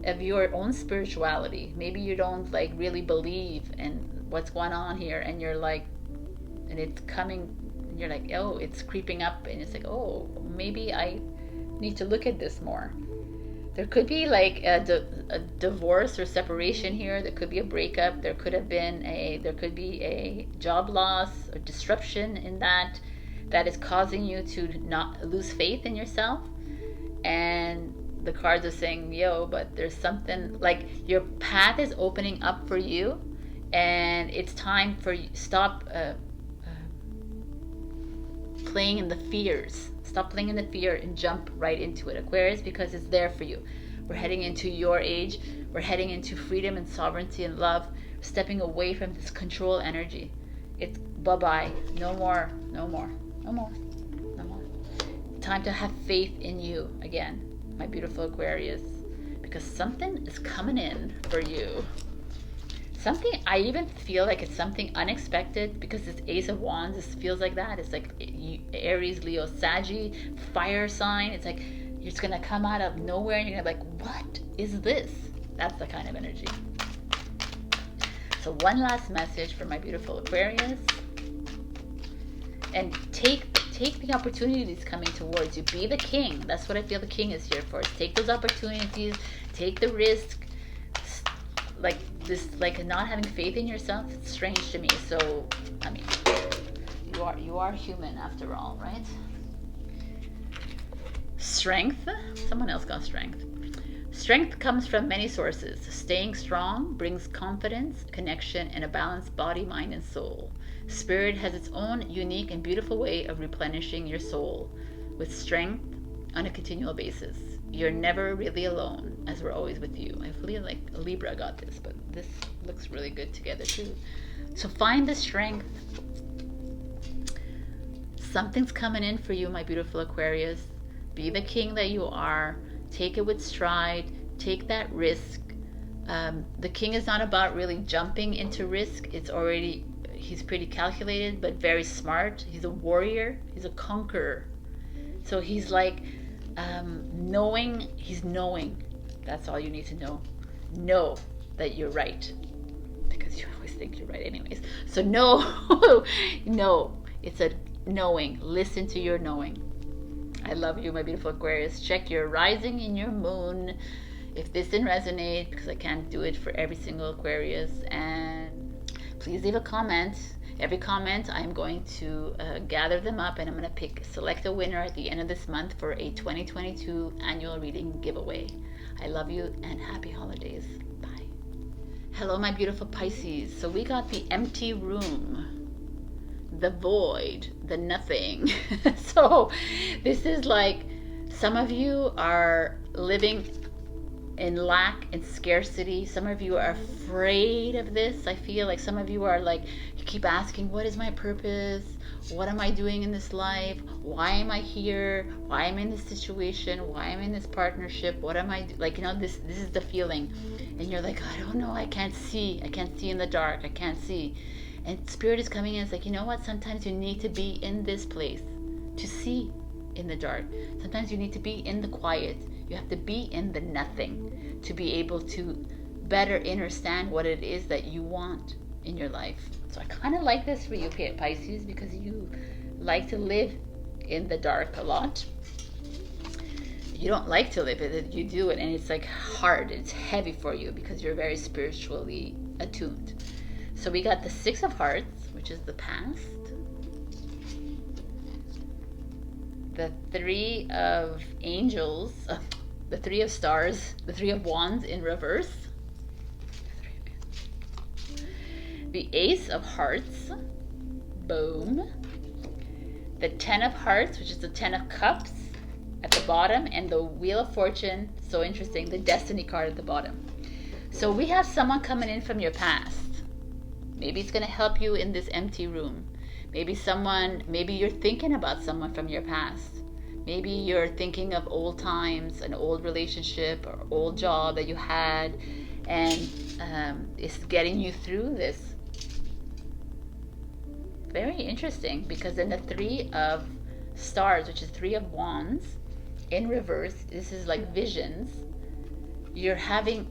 of your own spirituality. Maybe you don't like really believe in what's going on here, and you're like, and it's coming, and you're like, oh, it's creeping up, and it's like, oh, maybe I need to look at this more. There could be like a divorce or separation here. There could be a breakup. There could be a job loss or disruption in that is causing you to not lose faith in yourself. And the cards are saying, yo, but there's something, like, your path is opening up for you, and it's time for you stop playing in the fears. Stop playing in the fear and jump right into it, Aquarius, because it's there for you. We're heading into your age. We're heading into freedom and sovereignty and love. Stepping away from this control energy. It's bye-bye. No more. No more. No more. No more. Time to have faith in you again, my beautiful Aquarius, because something is coming in for you. Something, I even feel like it's something unexpected, because this Ace of Wands, this feels like that. It's like Aries, Leo, Saggy, fire sign. It's like you're just gonna come out of nowhere and you're gonna be like, what is this? That's the kind of energy. So one last message for my beautiful Aquarius. And take the opportunities coming towards you. Be the king. That's what I feel the king is here for. Take those opportunities. Take the risk. Like this, like not having faith in yourself, it's strange to me. So, I mean, you are human after all, right? Strength. Someone else got strength. Strength comes from many sources. Staying strong brings confidence, connection, and a balanced body, mind, and soul. Spirit has its own unique and beautiful way of replenishing your soul with strength on a continual basis. You're never really alone, as we're always with you. I feel like Libra got this, but this looks really good together too. So find the strength. Something's coming in for you, my beautiful Aquarius. Be the king that you are. Take it with stride. Take that risk. The king is not about really jumping into risk. He's pretty calculated, but very smart. He's a warrior. He's a conqueror. So he's like knowing. That's all you need to know. Know that you're right, because you always think you're right anyways. So no. It's a knowing. Listen to your knowing. I love you, my beautiful Aquarius. Check your rising and your moon if this didn't resonate, because I can't do it for every single Aquarius. And please leave a comment. Every comment, I'm going to gather them up, and I'm going to select a winner at the end of this month for a 2022 annual reading giveaway. I love you and happy holidays. Bye. Hello, my beautiful Pisces. So we got the empty room, the void, the nothing. So this is like, some of you are living in lack and scarcity. Some of you are afraid of this. I feel like some of you are like, you keep asking, what is my purpose? What am I doing in this life? Why am I here? Why am I in this situation? Why am I in this partnership? What am I like, this is the feeling. And you're like, I don't know, I can't see in the dark, I can't see. And Spirit is coming in. It's like, you know what? Sometimes you need to be in this place to see in the dark. Sometimes you need to be in the quiet. You have to be in the nothing to be able to better understand what it is that you want in your life. So I kind of like this for you, Pisces, because you like to live in the dark a lot. You don't like to live it, you do it, and it's like hard, it's heavy for you because you're very spiritually attuned. So we got the Six of Hearts, which is the past. The Three of Angels, the Three of Stars, the Three of Wands in reverse. The Ace of Hearts, boom. The Ten of Hearts, which is the Ten of Cups at the bottom, and the Wheel of Fortune, so interesting, the Destiny card at the bottom. So we have someone coming in from your past. Maybe it's going to help you in this empty room. Maybe you're thinking about someone from your past. Maybe you're thinking of old times, an old relationship or old job that you had, and it's getting you through this. Very interesting, because then the Three of Stars, which is Three of Wands, in reverse, this is like visions. You're having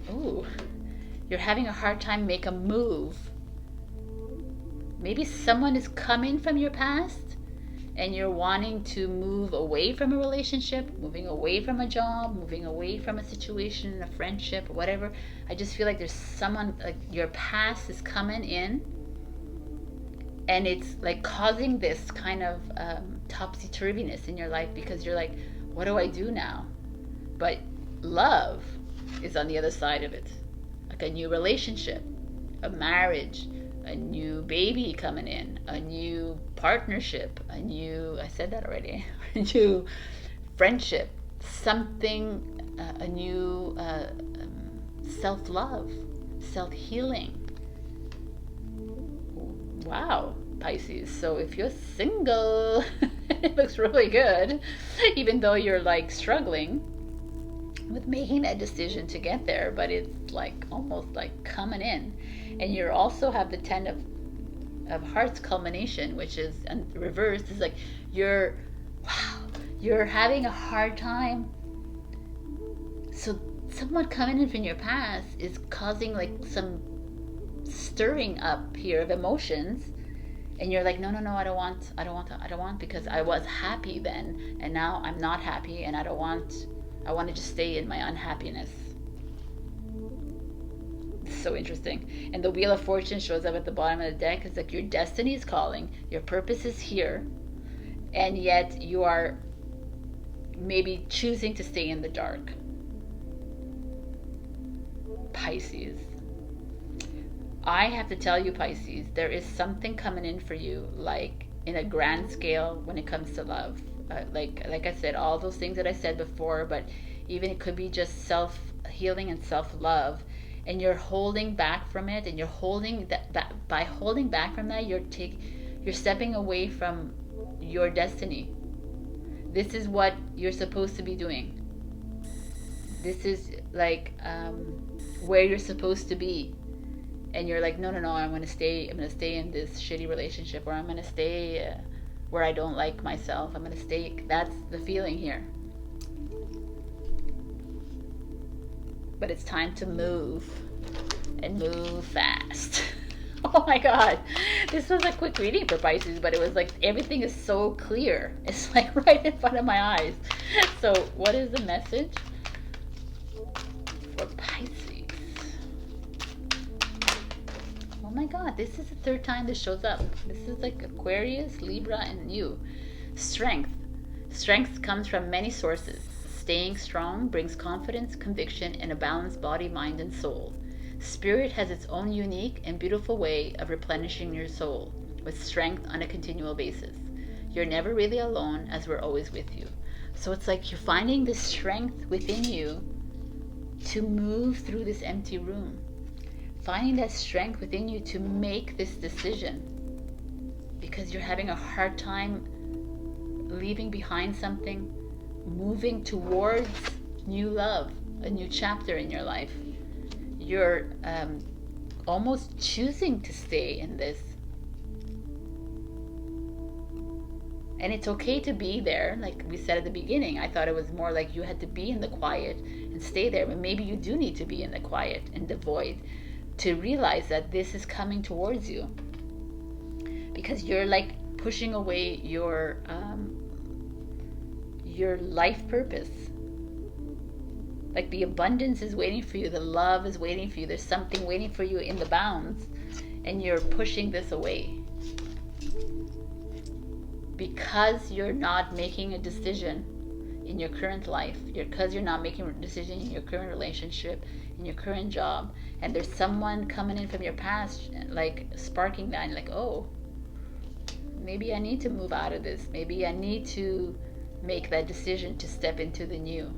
a hard time make a move maybe someone is coming from your past and you're wanting to move away from a relationship, moving away from a job, moving away from a situation, a friendship, or whatever. I just feel like there's someone, like your past is coming in, and it's like causing this kind of topsy-turviness in your life, because you're like, what do I do now? But love is on the other side of it. Like a new relationship, a marriage, a new baby coming in, a new partnership, a new, I said that already, a new friendship, something, a new self-love, self-healing. Wow, Pisces. So if you're single, it looks really good, even though you're like struggling with making that decision to get there, but it's like almost like coming in. And you also have the 10 of Hearts culmination, which is reversed. Is like you're having a hard time. So someone coming in from your past is causing like some stirring up here of emotions, and you're like, no, I don't want, because I was happy then, and now I'm not happy, and I want to just stay in my unhappiness. So interesting. And the Wheel of Fortune shows up at the bottom of the deck. It's like your destiny is calling, your purpose is here, and yet you are maybe choosing to stay in the dark. Pisces. I have to tell you, Pisces, there is something coming in for you, like in a grand scale when it comes to love. Like I said, all those things that I said before, but even it could be just self-healing and self-love. And you're holding back from it, and you're holding that by holding back from that, you're stepping away from your destiny. This is what you're supposed to be doing. This is like where you're supposed to be, and you're like, no, I'm gonna stay in this shitty relationship, or I'm gonna stay where I don't like myself. I'm gonna stay. That's the feeling here. But it's time to move, and move fast. Oh my God, this was a quick reading for Pisces, but it was like everything is so clear. It's like right in front of my eyes. So what is the message for Pisces? Oh my God, this is the third time this shows up. This is like Aquarius, Libra, and you. Strength. Strength comes from many sources. Staying strong brings confidence, conviction, and a balanced body, mind, and soul. Spirit has its own unique and beautiful way of replenishing your soul with strength on a continual basis. You're never really alone, as we're always with you. So it's like you're finding this strength within you to move through this empty room. Finding that strength within you to make this decision, because you're having a hard time leaving behind something, moving towards new love, a new chapter in your life. You're almost choosing to stay in this. And it's okay to be there. Like we said at the beginning, I thought it was more like you had to be in the quiet and stay there. But maybe you do need to be in the quiet and the void to realize that this is coming towards you. Because you're like pushing away your life purpose. Like the abundance is waiting for you, the love is waiting for you, there's something waiting for you in the bounds, and you're pushing this away because you're not making a decision in your current life, because you're not making a decision in your current relationship, in your current job, and there's someone coming in from your past like sparking that, and like, oh, maybe I need to move out of this, maybe I need to make that decision to step into the new.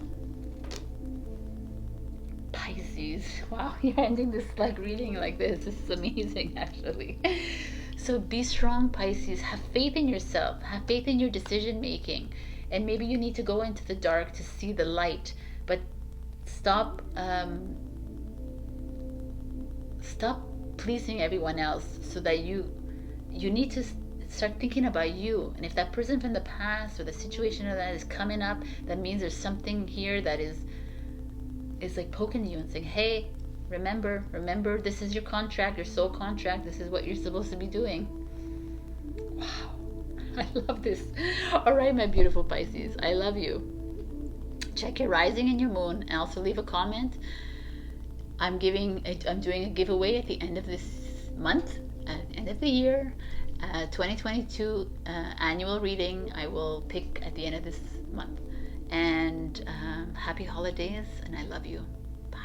Pisces. Wow, you're ending this like reading like this. This is amazing, actually. So be strong, Pisces. Have faith in yourself. Have faith in your decision making. And maybe you need to go into the dark to see the light. But stop pleasing everyone else, so that you need to start thinking about you. And if that person from the past or the situation that is coming up, that means there's something here that is like poking you and saying, hey, remember, this is your contract, your soul contract, this is what you're supposed to be doing. Wow. I love this. All right, my beautiful Pisces. I love you. Check your rising and your moon, and also leave a comment. I'm doing a giveaway at the end of this month, end of the year, 2022 annual reading. I will pick at the end of this month. And happy holidays, and I love you. Bye.